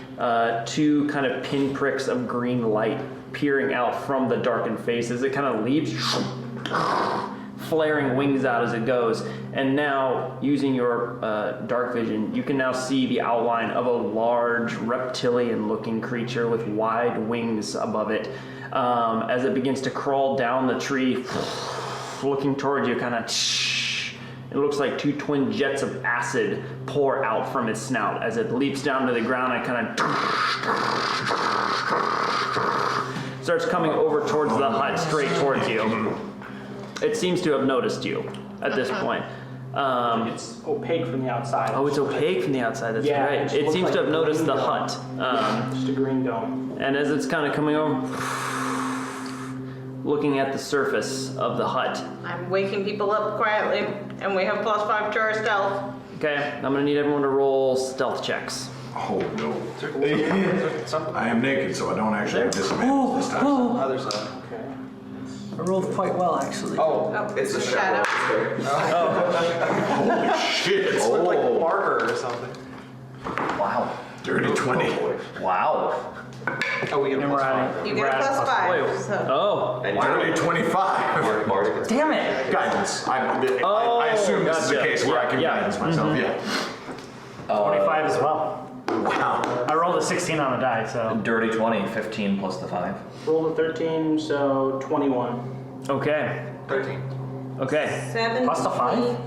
two kind of pinpricks of green light peering out from the darkened face as it kind of leaps, flaring wings out as it goes. And now, using your dark vision, you can now see the outline of a large reptilian-looking creature with wide wings above it. As it begins to crawl down the tree, looking towards you, kind of, it looks like two twin jets of acid pour out from its snout as it leaps down to the ground and kind of starts coming over towards the hut, straight towards you. It seems to have noticed you at this point. It's opaque from the outside. Oh, it's opaque from the outside, that's Yeah, right. It looks seems like to have a noticed the green hut. dome. Just a green dome. And as it's kind of coming over, looking at the surface of the hut. I'm waking people up quietly, and we have +5 to our stealth. Okay, I'm gonna need everyone to roll stealth checks. Oh no. I am naked, so I don't actually have disadvantage this time. Other side. Okay. I rolled quite well, actually. Oh, It's the shadow. Holy shit. It's like a marker or something. Wow. Dirty 20. Wow. Oh, we get a And we're +5. at it. You get a +5. Wait, So. oh, And Dirty 25. Marty gets Damn it! Guidance. I assume this is the gotcha. case where I can Yeah. guidance myself. Yeah. 25 as well. Wow. I rolled a 16 on a die, so. Dirty 20, 15 plus the 5. Rolled a 13, so 21. okay, 13. okay. 17. Plus the 5?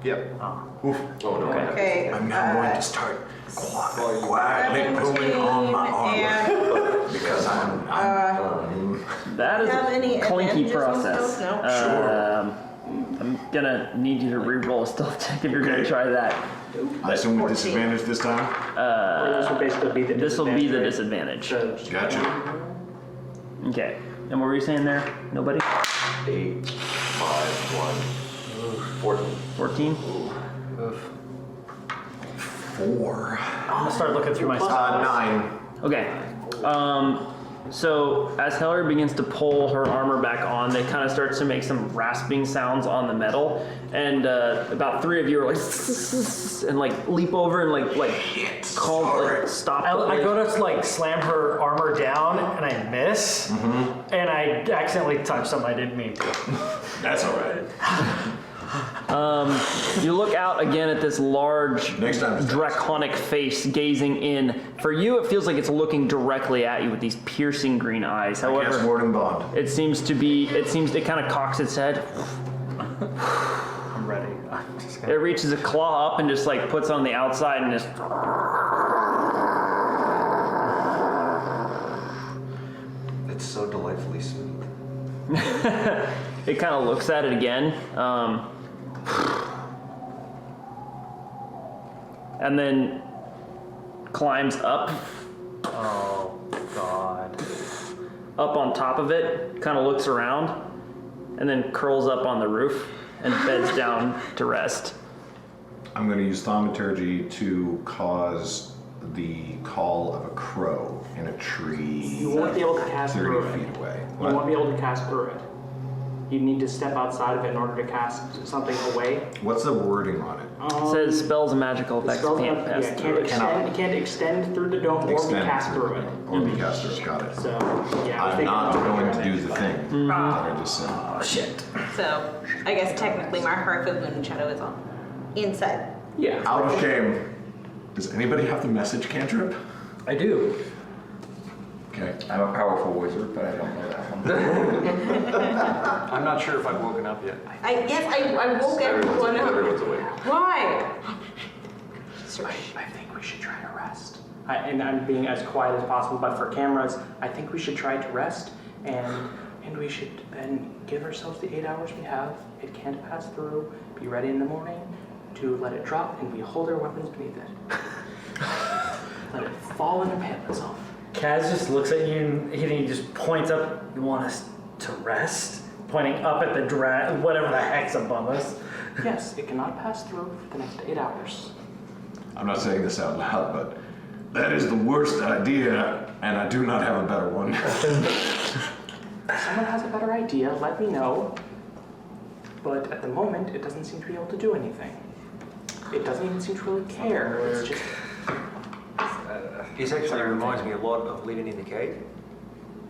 Yep. Oh no. Okay. Okay. I'm now going to start quietly pulling on my armor And because I'm That is have any a clinky advantages on process. stealth? No. I'm gonna need you to re-roll a stealth check if you're gonna try that. I assume with 14. disadvantage this time. Or this will basically be the This will be the disadvantage, right? disadvantage. So, Gotcha. Okay. And what were you saying there? Nobody? 8, 5, 1, 14. 14? 4. I'm gonna start looking through my stuff. 9. Okay. So as Heller begins to pull her armor back on, they kind of start to make some rasping sounds on the metal, and about 3 of you are like, and like leap over and like call, like stop. I go to like slam her armor down and I miss, and I accidentally touch something I didn't mean to. That's all right. You look out again at this large, Next time it's draconic face gazing in. For you, it feels like it's looking directly at you with these piercing green eyes. Yes, However, Warden Bond. it kind of cocks its head. I'm ready. I'm just It gonna... reaches a claw up and just like puts on the outside and just. It's so delightfully smooth. It kind of looks at it again. And then climbs up Oh, God. up on top of it, kind of looks around, and then curls up on the roof and beds down to rest. I'm going to use thaumaturgy to cause the call of a crow in a tree you won't be able to cast 30 through it. feet away. You won't be able to cast through it. You need to step outside of it in order to cast something away. What's the wording on it? It says spells and magical The effects spell can't can't, pass yeah, through it. can't extend through the dome or be Extend cast through it. Or be cast through it. Got it. So, yeah, I was I'm thinking not about going to do advantage, the but- thing that I just said. Oh, shit. So, I guess technically my Hearth of Moon Shadow is on inside. Yeah. Out of shame. Does anybody have the message cantrip? I do. Okay. I'm a powerful wizard, but I don't know that one. I'm not sure if I've woken up yet. I woke everyone up. Everyone's awake. Why? I think we should try to rest. And I'm being as quiet as possible, but for cameras, I think we should try to rest, and we should then give ourselves the 8 hours we have. It can't pass through. Be ready in the morning. to let it drop, and we hold our weapons beneath it. Let it fall and impale itself. Kaz just looks at you and he just points up. You want us to rest? Pointing up at the whatever the heck's above us. Yes, it cannot pass through for the next 8 hours. I'm not saying this out loud, but that is the worst idea, and I do not have a better one. If someone has a better idea, let me know. But at the moment, it doesn't seem to be able to do anything. It doesn't even seem to really care. It's just... This actually reminds me a lot of living in the cave.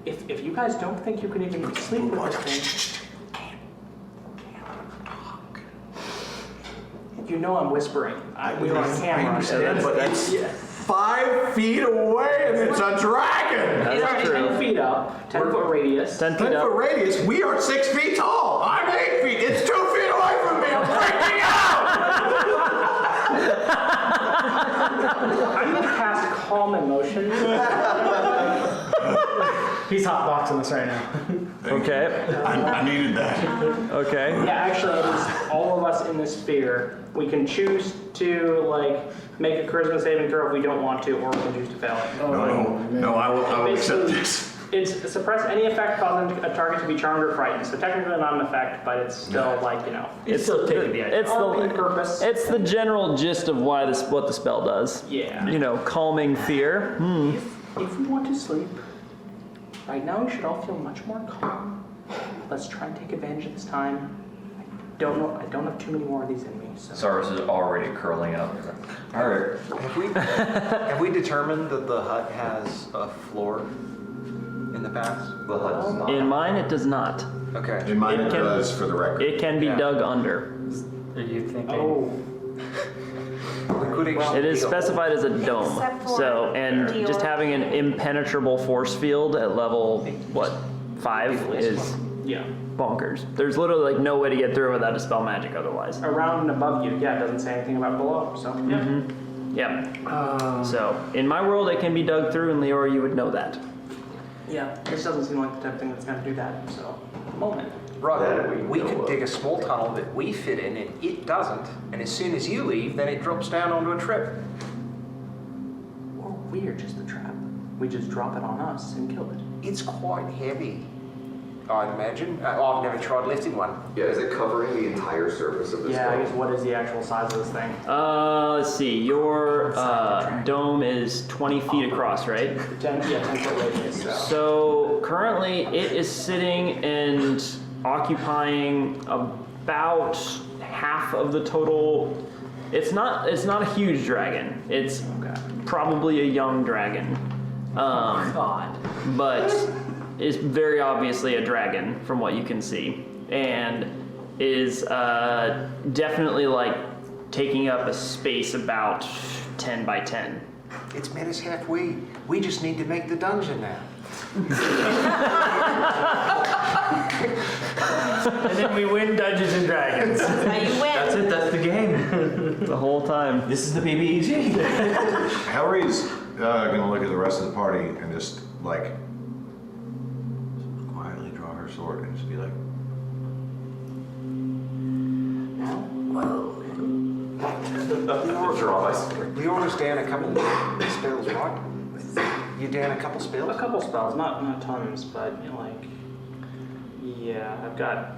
If you guys don't think you can even sleep with this thing... You know I'm whispering. We're on camera. But that's 5 feet away, and it's a dragon! It's already 10 feet up, 10-foot radius. 10 feet 10 up. foot radius, we are 6 feet tall! I'm 8 feet! It's 2 feet away from me! I'm freaking out! I'm going to cast Calm Emotions. He's hotboxing us right now. Okay. I needed that. Okay. Yeah, actually, it is all of us in this sphere. We can choose to, like, make a charisma saving throw if we don't want to, or we can choose to fail it. No, I will accept this. It's suppress any effect causing a target to be charmed or frightened. So technically not an effect, but it's still like, you know. It's still taking the idea. Purpose. It's the general gist of what the spell does. Yeah. You know, calming fear. If we want to sleep, right now we should all feel much more calm. Let's try and take advantage of this time. I don't have too many more of these in me. So. Cyrus is already curling up. All right. Have we determined that the hut has a floor in the past? The hut does not. In mine, it does not. Okay. In mine, It it can- does, for the record. It can be Yeah. dug under. Are you thinking? Oh. We could actually It is dig a hole. specified as a dome. Except for So, and Dior. just having an impenetrable force field at level, 5 is Yeah. bonkers. There's literally like no way to get through without a spell magic otherwise. Around and above you, yeah, it doesn't say anything about below. So, yeah. Yeah. So, in my world, it can be dug through, and Leora, you would know that. Yeah, this doesn't seem like the type of thing that's going to do that. So, at the moment. Right, That we know could of. dig a small tunnel that we fit in and it doesn't, and as soon as you leave, then it drops down onto a trip. Or we are just the trap. We just drop it on us and kill it. It's quite heavy, I'd imagine. I've never tried lifting one. Yeah, is it covering the entire surface of this Yeah, I building? guess what is the actual size of this thing? Let's see. Your dome is 20 feet across, right? 10 foot radius. So currently, it is sitting and occupying about half of the total. It's not a huge dragon. It's probably a young dragon. God. But is very obviously a dragon from what you can see, and is definitely like taking up a space about 10 by 10. It's met us halfway. We just need to make the dungeon now. And then we win Dungeons and Dragons. Now you win. That's it, that's the game. The whole time. This is the BBEG. Hellry's gonna look at the rest of the party and just like quietly draw her sword and just be like, Leora's down a couple spells, right? You down a couple A spells? couple spells, not tons, but you know, like, yeah, I've got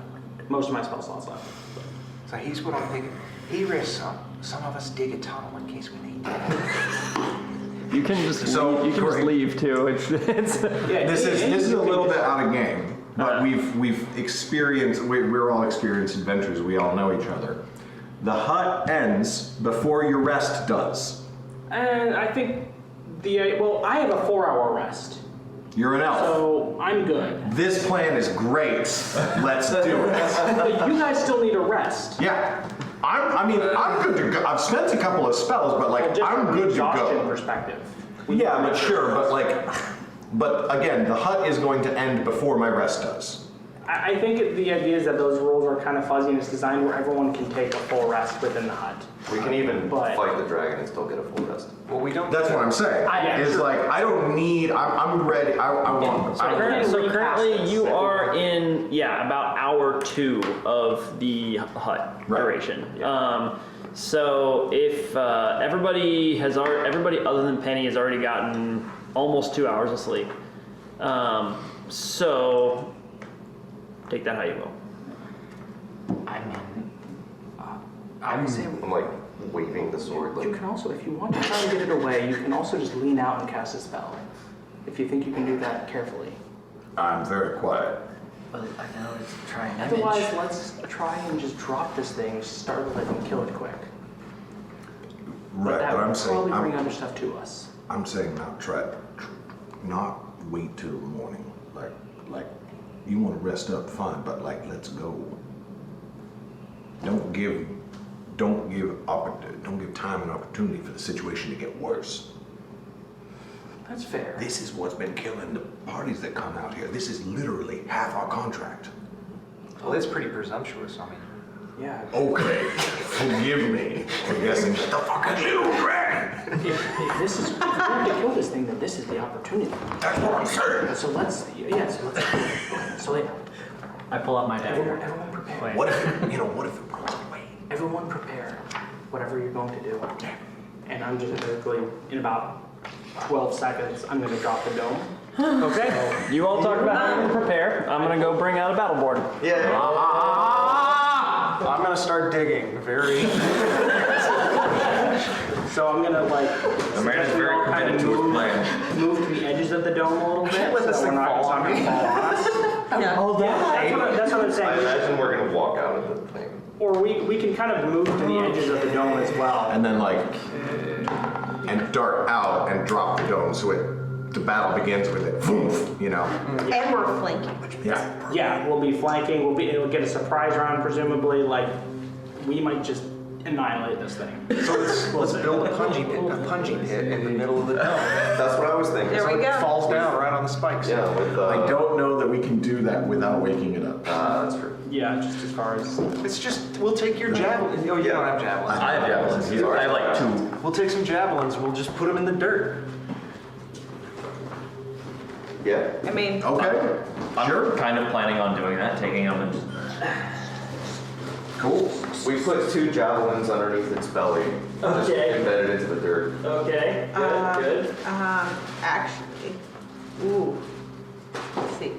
most of my spell slots left. So here's what I'm thinking. He rests up. Some of us dig a tunnel in case we need to. You can just So, you can just leave too. It's Yeah, this is a little bit out of game, but we've experienced. We're all experienced adventurers. We all know each other. The hut ends before your rest does. And I think I have a 4-hour rest, You're an elf. so I'm good. This plan is great. Let's do it. But you guys still need a rest. Yeah. I'm good to go. I've spent a couple of spells, but like Just I'm from good an to exhaustion go. perspective. Yeah, but sure, but again, the hut is going to end before my rest does. I think the idea is that those rules are kind of fuzzy and it's designed where everyone can take a full rest within the hut. We can even But- fight the dragon and still get a full rest. Well, we don't. That's what I'm saying. Is sure. like I don't need. I'm ready. I want. So So currently you are in about hour 2 of the hut duration. So if everybody other than Penny has already gotten almost 2 hours of sleep, so take that how you will. I mean, I would say I'm like waving the sword. you Like, can also, if you want to try and get it away, you can also just lean out and cast a spell. If you think you can do that carefully. I'm very quiet. But I can always try and Otherwise, image. let's try and just drop this thing, start with it, and kill it quick. Right, that but would I'm saying, probably bring other stuff to us. I'm saying not wait till the morning. Like, you want to rest up, fine, but like, let's go. Don't give time and opportunity for the situation to get worse. That's fair. This is what's been killing the parties that come out here. This is literally half our contract. Well, it's pretty presumptuous. I mean, Yeah. Okay, forgive me for guessing the fucking little dragon. If this is, if we have to kill this thing, then this is the opportunity. That's what I'm saying. So let's do it. So like, I pull out my dagger. everyone prepare. Wait. What if it runs away? Everyone prepare whatever you're going to do. And I'm just basically, in about 12 seconds, I'm going to drop the dome. Okay. You all talk about how to prepare. I'm gonna go bring out a battle board. I'm gonna start digging very. So I'm going to like, The man is very committed to his plan. move to the edges of the dome a little bit. Can't let this so thing we're not- fall on it's me. not gonna fall on us. Yeah. Hold on. That's what I'm I saying. imagine we're gonna walk out of the thing. Or we can kind of move to the edges of the dome as well. And then and dart out and drop the dome so the battle begins with it. Boom, you know. And we're flanking. Yeah. Yeah, we'll be flanking. It'll get a surprise round, presumably. Like, we might just annihilate this thing. So let's build a punji pit in the middle of the dome. That's what I was thinking. There So we it go. falls down right on the spikes. Yeah, with I don't know that we can do that without waking it up. that's true. Yeah, just as far as. It's just, we'll take your javelin. Oh, you don't have javelins. I have javelins. I have like 2. We'll take some javelins, we'll just put them in the dirt. Yeah. I mean, Okay. I'm kind of planning on doing that, taking them and Cool. We put 2 javelins underneath its belly. Just Okay. embedded into the dirt. Okay. Good. Actually, ooh. Let's see.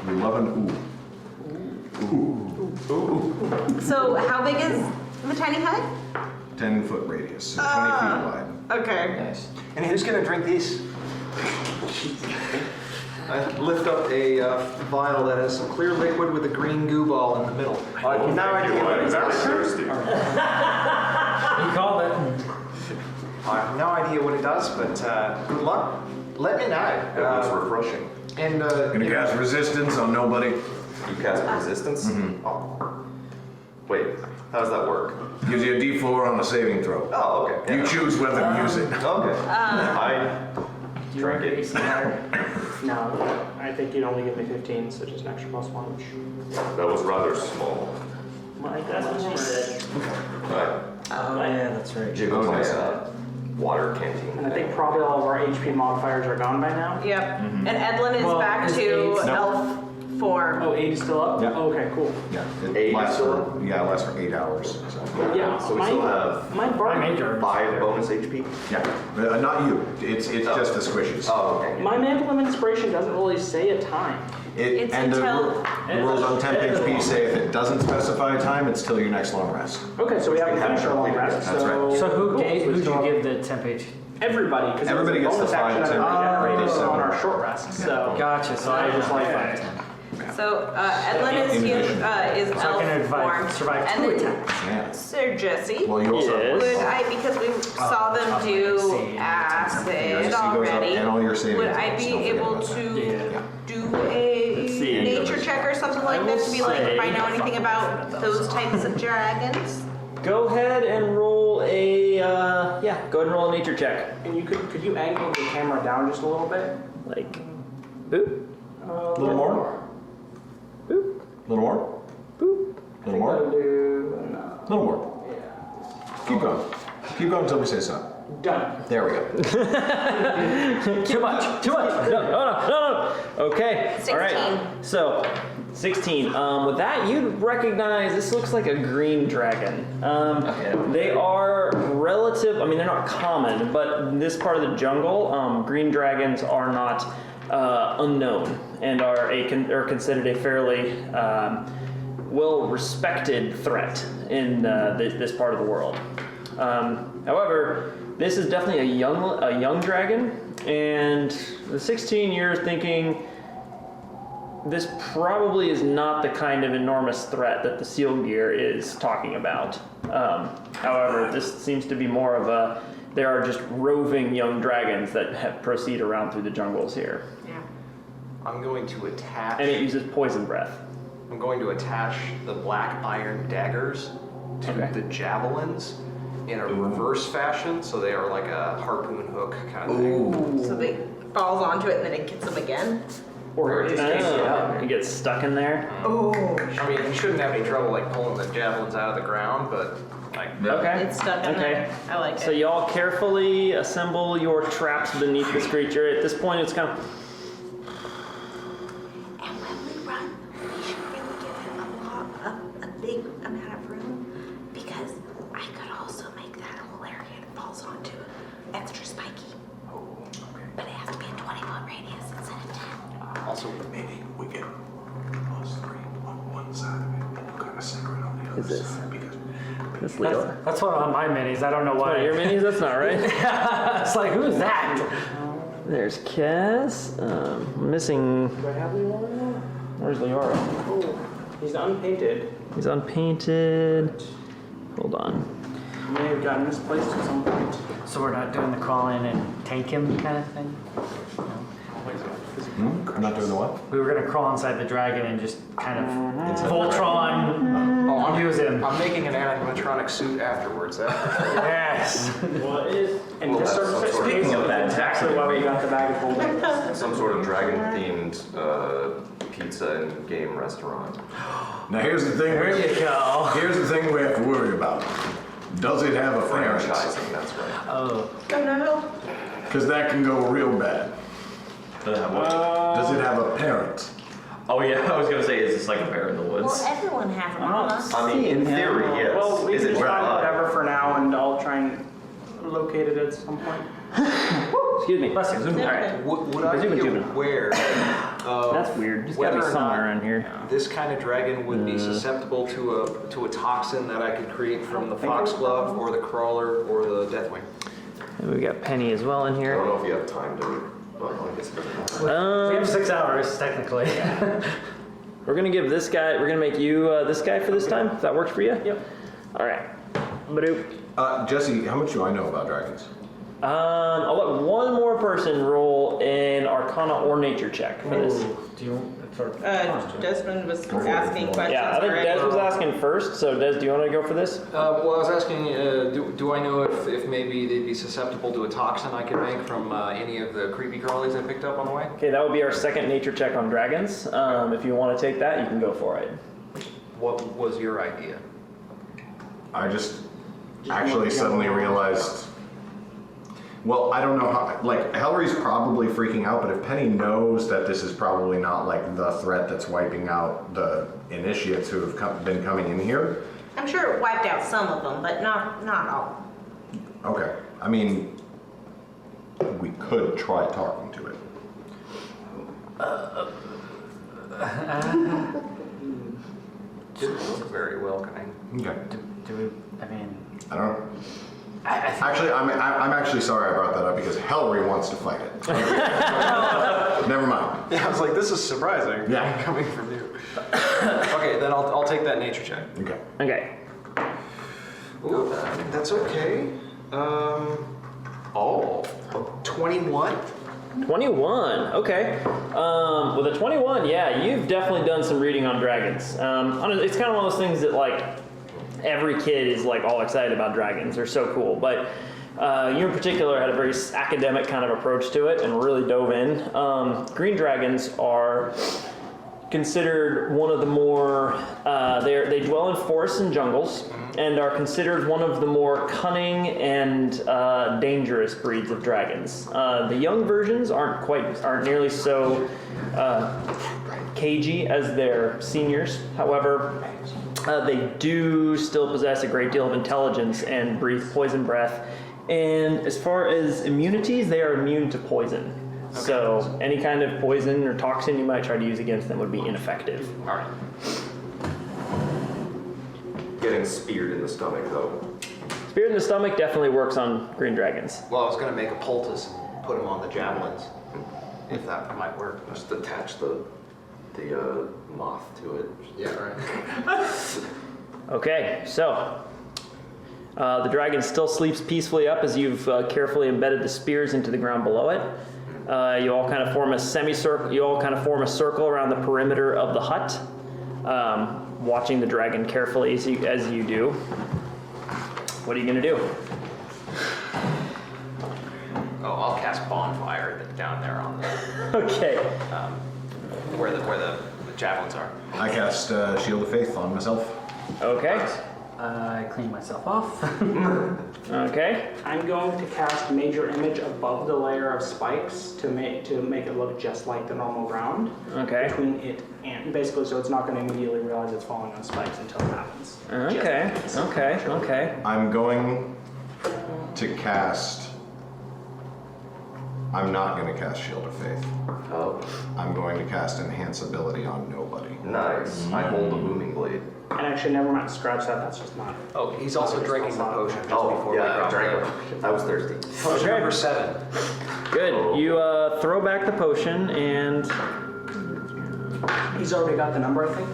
We love an ooh. So how big is the tiny hut? 10-foot radius, so 20 feet wide. Okay. nice. And who's gonna drink these? I lift up a vial that has some clear liquid with a green goo ball in the middle. I have no idea what it does. thirsty. You called it. I have no idea what it does, but good luck. Let me know. It was refreshing. And Gonna cast resistance on nobody. You cast resistance? Oh. Wait, how does that work? Gives you a D4 on a saving throw. Oh, okay. You choose whether to use it. Okay. I drink it. No, I think you'd only give me 15, so just an extra +1. That was rather small. My God. Oh yeah, that's right. Jiggle my water canteen. And I think probably all of our HP modifiers are gone by now. Yep. And Edlin is Well, back is to eight- elf form. Oh, 8 is still up? Yeah. Oh, okay, cool. Yeah, it 8 lasts still? for, yeah, it lasts for 8 hours. So. Yeah, So we still have my bar. Major. 5 bonus HP? Yeah, not you. It's just the squishes. Oh, okay. My mantle of inspiration doesn't really say a time. It's And until- the rules on temp HP say if it doesn't specify a time, it's till your next long rest. Okay, so we haven't haven't finished our long completed rest. yet. That's so right. So who cool. gave, So we who'd still you have give the temp H? Everybody, because Everybody gets bonus the action 5 that temp. we generated Oh. on our short rest. So Gotcha. So I just like that. So Edlin is So I can elf form. survive And 2 then attacks. Yeah. Sir Jesse. Well, you also Yes. Would I, because we saw them I do see. acid Your AC goes up already, and all your saving would I throws. be Don't forget able about that. to Yeah. do a see. nature check or something like that to be like, if I know anything about those types of dragons? Go ahead and roll a go ahead and roll a nature check. and you could you angle the camera down just a little bit? Like, boop, A little more? boop, A little more? boop. A little more? Do A little more. Keep going. Keep going until we say so. done. There we go. Too much. No. Okay. All right. 16. So, 16. With that, you'd recognize this looks like a green dragon. They are relative. I mean, they're not common, but in this part of the jungle, green dragons are not unknown and are considered a fairly well-respected threat in this part of the world. However, this is definitely a young dragon, and the 16 years thinking this probably is not the kind of enormous threat that the seal gear is talking about. However, this seems to be more of there are just roving young dragons that proceed around through the jungles here. Yeah. I'm going to attach. And it uses poison breath. I'm going to attach the black iron daggers to the javelins in a reverse fashion, so they are like a harpoon hook kind of thing. So they falls onto it and then it gets them again. Or it just can't get out. He gets stuck in there. Oh. I mean, you shouldn't have any trouble like pulling the javelins out of the ground, but like. Okay. It's stuck in there. I like So it. y'all carefully assemble your traps beneath this creature. At this point, it's kind of. And when we run, we should really give him a big amount of room, because I could also make that whole area that falls onto extra spiky. But it has to be a 20-foot radius instead of 10. Also, Maybe we get us three on one side of it and you kind of separate on the other Is this- side because This Leo. That's one of my minis. I don't know What, why. your minis? That's not right. It's like, who's that? There's Cass. Missing. Do I have Leora? Where's Leora? Oh, he's unpainted. He's unpainted. Hold on. He may have gotten misplaced at some point. So we're not doing the crawl in and tank him kind of thing? I'm not doing the what? We were gonna crawl inside the dragon and just kind of Voltron use him. I'm making an animatronic suit afterwards. Yes. Well, it is. And Well, just that's sort of some sort of- speaking of that, exactly why we got the bag of holding. Some sort of dragon-themed pizza and game restaurant. now here's the thing. There you go. Here's the thing we have to worry about. Does it have a parent? Franchising, that's right. Oh. Oh no. Because that can go real bad. Does it have a parent? Oh yeah, I was gonna say, is this like a bear in the woods? Well, everyone has one. I mean, in theory, yes. Well, we Is can it just find dry? whatever for now, and I'll try and locate it at some point. Excuse me. Bless you. All right. Would I be aware of That's weird. He's whether gotta be or somewhere not around here. this kind of dragon would be susceptible to a toxin that I could create from the foxglove or the crawler or the deathwing? And we got Penny as well in I don't here. know if you have time to, well, I guess it doesn't matter. We have 6 hours, technically. We're gonna give this guy. We're gonna make you this guy for this time. If that works for you. Yep. All right. Badoop. Jesse, how much do I know about dragons? I'll let one more person roll an Arcana or Nature check for this. Do you Desmond was asking questions. Yeah, I think already. Des was asking first. So Des, do you want to go for this? Well, I was asking, do I know if maybe they'd be susceptible to a toxin I could make from any of the creepy crawlies I picked up on the way? Okay, that would be our second Nature check on dragons. If you want to take that, you can go for it. What was your idea? I just actually suddenly realized. Well, I don't know how. Like, Hellry's probably freaking out, but if Penny knows that this is probably not like the threat that's wiping out the initiates who have been coming in here. I'm sure it wiped out some of them, but not all. Okay. I mean, we could try talking to it. Didn't look very welcoming. Okay. do we, I mean, I don't know. I think Actually, I'm actually sorry I brought that up because Hellry wants to fight it. Never mind. Yeah, I was like, this is surprising. Yeah. Coming from you. Okay, then I'll take that nature check. Okay. Okay. Ooh, that's okay. 21. 21. Okay. With a 21, yeah, you've definitely done some reading on dragons. It's kind of one of those things that like every kid is like all excited about dragons. They're so cool. But you in particular had a very academic kind of approach to it and really dove in. Green dragons are considered one of the more, they dwell in forests and jungles and are considered one of the more cunning and dangerous breeds of dragons. The young versions aren't nearly so cagey as their seniors. However, they do still possess a great deal of intelligence and breathe poison breath. And as far as immunities, they are immune to poison. Okay. So any kind of poison or toxin you might try to use against them would be ineffective. All right. Getting speared in the stomach, though. Spear in the stomach definitely works on green dragons. Well, I was going to make a poultice and put them on the javelins, if that might work. Just attach the moth to it. Yeah, right. Okay, so the dragon still sleeps peacefully up as you've carefully embedded the spears into the ground below it. You all kind of form a semicircle. You all kind of form a circle around the perimeter of the hut, watching the dragon carefully as you do. What are you gonna do? Oh, I'll cast bonfire down there on the Okay. where the javelins are. I cast Shield of Faith on myself. Okay. I clean myself off. Okay. I'm going to cast Major Image above the layer of spikes to make it look just like the normal ground. Okay. Between it and basically, so it's not going to immediately realize it's falling on spikes until it happens. Okay. Okay. I'm going to cast. I'm not going to cast Shield of Faith. Oh, I'm going to cast Enhance Ability on nobody. nice. I hold the booming blade. And actually, never mind. Scratch that. That's just not. Oh, he's also drinking the potion just Oh, before yeah, I we drank drop it. I was thirsty. Potion Okay. number 7. Good. You throw back the potion and He's already got the number, I think.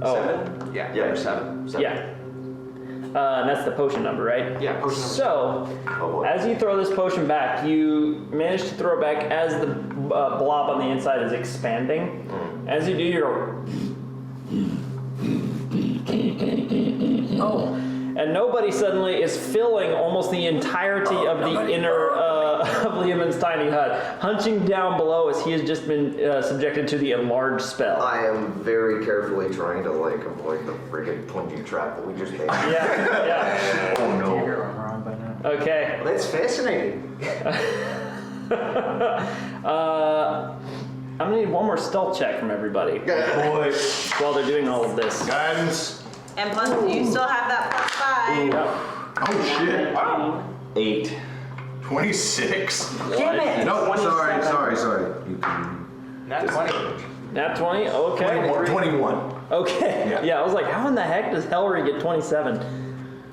oh 7. Yeah, Yeah, number 7. yeah. And that's the potion number, right? Yeah, potion number So, Oh, boy. as you throw this potion back, you manage to throw it back as the blob on the inside is expanding. As you do, you're oh, and nobody suddenly is filling almost the entirety of the inner of Liamon's tiny hut, hunching down below as he has just been subjected to the enlarged spell. I am very carefully trying to avoid the friggin' plungy trap that we just made. Yeah. Oh no. I'm wrong by now. Okay. Well, that's fascinating. I'm gonna need one more stealth check from everybody Boy, while they're doing all of this. guidance. And plus, you still have that +5. Yeah. Oh shit. Wow. 8. 26. Damn it! No, 27. sorry. You can. Not 20. Nat 20. Okay. 21. Okay. Yeah. I was like, how in the heck does Hellry get 27?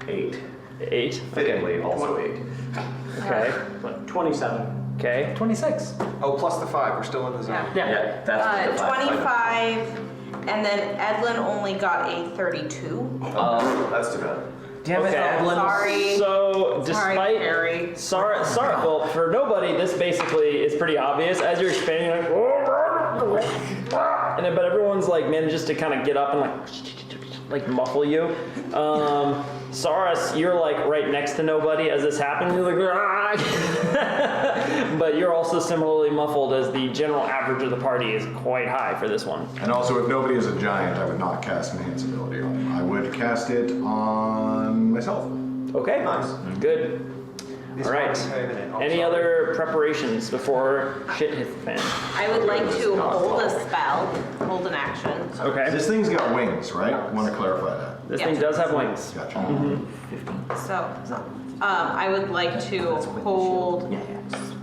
8. 8. Fittingly, also 8. Okay. 27. Okay. 26. Oh, plus the 5. We're still in the zone. Yeah. That's what the 25, and then Edlin only got a 32. That's too bad. Damn it, So, Evelyn. sorry. So, Sorry, despite Harry. sorry. Well, for nobody, this basically is pretty obvious. As you're expanding, you're like, and then, but everyone's like manages to kind of get up and like muffle you. Saurus, you're like right next to nobody as this happens. You're like, but you're also similarly muffled as the general average of the party is quite high for this one. And also, if nobody is a giant, I would not cast Enhance Ability on them. I would cast it on myself. Okay. Nice. Good. All right. Any other preparations before shit hits the fan? I would like to hold a spell, hold an action. Okay. This thing's got wings, right? I want to clarify that. This Yeah. thing does have wings. Gotcha. So, I would like to hold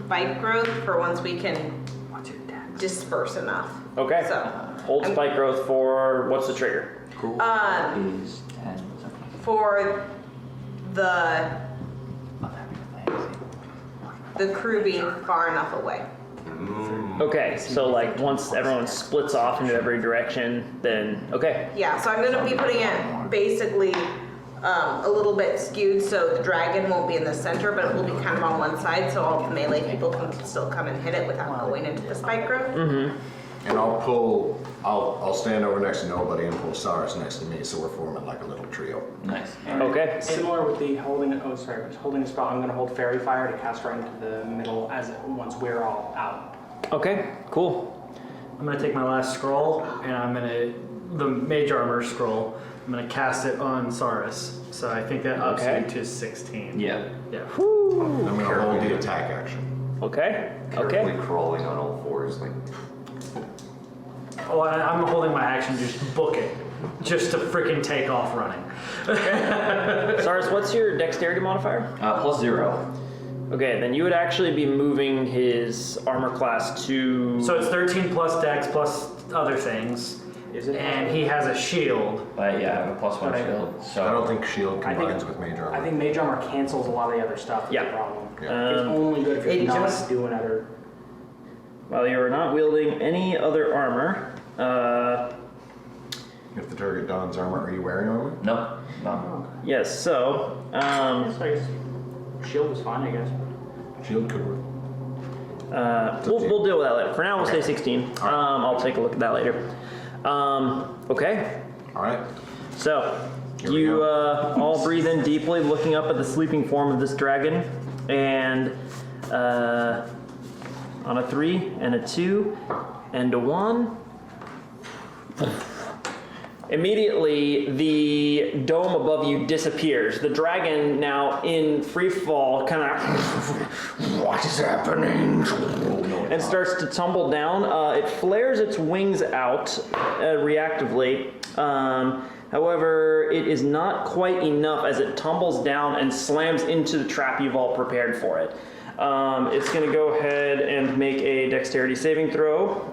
spike growth for once we can disperse enough. Okay. So, Hold spike growth for what's the trigger? for the crew being far enough away. Okay, so like once everyone splits off into every direction, then okay. Yeah, so I'm gonna be putting it basically a little bit skewed so the dragon won't be in the center, but it will be kind of on one side so all the melee people can still come and hit it without going into the spike growth. And I'll stand over next to nobody and pull Cyrus next to me, so we're forming like a little trio. Nice. Okay. Similar with the holding a spell, I'm going to hold Fairy Fire to cast right into the middle once we're all out. Okay, cool. I'm gonna take my last scroll and the mage armor scroll. I'm gonna cast it on Saurus. So I think that ups Okay. you to 16. Yeah. Yeah. I'm going to hold the attack action. Okay. Carefully Okay. crawling on all fours, like. Oh, I'm holding my action, just book it. Just to freaking take off running. Cyrus, what's your dexterity modifier? +0. Okay, then you would actually be moving his armor class to... So it's 13 plus dex plus other things. Is it? And he has a shield. Yeah, I have a +1 Okay. shield. So I don't think shield combines with mage armor. I think mage armor cancels a lot of the other stuff. That's Yeah. the problem. Yeah. It's only good if it you're not just- doing other. While you are not wielding any other armor, If the target dons armor, are you wearing armor? no, no. yes, so, So I guess shield is fine, I guess. Shield could work. we'll deal with that later. For now, we'll say 16. All right. I'll take a look at that later. Okay, All right. so Here we you go. all breathe in deeply, looking up at the sleeping form of this dragon, and on a 3 and a 2 and a 1. Immediately, the dome above you disappears. The dragon, now in free fall, kind of, what is happening? And starts to tumble down. It flares its wings out reactively. However, it is not quite enough as it tumbles down and slams into the trap you've all prepared for it. It's going to go ahead and make a dexterity saving throw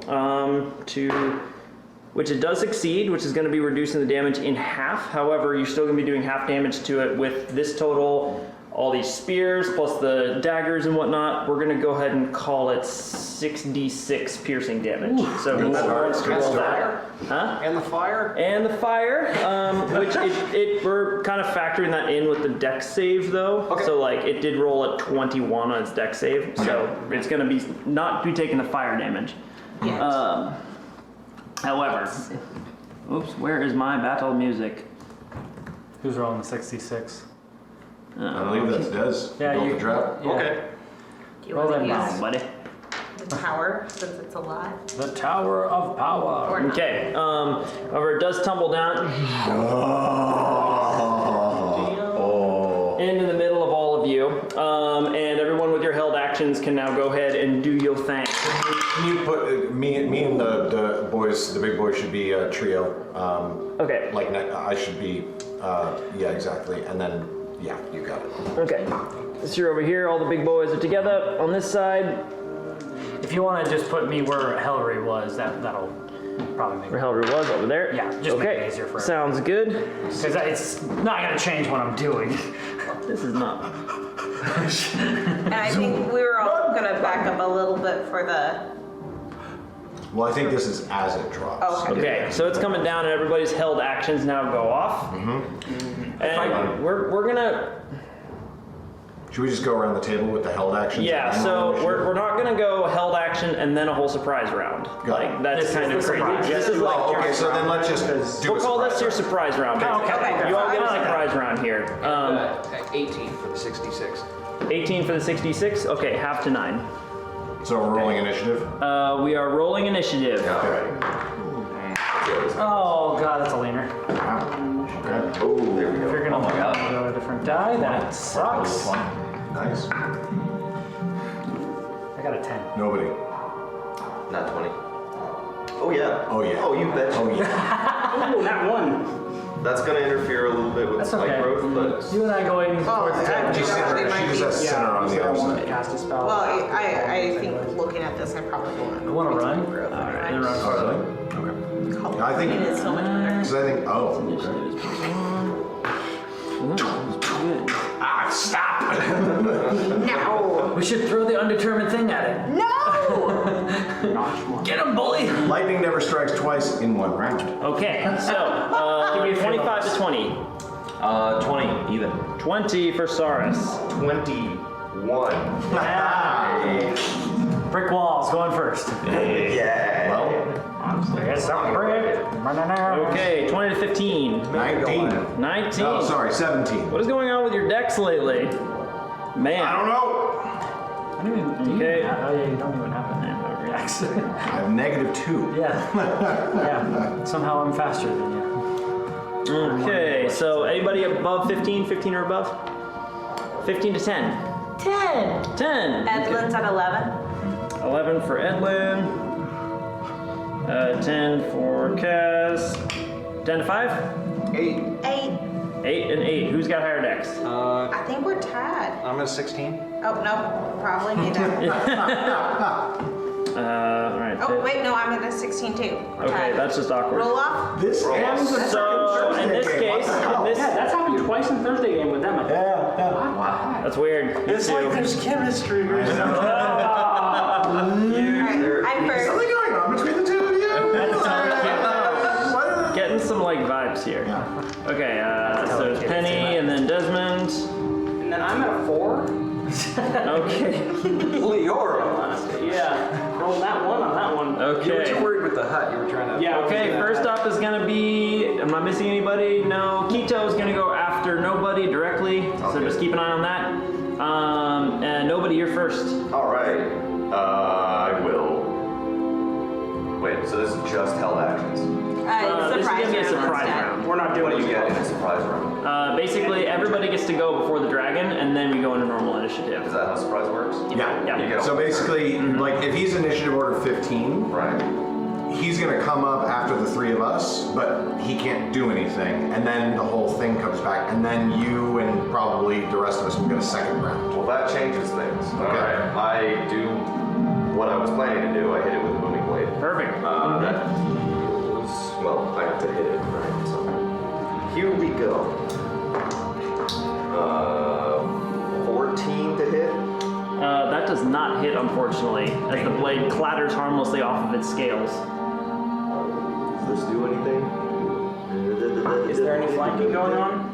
which it does succeed, which is going to be reducing the damage in half. However, you're still going to be doing half damage to it with this total, all these spears, plus the daggers and whatnot. We're going to go ahead and call it 6d6 piercing damage. So who wants to roll that? Huh? And the fire? And the fire, which we're kind of factoring that in with the dex save though. Okay. So like it did roll a 21 on its dex save, so it's going to be not be taking the fire damage. Yes. However, oops, where is my battle music? Who's rolling the 66? I believe that's Des. Yeah, Built you- the trap. yeah. Okay. Do you roll want them to down, use Buddy. the tower since it's a lot? The Tower of Power. Or not? Okay, however, it does tumble down into the middle of all of you, and everyone with your held actions can now go ahead and do your thing. Can you put me and the boys, the big boys, should be a trio. Okay. Like I should be. Yeah, exactly. And then yeah, you got it. Okay, so you're over here, all the big boys are together. On this side, If you want to just put me where Hillary was, that'll probably make where Hellry was, over there. Yeah, just make okay. it easier for her. Sounds good. Because it's not going to change what I'm doing. This is not. And I think we were all gonna back up a little bit for the. Well, I think this is as it drops. Oh, okay. Okay, so it's coming down, and everybody's held actions now go off. And we're gonna. Should we just go around the table with the held actions? Yeah, and so then we're not gonna go held action and then a whole surprise round. Got it. Like that's This kind is of the crazy. surprise. This is like Oh, okay. So then let's just do we'll a call this your surprise. surprise round. Basically. Okay. You all get a surprise round here. 18 for the 66. 18 for the 66. Okay, half to 9. So we're rolling initiative. We are rolling initiative. Okay. Oh, God, that's a leaner. Okay. Oh, there we If go. you're going to go a different die, that sucks. Nice. I got a 10. Nobody. Not 20. Oh yeah. Oh yeah. Oh, you bet. Oh yeah. Oh, that one. That's gonna interfere a little bit with That's light okay. growth, but You and I going towards the table. She just has center on the I other wanted to side. cast a spell. Well, I think looking at this, I probably want to. You want to run? Growth anyway. Then run Oh, farther. really? Okay. Color I think- green is so much better. Because I think. Oh. Okay. Ah! Stop! No! We should throw the undetermined thing at it. No! Get him, bully! Lightning never strikes twice in one round. Okay, so 25 to 20. 20 even. 20 for Saurus. 21. Brick walls, going first. Yeah. Well, It's a brick. Okay, 20 to 15. 19. 19. Oh, sorry, 17. What is going on with your decks lately? Man. I don't know. I don't even, Okay. Oh, yeah, you don't even have a name that reacts. I have -2. Yeah. Yeah. Somehow I'm faster than you. Okay, so anybody above 15? 15 or above? 15 to 10. 10! 10. Edlin's at 11. 11 for Edlin. 10 for Cass. 10 to 5? 8. 8. 8 and 8. Who's got higher dex? I think we're tied. I'm at 16. Oh, no, probably neither. All right. Oh, wait, no, I'm at a 16 too. We're Okay, tied. that's just awkward. Roll off? This ends a So in this case, Yeah, that's happened twice in Thursday game with them. I think. Yeah. that's weird. It's like there's chemistry or something. Alright, I'm first. Something going on between the two of you? Getting some like vibes here. Okay, so there's Penny and then Desmond. And then I'm at a 4. Okay. Leora. Yeah, rolled that one on that one. You were Okay. too worried with the hut. You were trying to. Yeah. Okay, first up is gonna be, am I missing anybody? No, Quito is gonna go after nobody directly, so just keep an eye on that. And nobody, you're first. All right. I will. Wait. So this is just held actions. This is Surprise gonna be a round surprise instead. round. We're not doing What do you it. get in a surprise round? Basically, everybody gets to go before the dragon, and then we go into normal initiative. Is that how surprise works? Yeah. You get So all- basically, like, if he's initiative order 15, Right. he's gonna come up after the 3 of us, but he can't do anything, and then the whole thing comes back, and then you and probably the rest of us will get a second round. Well, that changes things. Okay. Alright. I do what I was planning to do. I hit it with a booming blade. Perfect. That was, well, I have to hit it, right? So here we go. 14 to hit. That does not hit, unfortunately, as the blade clatters harmlessly off of its scales. Does this do anything? Is there any flanking going on?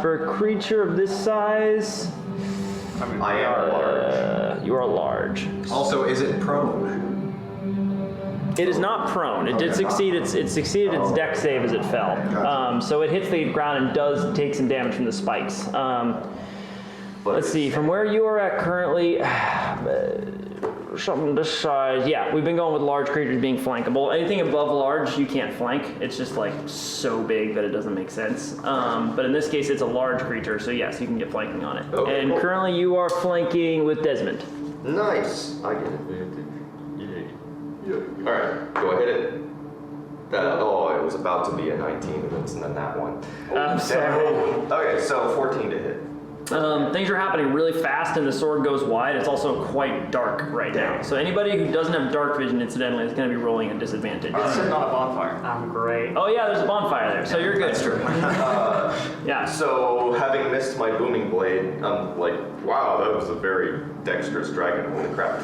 For a creature of this size, I am large. you are large. Also, is it prone? It is not prone. It did succeed. It succeeded its dex save as it fell. So it hits the ground and does take some damage from the spikes. Let's see. From where you are at currently, something this size. Yeah, we've been going with large creatures being flankable. Anything above large, you can't flank. It's just like so big that it doesn't make sense. But in this case, it's a large creature, so yes, you can get flanking on it. Okay, and cool. currently, you are flanking with Desmond. Nice. I get advantage. Yay. Alright, do I hit it? It was about to be a 19 and then that one. I'm sorry. Okay, so 14 to hit. Things are happening really fast and the sword goes wide. It's also quite dark right now. So anybody who doesn't have dark vision, incidentally, is going to be rolling at disadvantage. It's sitting on a bonfire. I'm great. Oh yeah, there's a bonfire there, so you're good. That's true. Yeah. So, having missed my booming blade, I'm like, wow, that was a very dexterous dragon. Holy crap.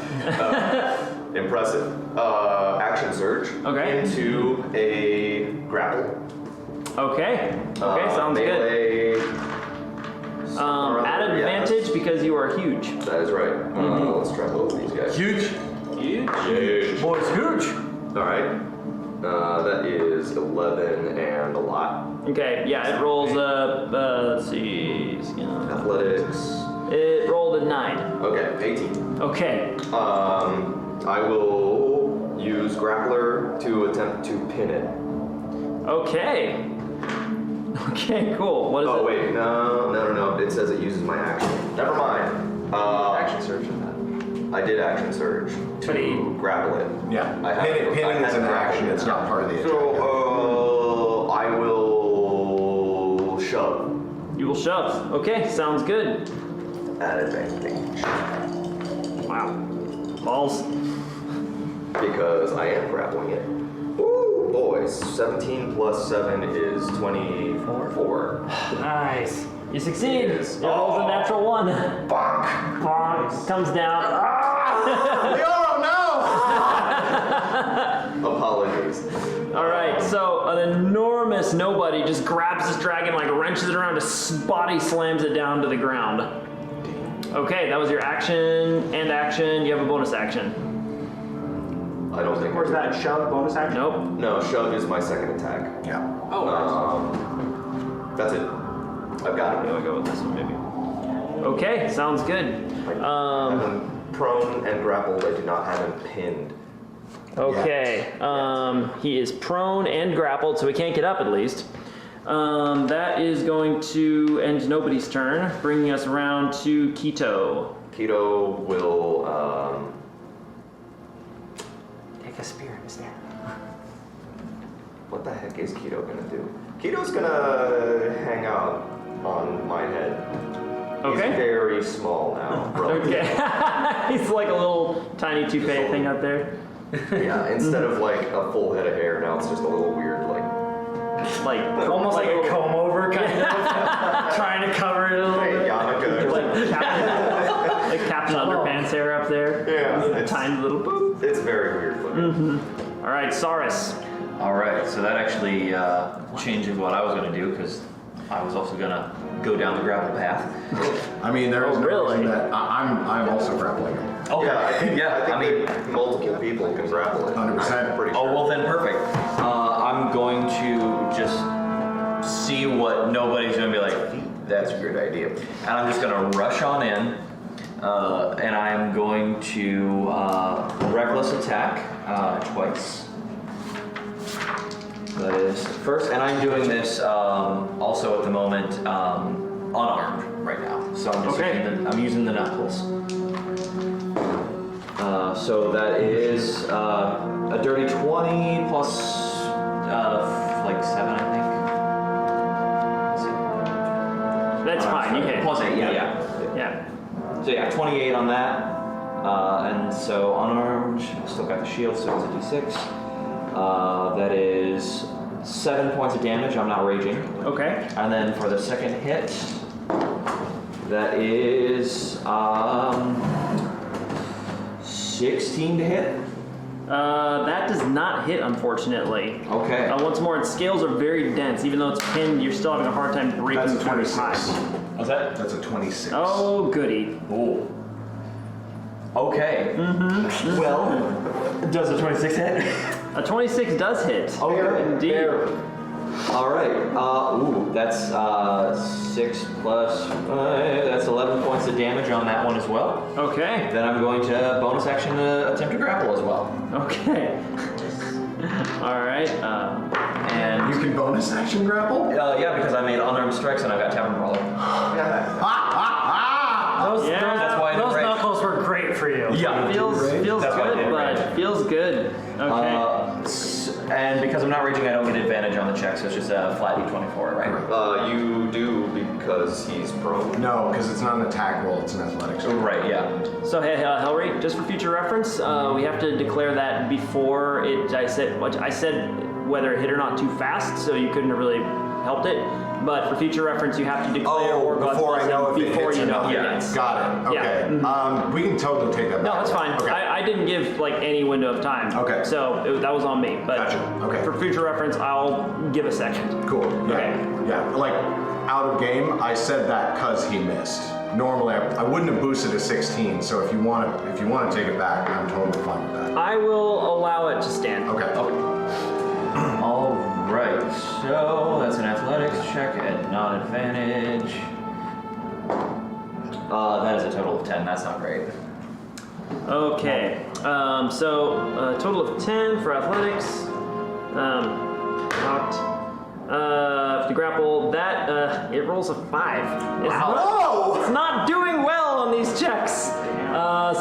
Impressive. Action surge Okay. into a grapple. Okay. Okay, sounds good. Melee. At advantage because you are huge. That is right. Let's try both of these guys. Huge. Huge. Boy's huge. All right. That is 11 and a lot. Okay, yeah, it rolls let's see. Athletics. It rolled a 9. Okay, 18. Okay. I will use Grappler to attempt to pin it. Okay. Okay, cool. What is it? Oh wait, no. It says it uses my action. Never mind. Action surge in that. I did action surge to grapple it. Yeah. I have Pinning is an action. It's not part of the attack. So I will shove You will shove. Okay, sounds good. at advantage Wow. Balls. because I am grappling it. Ooh, boys! 17 plus 7 is 24. Nice. You succeed. It Yes. rolls a natural 1. Bonk! Bonk. Comes down. Apologies. All right, so an enormous nobody just grabs this dragon, like wrenches it around, just body slams it down to the ground. Okay, that was your action and action. You have a bonus action. I don't think. Where's that shove bonus action? Nope. No, shove is my second attack. Yeah. That's it. I've got it. I'll go with this one, maybe. Okay, sounds good. I have him prone and grappled. I do not have him pinned. Okay, he is prone and grappled, so he can't get up at least. That is going to end nobody's turn, bringing us around to Quito. Keto will a spear in his hand. What the heck is Keto gonna do? Keto's gonna hang out on my head. Okay. He's very small now, bro. Okay. He's like a little tiny toupee thing up there. Yeah, instead of like a full head of hair, now it's just a little weird, like Almost like a comb over kind of. Trying to cover it a little bit. yarmulke. Like Captain Underpants hair up there. Yeah, A tiny little boop. it's very weird looking. All right, Saurus. All right, so that actually changes what I was going to do because I was also going to go down the gravel path. I mean, there is no really? reason that I'm also grappling him. Oh, Yeah, I think I mean, multiple people can grapple it. 100%. I'm pretty oh, sure. well then perfect. I'm going to just see what nobody's going to be like, that's a good idea. And I'm just going to rush on in, and I'm going to reckless attack twice. That is first, and I'm doing this also at the moment unarmed right now. So I'm just using the knuckles. So that is a dirty 20 plus like 7, I think. That's fine. You hit. Plus 8, yeah. So yeah, 28 on that. And so unarmed, still got the shield, so it's a d6. That is 7 points of damage. I'm not raging. Okay. And then for the second hit, that is 16 to hit. That does not hit, unfortunately. Okay. Once more, its scales are very dense. Even though it's pinned, you're still having a hard time breaking That's a through 26. time. What's that? That's a 26. Oh, goody. Oh. Okay. Well, does a 26 hit? A 26 does hit. Oh, good. Indeed. All right. That's 6 plus 5. That's 11 points of damage on that one as well. Okay. Then I'm going to bonus action attempt to grapple as well. Okay. All right. And You can bonus action grapple? yeah, because I made unarmed strikes and I got tavern brawler. Those, Yeah, that's why I didn't those rage. knuckles were great for you. Yeah. feels That's why I good, didn't bud. rage. Feels good. Okay. And because I'm not raging, I don't get advantage on the check, so it's just a flat d24, right? You do because he's prone. No, because it's not an attack roll, it's an athletics roll. Right, yeah. So hey, Helry, just for future reference, we have to declare that before it. I said whether it hit or not too fast, so you couldn't have really helped it. But for future reference, you have to declare or before I know if it before hits you or know not. if it hits. Got it. Okay. Yeah. We can totally take that back. No, that's fine. Okay. I didn't give like any window of time. Okay. So that was on me. But Gotcha. Okay. for future reference, I'll give a second. Cool. Yeah. Okay. Yeah. Like out of game, I said that because he missed. Normally, I wouldn't have boosted a 16. So if you want to take it back, I'm totally fine with that. I will allow it to stand. Okay. All right, so that's an athletics check at non-advantage. That is a total of 10. That's not great. Okay. So a total of 10 for athletics. Knocked. To grapple, that it rolls a 5. It's not doing well on these checks.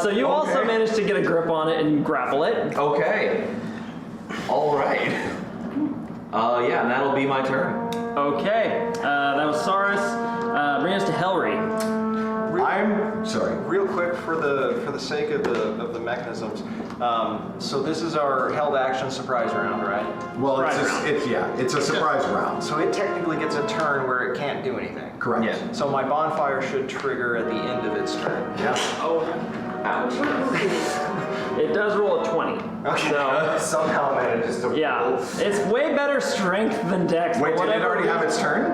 So you also managed to get a grip on it and grapple it. Okay. All right. Yeah, and that'll be my turn. Okay. That was Saurus. Bring us to Helry. I'm sorry. Real quick, for the sake of the mechanisms, so this is our held action surprise round, right? Well, Surprise round. it's a surprise round. So it technically gets a turn where it can't do anything. Correct. Yeah. So my bonfire should trigger at the end of its turn. Yeah. It does roll a 20. Okay. So Somehow manages to. yeah, it's way better strength than Dex. Wait, but did it whatever already have its turn?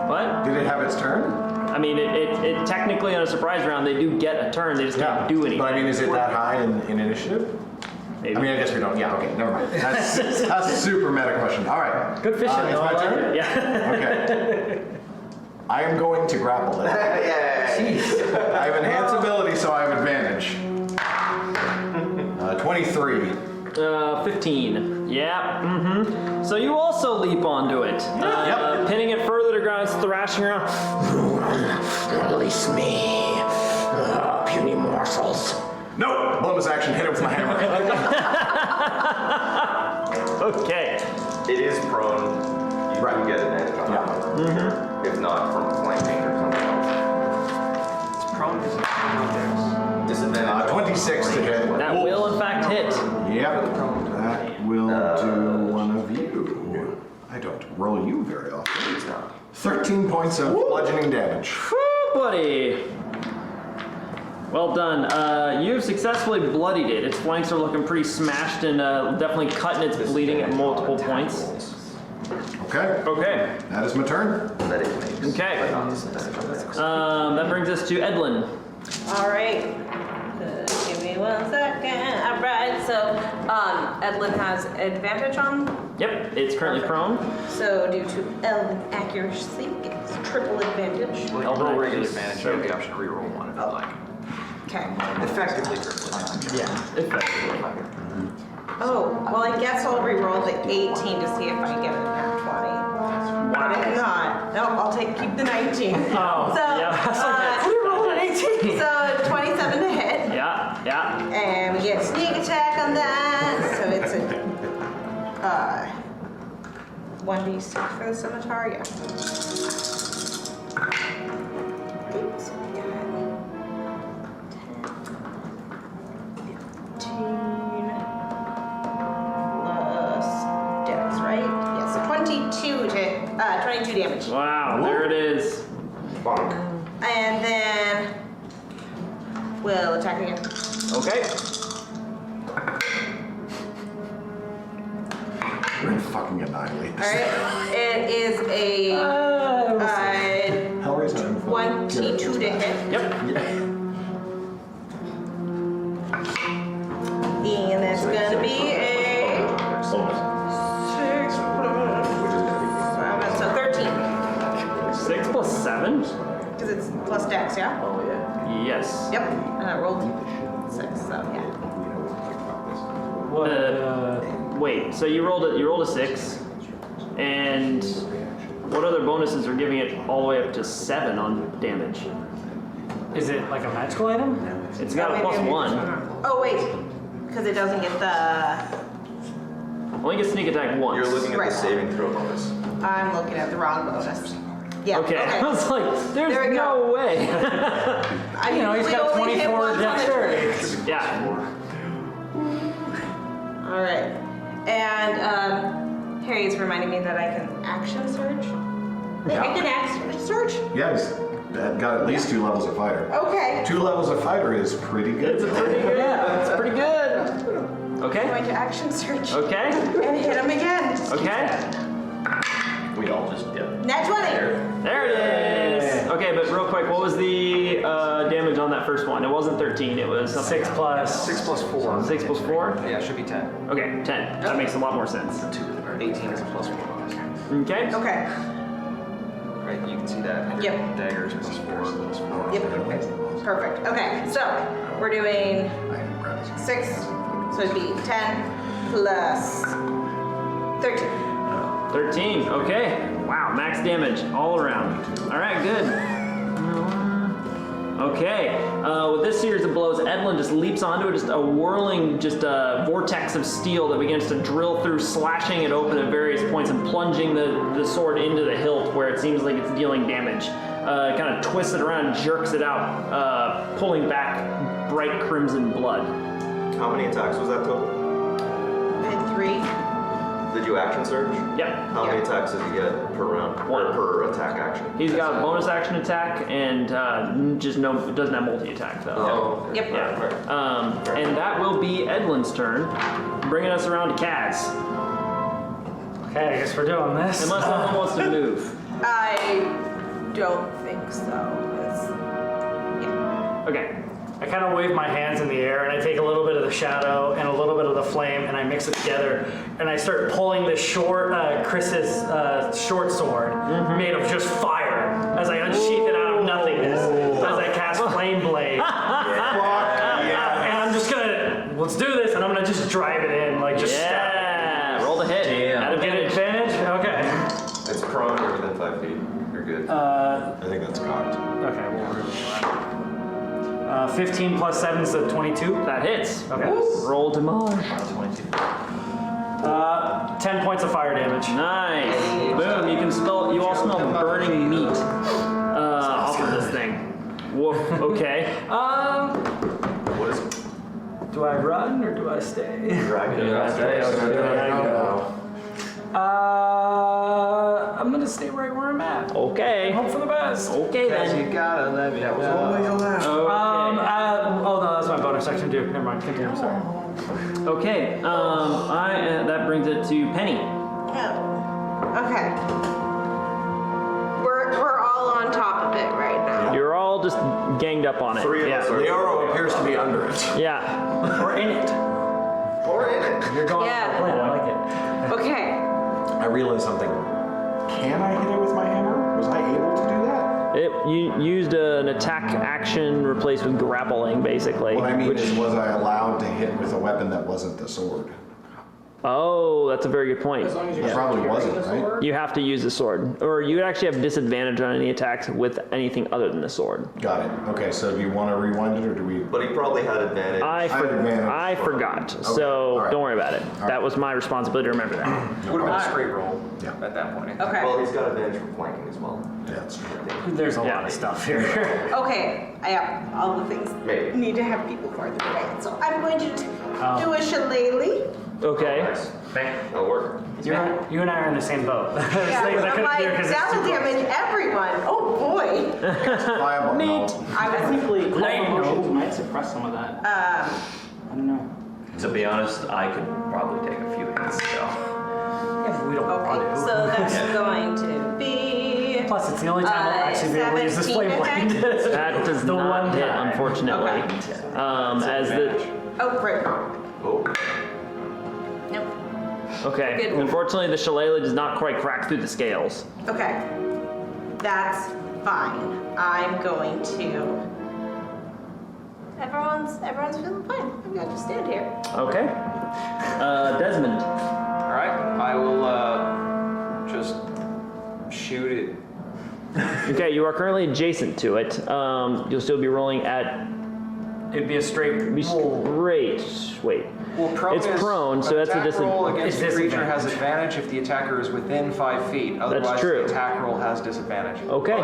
What? Did it have its turn? I mean, it technically on a surprise round they do get a turn. They just can't do anything. But I mean, is it that high in initiative? Maybe. I mean, I guess we don't. Yeah, okay, never mind. That's a super meta question. All right. Good fishing, It's though. my I like turn? it. Yeah. Okay. I am going to grapple it. Yay! I have enhanced ability, so I have advantage. 23. 15. Yeah. Mm-hmm. So you also leap onto it, pinning it further to ground, thrashing around. Release me, puny morsels. No! Bonus action, hit it with my hammer. Okay. It is prone. You Right. can get advantage on that one. If not from flanking or something else. It's prone because it's Disadvantage. 26 to hit. That will in fact hit. Yep. That will do one of you. I don't roll you very often. It's not. 13 points of bludgeoning damage. Woo, buddy. Well done. You've successfully bloodied it. Its flanks are looking pretty smashed and definitely cut, and it's bleeding at multiple points. Okay. Okay. That is my turn. That it makes. Okay. But not disadvantage on that. That brings us to Edlin. All right. Give me 1 second. All right. So, Edlin has advantage on. Yep, it's currently prone. So, due to elven accuracy, it's triple advantage. Well, you roll regular advantage. You have the option to reroll one if you like. Okay. Effectively triple advantage. Yeah, effectively. Oh, well, I guess I'll re-roll the 18 to see if I get a nat 20. But if not, no, I'll keep the 19. Oh, So, yeah. we rolled an 18. So 27 to hit. Yeah, yeah. And we get sneak attack on that. So it's a 1d6 for the scimitar, yeah. Oops, we got 10, 15 plus dex, right? Yes, 22 damage. Wow, there it is. And then we'll attack again. Okay. We're gonna fucking annihilate All this. right. It is a Hellraiser and 22 to hit. Yep. And that's gonna be a 6 plus 7, so 13. 6 plus 7? Because it's plus dex, yeah? Oh, yeah. Yes. Yep. And I rolled 6, so yeah. Wait, so you rolled a 6, and what other bonuses are giving it all the way up to 7 on damage? Is it like a magical item? It's got a plus 1. Oh, wait. Because it doesn't get the. Only gets sneak attack once. You're looking at Right. the saving throw bonus. I'm looking at the wrong bonus. Yeah. Okay. I was like, There we there's go. no way. I You know, he's usually got only hit 24 once on the dexterity. Yeah. All right. And Harry's reminding me that I can action surge. Yeah. I can action surge? Yes, that got at least 2 levels of fighter. Okay. 2 levels of fighter is pretty good. It's pretty good. Yeah, it's pretty good. Okay. I'm going to action surge. Okay. And hit him again. Okay. We all just did. Nat 20. There it is. Okay, but real quick, what was the damage on that first one? It wasn't 13. It was something. 6 plus. 6 plus 4. 6 plus 4. Yeah, it should be 10. Okay, 10. That makes a lot more sense. 18 is a plus 4 bonus. Okay. Okay. Right, you can see that. Yep. Daggers plus 4. Yep. Perfect. Okay, so we're doing 6, so it'd be 10 plus 13. 13. Okay. Wow, max damage all around. All right, good. Okay. With this series of blows, Edlin just leaps onto it, just a whirling, just a vortex of steel that begins to drill through, slashing it open at various points and plunging the sword into the hilt where it seems like it's dealing damage. Kind of twists it around, jerks it out, pulling back bright crimson blood. How many attacks was that total? I had 3. Did you action surge? Yep. How many attacks does he get per round? One. Or per attack action? He's got a bonus action attack and it doesn't have multi-attack though. Oh. Yep. Yeah. And that will be Edlin's turn, bringing us around to Kaz. Okay, I guess we're doing this. Unless someone wants to move. I don't think so. Yeah. Okay. I kind of wave my hands in the air and I take a little bit of the shadow and a little bit of the flame and I mix it together and I start pulling this Chris's short sword made of just fire as I unsheath it out of nothingness as I cast Flame Blade. And I'm just gonna, let's do this, and I'm gonna just drive it in, like just stab Yeah. Roll the hit. Damn. Add a it. advantage. It's prone or within 5 feet. You're good. I think that's cocked. Okay, we'll roll that. 15 plus 7 is 22. That hits. Okay. Roll damage. 22. 10 points of fire damage. Nice. Boom. You can smell. You all smell burning meat off of this thing. Woof. Okay. What is it? Do I run or do I stay? I'm gonna stay right where I'm at. Okay. Hope for the best. Okay then. You gotta let me know. Oh no, that's my bonus action too. Never mind. Continue. Sorry. Okay. That brings it to Penny. Oh. Okay. We're all on top of it right now. You're all just ganged up on it. Three of us are. Leoro appears to be under it. Yeah. Or in it. Or in it. You're going Yeah. on the plan. I like it. Okay. I realized something. Can I hit it with my hammer? Was I able to do that? You used an attack action replaced with grappling, basically. What I mean is, was I allowed to hit with a weapon that wasn't the sword? Oh, that's a very good point. As long as you're It probably wasn't, right? You have to use the sword, or you would actually have disadvantage on any attacks with anything other than the sword. Got it. Okay, so do you want to rewind it, or do we? But he probably had advantage. I advantage. forgot, Okay, so all right. don't worry about it. That was my responsibility to remember that. Would have been a straight roll Yeah. at that point. Okay. Well, he's got advantage from flanking as well. Yeah, that's true. There's a lot of stuff here. Okay. Yeah. All the things Maybe. need to have people farther away. So I'm going to do a shillelagh. Okay. Nice. That'll work. You and I are in the same boat. Yeah, I'm like, that'll damage everyone. Oh boy. Viable. Neat. I was Technically, motions might suppress some of that. I don't know. To be honest, I could probably take a few hits, so. Yeah, we don't want okay. to. So that's going to be. Plus, it's the only time I'll actually be able to use this 17 flame blade. That does The not one hit, time. unfortunately. As the Oh, right. Oh. Nope. okay, Good. unfortunately, the shillelagh does not quite crack through the scales. Okay. That's fine. I'm going to. Everyone's feeling fine. I'm going to stand here. Okay. Desmond. All right. I will just shoot it. Okay, you are currently adjacent to it. You'll still be rolling at. It'd be a straight Be roll. straight. Wait. Well, prone It's is, prone, so an that's a attack roll disadvantage. against the creature has advantage if the attacker is within 5 feet. Otherwise, true. the attack roll has disadvantage. Okay.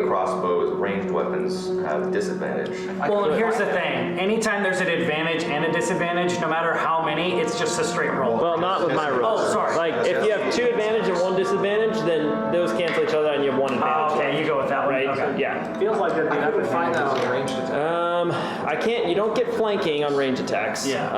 Crossbows, ranged weapons have disadvantage. Well, and here's the thing. Anytime there's an advantage and a disadvantage, no matter how many, it's just a straight roll. Well, not with my rolls. Oh, sorry. Like, if you have 2 advantage and 1 disadvantage, then those cancel each other and you have 1 advantage. Okay, you go with that one. Right? Okay. Yeah. Feels like there'd be I couldn't find that on the ranged attack. I can't. You don't get flanking on range attacks. Yeah.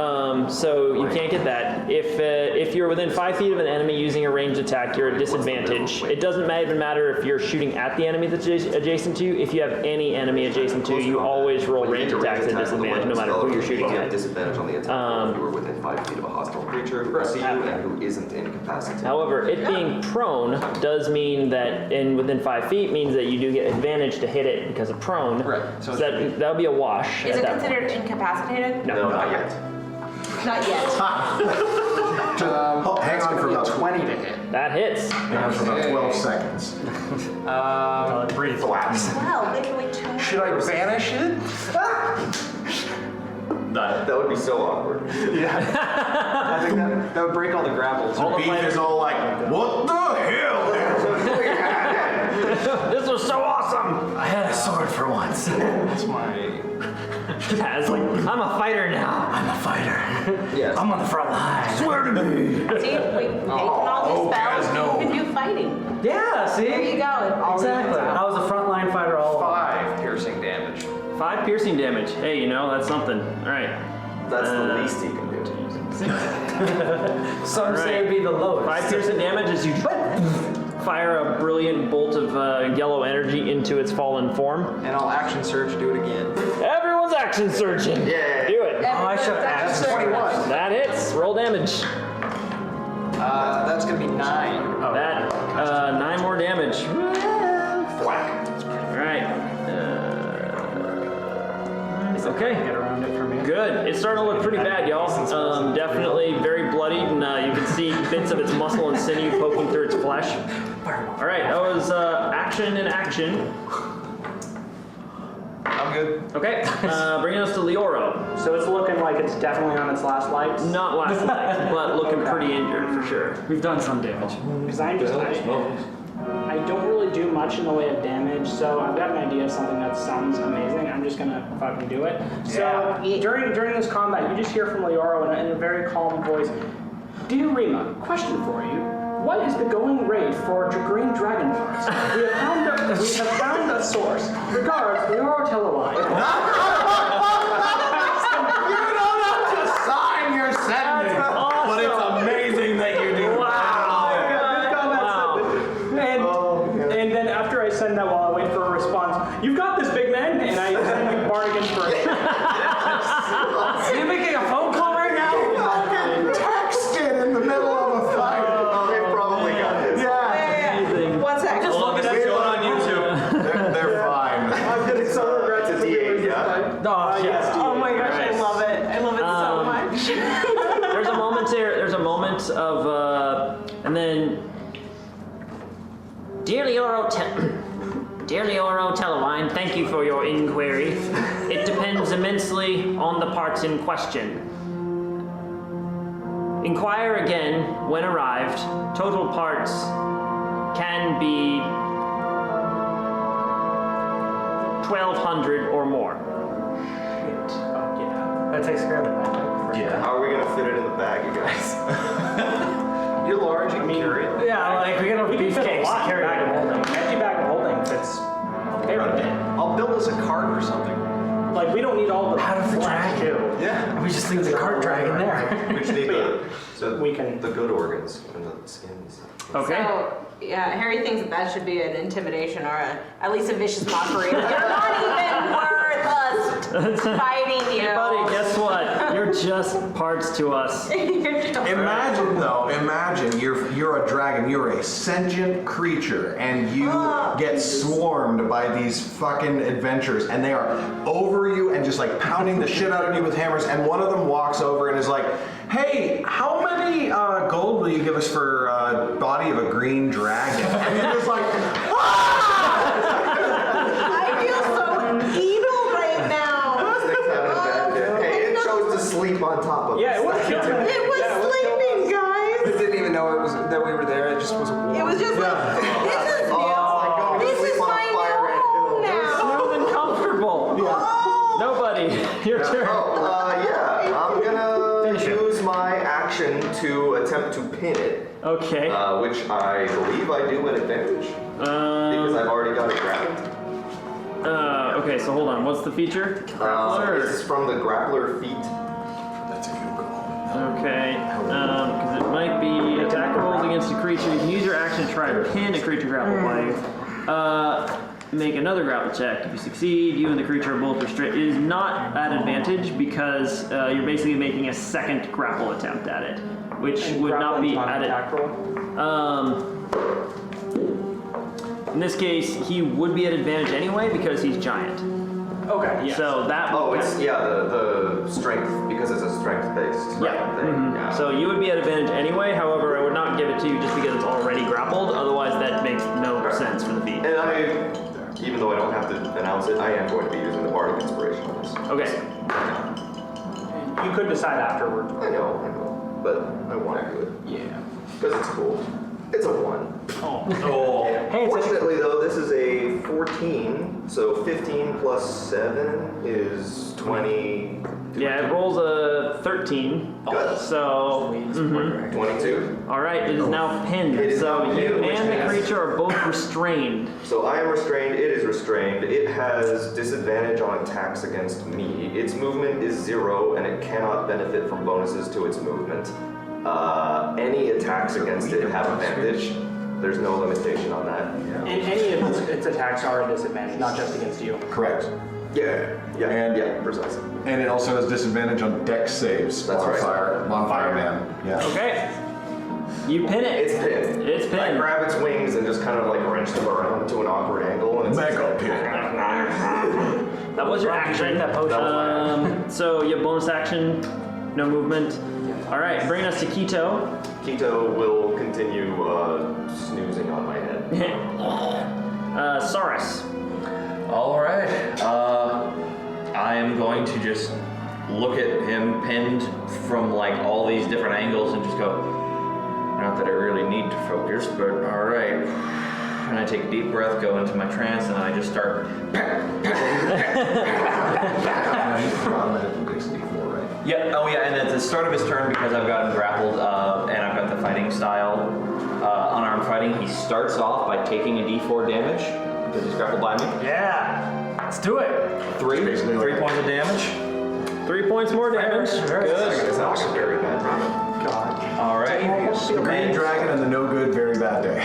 So you can't get that. If you're within 5 feet of an enemy using a ranged attack, you're at disadvantage. It doesn't even matter if you're shooting at the enemy that's adjacent to you. If you have any enemy adjacent to you, you always roll range attacks at disadvantage, no matter who you're shooting You have at. disadvantage on the attack if you were within 5 feet of a hostile creature who can see you and who isn't incapacitated. However, it being prone does mean that within 5 feet means that you do get advantage to hit it because of prone. Right. So that'll be a wash. Is at it that considered point. incapacitated? No, not yet. Not yet. Hang on for about 20 to hit. That hits. Hang on for about 12 seconds. Breathe. Well, maybe we turn. Should I banish it? That would be so awkward. Yeah. I think that would break all the grapples. The beef is all like, what the hell? This was so awesome. I had a sword for once. That's my. Yeah, it's like I'm a fighter now. I'm a fighter. Yes. I'm on the front line. Swear to me. See, we taken all these spells. guys, no. You can do fighting. Yeah, see? There you go. All Exactly. I was a frontline fighter all along. 5 piercing damage. 5 piercing damage. Hey, that's something. All right. That's the least he can do. Some say Right. it'd be the lowest. 5 piercing damage as you fire a brilliant bolt of yellow energy into its fallen form. And I'll action surge, do it again. Everyone's action surging. Yeah. Do it. Oh, I should have That's asked. 21. That hits. Roll damage. That's gonna be 9. That 9 more damage. Thwack. All right. Okay. Get around it for me. Good. It's starting to look pretty bad, y'all. Definitely very bloodied, and you can see bits of its muscle and sinew poking through its flesh. All right, that was action in action. I'm good. Okay, bringing us to Leoro. So it's looking like it's definitely on its last legs. Not last night, but looking pretty injured for sure. We've done some damage. Because I don't really do much in the way of damage, so I've got an idea of something that sounds amazing. I'm just gonna fucking do it. So during this combat, you just hear from Leoro in a very calm voice. Dear Rima, question for you. What is the going rate for green dragon parts? We have found a source. Regards, Leoro Teleline. You don't have to sign your sentence, but it's amazing that you do. And then after I send that, while I wait for a response, you've got this, big man, and I send you bargain for it. Are you making a phone call right now? Text it in the middle of a fight. They probably got this. Yeah. One sec. As long as it's going on YouTube. They're fine. I'm getting so regret It's a D8, yeah? Yes. Oh my gosh, I love it. I love it so much. There's a moment there. There's a moment of, and then. Dear Leoro Telewine, thank you for your inquiry. It depends immensely on the parts in question. Inquire again when arrived. Total parts can be 1,200 or more. That takes care of it. How are we gonna fit it in the bag, you guys? You're large, you can carry it. Yeah, like we got a beefcake to carry bag of holding. Empty bag of holding fits very big. I'll build us a cart or something. Like we don't need all the How do we drag too. Yeah. We just leave the cart dragging there. We just need We can. the good organs and the skins. Okay. So, yeah, Harry thinks that should be an intimidation or at least a vicious mockery. You're not even worth us fighting you. Hey, buddy, guess what? You're just parts to us. Imagine though, you're a dragon, you're a sentient creature, and you get swarmed by these fucking adventurers, and they are over you and just like pounding the shit out of you with hammers, and one of them walks over and is like, hey, how many gold will you give us for body of a green dragon? And you're just like, I feel so evil right now. Hey, it chose to sleep on top of us. Yeah, it was It was sleeping, guys. It didn't even know that we were there. It just was warm. It was just like, this is new. This is my new home now. Smooth and comfortable. Nobody. Your turn. I'm gonna use my action to attempt to pin it, Okay. which I believe I do at advantage because I've already got it grappled. Okay, so hold on. What's the feature? This is from the grappler feat. That's a good call. Okay, because it might be attack rolls against a creature. You can use your action to try to pin a creature grappled by you. Make another grapple check. If you succeed, you and the creature are both restrained. It is not at advantage because you're basically making a second grapple attempt at it, which And would not be grappling's at attack roll. In this case, he would be at advantage anyway because he's giant. Okay. Yeah. So that. Oh, it's the strength because it's a strength based thing. Yeah. So you would be at advantage anyway. However, I would not give it to you just because it's already grappled. Otherwise, that makes no sense for the feat. And even though I don't have to announce it, I am going to be using the bardic inspiration on this. Okay. You could decide afterward. I know, but I want to do it. Yeah. Because it's cool. It's a 1. Oh. Hey, it's Fortunately, though, this is a 14, so 15 plus 7 is 20. Yeah, it rolls a 13. Good. So. 22. All right, it is now pinned. It is So now you pinned, which and the means- creature are both restrained. So I am restrained, it is restrained. It has disadvantage on attacks against me. Its movement is 0, and it cannot benefit from bonuses to its movement. Any attacks against it have advantage. There's no limitation on that. And any of its attacks are a disadvantage, not just against you. correct. Yeah, precisely. And it also has disadvantage on dex saves. That's right. Bonfire man. Yeah. Okay. You pin it. It's pinned. It's I pinned. grab its wings and just kind of like wrench them around to an awkward angle, and it's Mega pin. That was your action. That potion. So you have bonus action, no movement. All right, bring us to Keto. Keto will continue snoozing on my head. Saurus. All right. I am going to just look at him pinned from like all these different angles and just go, not that I really need to focus, but all right. And I take a deep breath, go into my trance, and I just start. Yeah, oh yeah, and at the start of his turn, because I've got him grappled and I've got the fighting style, unarmed fighting, he starts off by taking a d4 damage because he's grappled by me. Yeah, let's do it. 3 points of damage. 3 points more damage. Good. It's not a very bad run. All right. The green dragon and the no good, very bad day.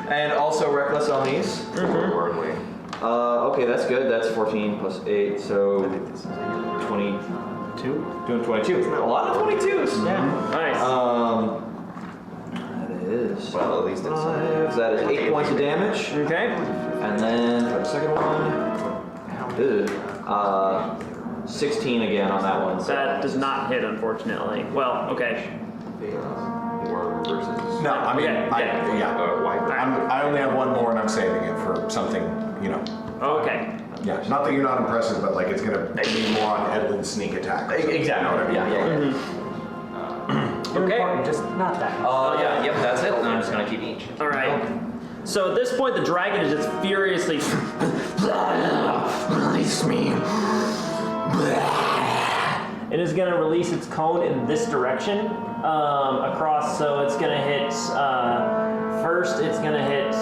And also reckless on these. Importantly. Okay, that's good. That's 14 plus 8, so 22. Doing 22. A lot of 22s. Yeah. Nice. That is. Well, at least it's 5. So that is 8 points of damage. Okay. And then for the second one, 16 again on that one. So That does not hit, unfortunately. Well, okay. Worm versus. No, I mean, Yeah, Wyvern. I only have one more and I'm saving it for something, Okay. yeah. Not that you're not impressive, but like it's gonna be more on Edwin's sneak attack. Exactly. You know what I mean? Yeah. Okay. Just not that. Yeah. Yep. That's it. And I'm just gonna keep each. All right. So at this point, the dragon is just furiously. Release me. It is going to release its cone in this direction across. So it's going to hit. First, it's going to hit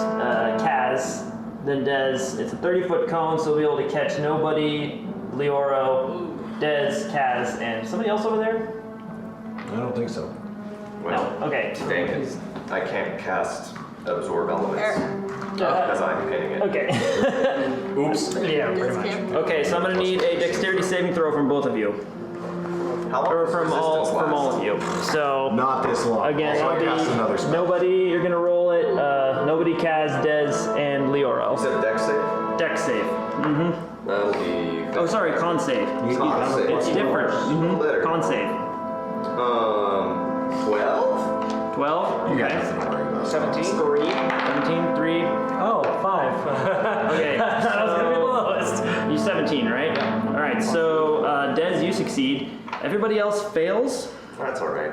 Kaz. Then Dez. It's a 30-foot cone, so we'll be able to catch nobody, Leoro, Dez, Kaz, and somebody else over there. I don't think so. Well, No. Okay. dang it. I can't cast absorb elements because I'm pinning it. Okay. Oops. Yeah, pretty much. Okay. So I'm going to need a dexterity saving throw from both of you. How long Or does from resistance all last? of you. So Not this long. again, Also, I cast another spell. nobody. You're gonna roll it. Nobody, Kaz, Dez, and You Leoro. said dex save? Dex save. That'll be. Oh, sorry, con save. Con save. It's different. Better. Con save. 12? 12. You Okay. got nothing to worry about. 17. 17. 3. Oh, 5. Okay. That was gonna be the lowest. You 17, right? Yeah. All right. So Dez, you succeed. Everybody else fails. That's alright.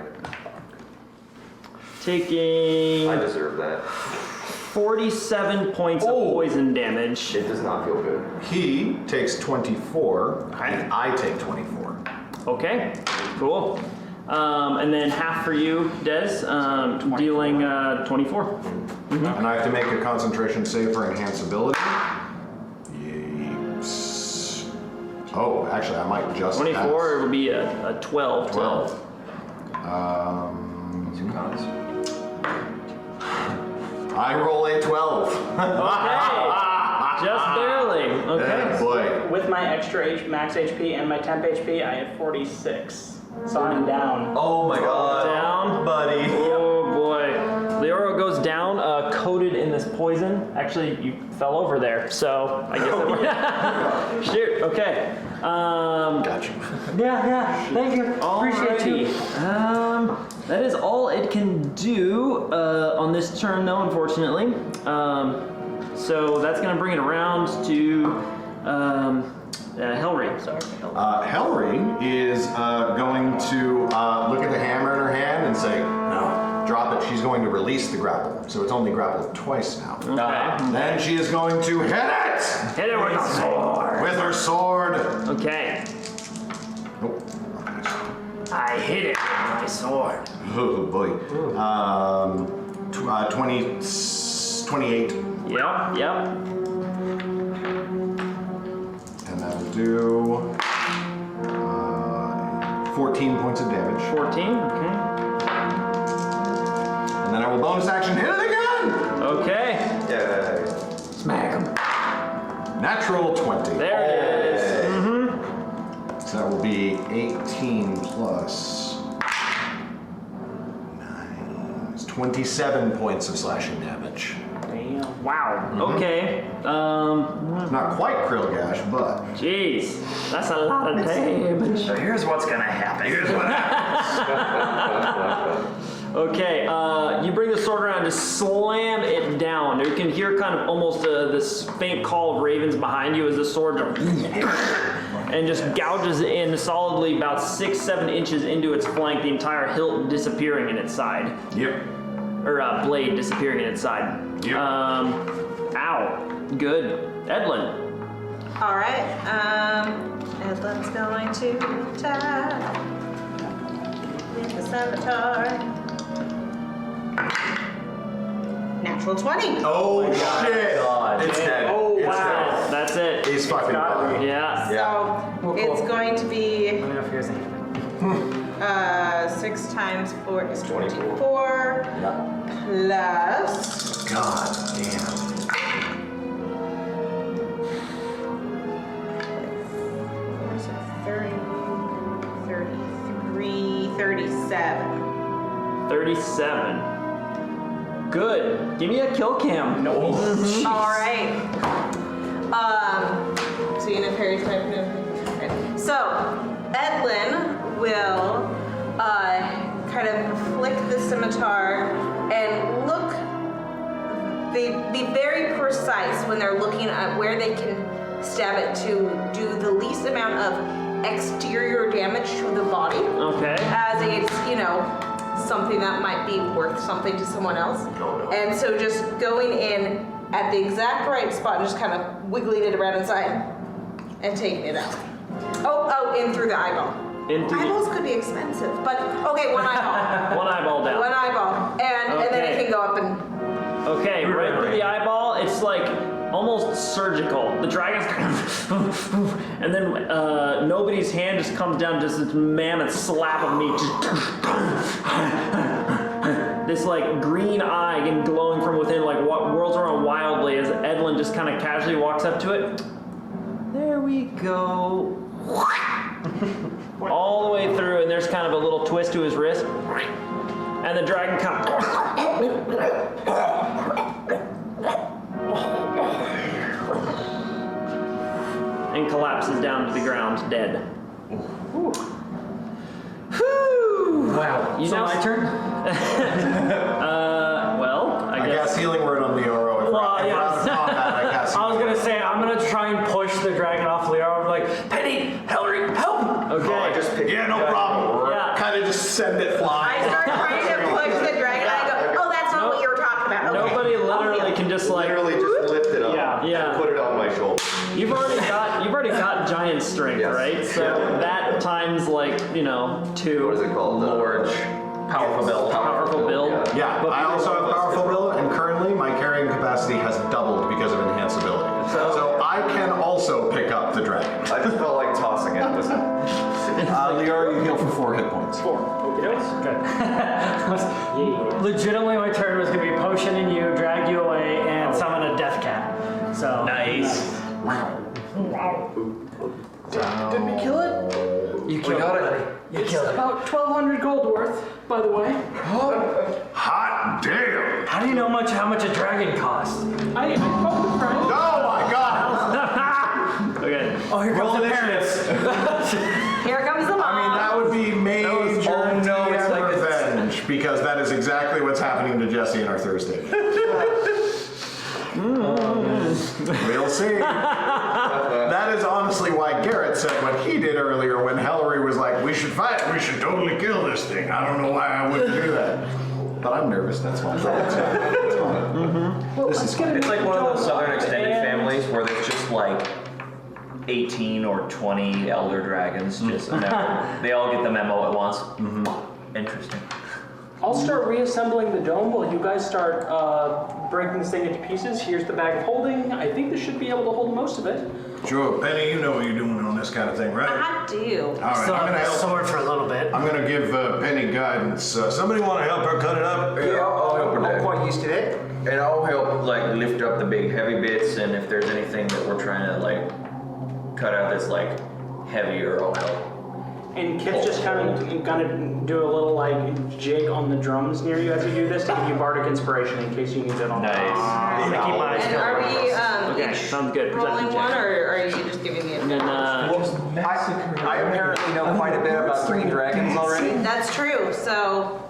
Taking I deserve that. 47 points of poison damage. It does not feel good. He takes 24, and I take 24. Okay, cool. And then half for you, Dez, dealing 24. And I have to make a concentration save for enhance ability. Yes. Oh, actually, I might just 24 would be a 12. 12. I roll a 12. Okay, just barely. Okay. Yeah, boy. With my extra max HP and my temp HP, I have 46. So I'm down. Oh my god. Down. Buddy. Oh boy. Leoro goes down, coated in this poison. Actually, you fell over there, so I guess it Shoot, okay. Got you. Yeah, thank you. Appreciate you. That is all it can do on this turn, though, unfortunately. So that's going to bring it around to Hellry. Sorry. Hellry is going to look at the hammer in her hand and say, no, drop it. She's going to release the grapple. So it's only grappled twice now. Okay. Then she is going to hit it! Hit it with a sword. With her sword. Okay. Nope. I hit it with my sword. Oh boy. 28. Yep. And that'll do 14 points of damage. 14. Okay. And then I will bonus action hit it again! Okay. Yay. Smack him. Natural 20. There it is. So that will be 18 plus 9. It's 27 points of slashing damage. Wow. Okay. Not quite Krill Gash, but. Jeez, that's a lot of damage. So here's what's gonna happen. Okay, you bring the sword around to slam it down. You can hear kind of almost this faint call of ravens behind you as the sword and just gouges in solidly about 6-7 inches into its flank, the entire hilt disappearing in its side. Yep. Or blade disappearing in its side. Yep. Ow. Good. Edlin. All right. Edlin's going to attack with the scimitar. Natural 20. Oh, shit! God. It's dead. Oh, It's wow. dead. That's it. He's fucking dead. Yeah. So it's going to be Let me know if here's anything. 6 times 4 is 24 plus. God damn. 30, 33, 37. 37. Good. Give me a kill cam. No. All right. So you know Perry's type. So Edlin will kind of flick the scimitar and look. They be very precise when they're looking at where they can stab it to do the least amount of exterior damage to the body. Okay. As it's, something that might be worth something to someone else. And so just going in at the exact right spot and just kind of wiggling it around inside and taking it out. Oh, in through the eyeball. Eyeballs could be expensive, but okay, one eyeball. One eyeball down. One eyeball. And then it can go up and... Okay, right through the eyeball, it's like almost surgical. The dragon's and then nobody's hand just comes down, just this mammoth slap of meat. This like green eye and glowing from within, like what whirls around wildly as Edlin just kind of casually walks up to it. There we go. All the way through, and there's kind of a little twist to his wrist. And the dragon comes and collapses down to the ground, dead. Whew. Wow. So my turn? Well, I guess. cast Healing Word on Leoro. If we're out of combat, I cast I was Healing gonna say, I'm gonna try and push the dragon off Leoro. Like, Penny, Hillary, help! Okay. Yeah, no problem. Yeah. Kind of just send it flying. I start trying to push the dragon. I go, oh, that's not what you were talking about. Okay. Nobody literally can just like. Literally just lift it up Yeah. and put it on my shoulder. You've already got giant strength, Yes. right? So that times like 2. What is it called? Large, powerful build. Powerful build. Yeah, But I also have powerful build, and currently my carrying capacity has doubled because of enhanceability. So I can also pick up the dragon. I just felt like tossing it. Listen. Leora, you heal for 4 hit points. 4. Okay, Good. Legitimately, my turn was gonna be potioning you, drag you away, and summon a death cat. So Nice. Did we kill it? you killed it, buddy. You killed it. About 1,200 gold worth, by the way. Hot damn! How do you know how much a dragon costs? I called a friend. Oh my god! Okay. Oh, here comes the parents. Here comes the mom. I mean, that would be major oh no, it's DM like revenge, because that is exactly what's happening to Jesse in our Thursday. We'll see. That is honestly why Garrett said what he did earlier when Hillary was like, we should fight, we should totally kill this thing. I don't know why I wouldn't do that. But I'm nervous, that's why. It's This is It's like one of those southern extended families where there's just like 18 or 20 elder dragons. Just they all get the memo at once. Interesting. I'll start reassembling the dome while you guys start breaking this thing into pieces. Here's the bag of holding. I think this should be able to hold most of it. Sure, Penny, you know what you're doing on this kind of thing, right? I do. All right, Still I'm have gonna the help. sword for a little bit. I'm gonna give Penny guidance. Somebody want to help her cut it up? Yeah, I'll help her I'm there. quite used to that. And I'll help like lift up the big heavy bits, and if there's anything that we're trying to like cut out that's like heavier, I'll help. And Kit's just kind of gonna do a little like jig on the drums near you as you do this to give you bardic inspiration in case you need it on. Nice. I'm gonna keep my eyes And are we Okay, each sounds good. rolling Perception one, check. or are you just giving me a And then, I apparently know quite a bit about green dragons already. That's true. So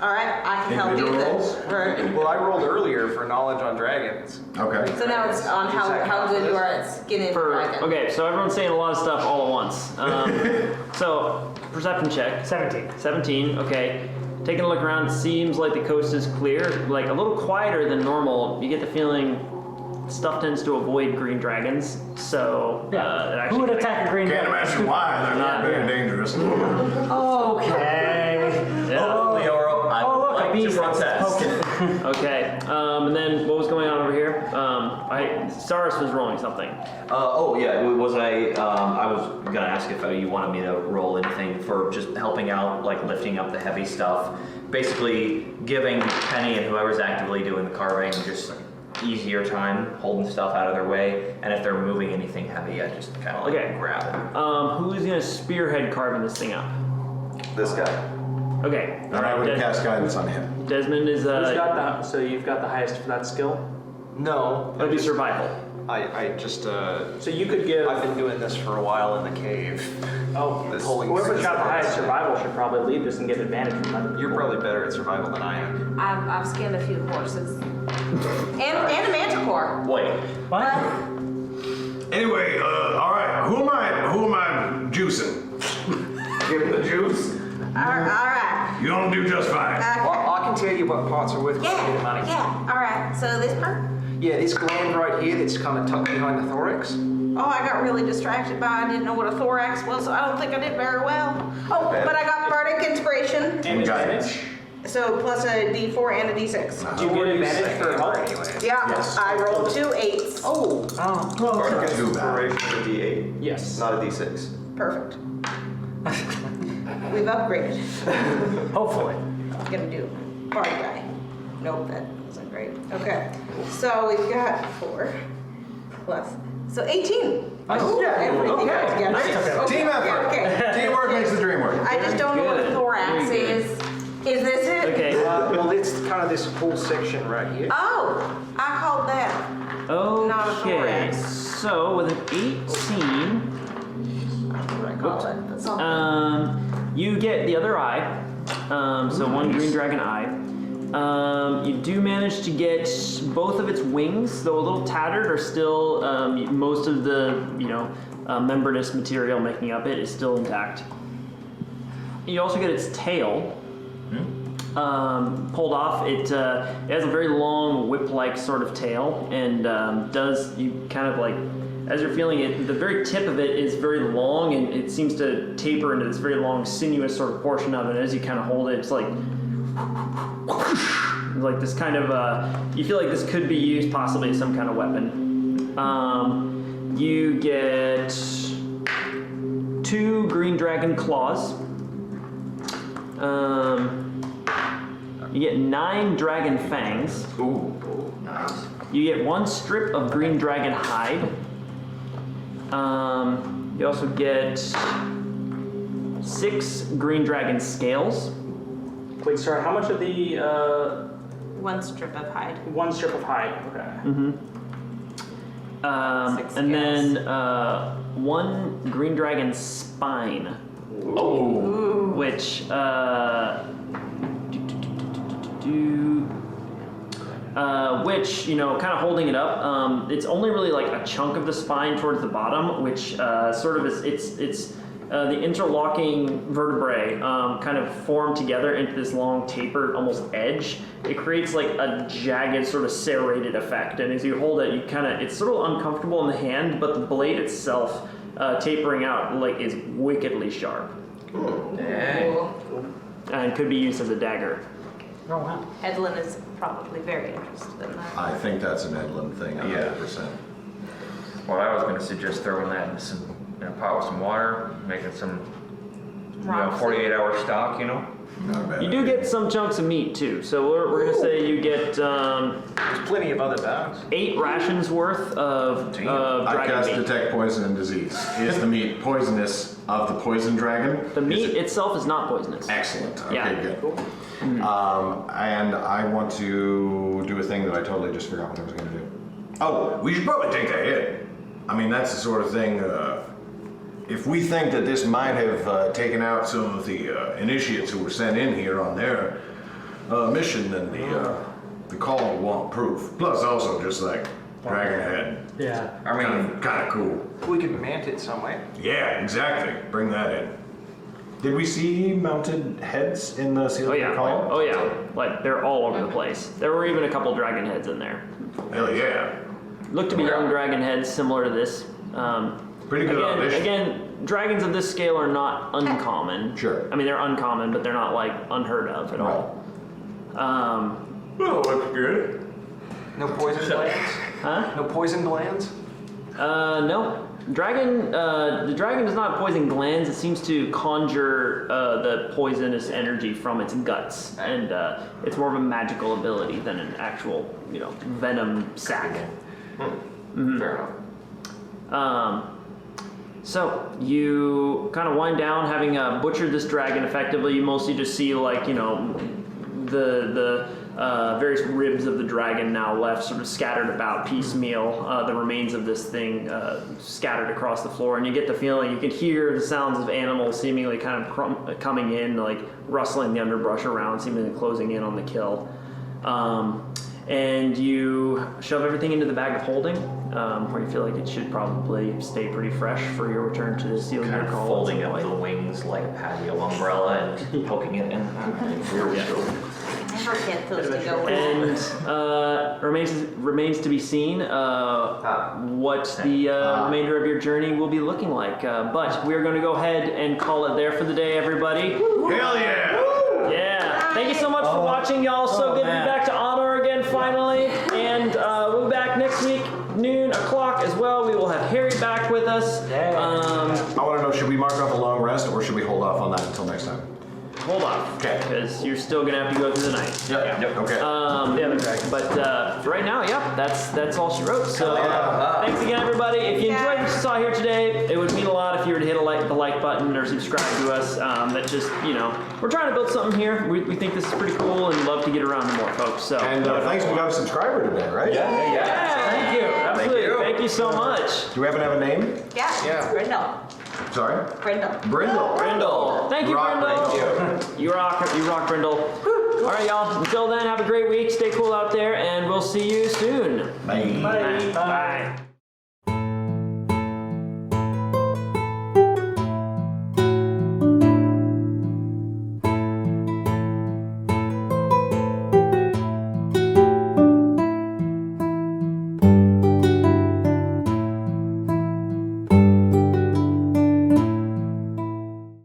All right, I can help you with Individual this. Right. Well, I rolled earlier for knowledge on dragons. Okay. So now it's on how good you are at skinning dragon. Okay, so everyone's saying a lot of stuff all at once. So, perception check. 17. 17, okay. Taking a look around, it seems like the coast is clear, like a little quieter than normal. You get the feeling stuff tends to avoid green dragons, so it actually Who would attack a green Can't dragon? imagine why. They're not very dangerous. Okay. Leoro, I Oh, would look, a like bee to protest. Okay, and then what was going on over here? Saris was rolling something. Yeah, was I was gonna ask if you wanted me to roll anything for just helping out, like lifting up the heavy stuff. Basically giving Penny and whoever's actively doing the carving just easier time holding stuff out of their way, and if they're moving anything heavy, I just kind of grab it. Who's gonna spearhead carving this thing up? This guy. Okay, And I would cast guidance on him. Desmond is Who's got so you've got the highest for that skill? No. That'd be survival. I just, So you could give. I've been doing this for a while in the cave. Oh, This- whoever's got the highest survival should probably lead this and get advantage from other people. You're probably better at survival than I am. I've skinned a few horses. And a manticore. Wait. What? Anyway, all right. Who am I juicing? Give him the juice. All right. You don't do just fine. Well, I can tell you what parts are worth quite a bit of money. Yeah. All right. So this part. Yeah, this gland right here that's kind of tucked behind the thorax. Oh, I got really distracted by I didn't know what a thorax was, so I don't think I did very well. Oh, but I got bardic inspiration. And Guidance. So plus a D4 and a D6. Do you get advantage for help? Yeah. Yes. I rolled 2 8s. Oh. Bardic Too bad. inspiration, a D8. Yes. Not a D6. Perfect. We've upgraded. Hopefully. I'm gonna do bard guy. Nope, that wasn't great. Okay. So we've got 4 plus. So 18. Oh, yeah. Everything Okay. else together. Nice. Okay, Team effort. okay. Teamwork makes the dream work. I just don't know what a Good. thorax Very good. is. Is this it? Okay. Well, it's kind of this whole section right here. Oh, I called that. Not a Okay, thorax. so with an 18, What do I call it? But something. you get the other eye. So one green dragon eye. You do manage to get both of its wings, though a little tattered, are still most of the membranous material making up it is still intact. You also get its tail. Pulled off. It has a very long whip-like sort of tail, and you kind of like, as you're feeling it, the very tip of it is very long, and it seems to taper into this very long, sinuous sort of portion of it. As you kind of hold it, it's like this kind of. You feel like this could be used possibly as some kind of weapon. You get 2 green dragon claws. You get 9 dragon fangs. Ooh, nice. You get 1 strip of green dragon hide. You also get 6 green dragon scales. Wait, sorry, how much of the 1 strip of hide. 1 strip of hide? Okay. 6 And then scales. 1 green dragon spine. Oh. Which which, kind of holding it up, it's only really like a chunk of the spine towards the bottom, which sort of is, it's the interlocking vertebrae kind of form together into this long tapered almost edge. It creates like a jagged sort of serrated effect, and as you hold it, it's sort of uncomfortable in the hand, but the blade itself tapering out like is wickedly sharp. Dang. And could be used as a dagger. Oh, wow. Edlin is probably very interested in that. I think that's an Edlin thing, 100%. Well, I was going to suggest throwing that in a pot with some water, making some 48-hour stock, Not a bad You do idea. get some chunks of meat too, so we're gonna say you get There's plenty of other dogs. 8 rations worth of I dragon cast meat. Detect Poison and Disease. Is the meat poisonous of the poison dragon? The Is meat it- itself is not poisonous. Excellent. Okay, Yeah. good. And I want to do a thing that I totally just forgot what I was going to do. Oh, we should probably take that hit. I mean, that's the sort of thing. If we think that this might have taken out some of the initiates who were sent in here on their mission, then the call will want proof. Plus, also just like dragon head. Yeah. I mean, Kind of cool. We could mount it somewhere. Yeah, exactly. Bring that in. Did we see mounted heads in the seal Oh of yeah, the call? oh yeah. Like they're all over the place. There were even a couple dragon heads in there. Hell yeah. Look to be young dragon heads, similar to this. Pretty good audition. Again, dragons of this scale are not uncommon. Sure. I mean, they're uncommon, but they're not like unheard of at all. Oh, looks good. No poison glands? Huh? No poison glands? No. The dragon does not poison glands. It seems to conjure the poisonous energy from its guts, and it's more of a magical ability than an actual, venom sac. Fair enough. So you kind of wind down, having butchered this dragon effectively. You mostly just see the various ribs of the dragon now left, sort of scattered about piecemeal. The remains of this thing scattered across the floor, and you get the feeling, you can hear the sounds of animals seemingly kind of coming in, like rustling the underbrush around, seemingly closing in on the kill. And you shove everything into the bag of holding, where you feel like it should probably stay pretty fresh for your return to the seal kind gear of call. folding up the wings like a patio umbrella and poking it in. Never get those to go in. And remains to be seen what the remainder of your journey will be looking like. But we're going to go ahead and call it there for the day, everybody. Hell yeah! Yeah. Thank you so much for watching, y'all. So good to be back to Anor again, finally. And we'll be back next week, noon o'clock as well. We will have Harry back with us. I want to know, should we mark off a long rest or should we hold off on that until next time? Hold off. Okay. Because you're still going to have to go through the night. Yep. Okay. But right now, that's all she wrote. So thanks again, everybody. If you enjoyed what you saw here today, it would mean a lot if you were to hit the like button or subscribe to us. That just, we're trying to build something here. We think this is pretty cool and love to get around to more folks. So And thanks, we got a subscriber today, right? yeah, thank you. Absolutely. Thank you so much. Do we happen to have a name? Yeah. Brindle. Sorry? Brindle. Brindle. Thank you, Rock, Brindle. You rock, Brindle. All right, y'all. Until then, have a great week. Stay cool out there, and we'll see you soon. Bye. Bye.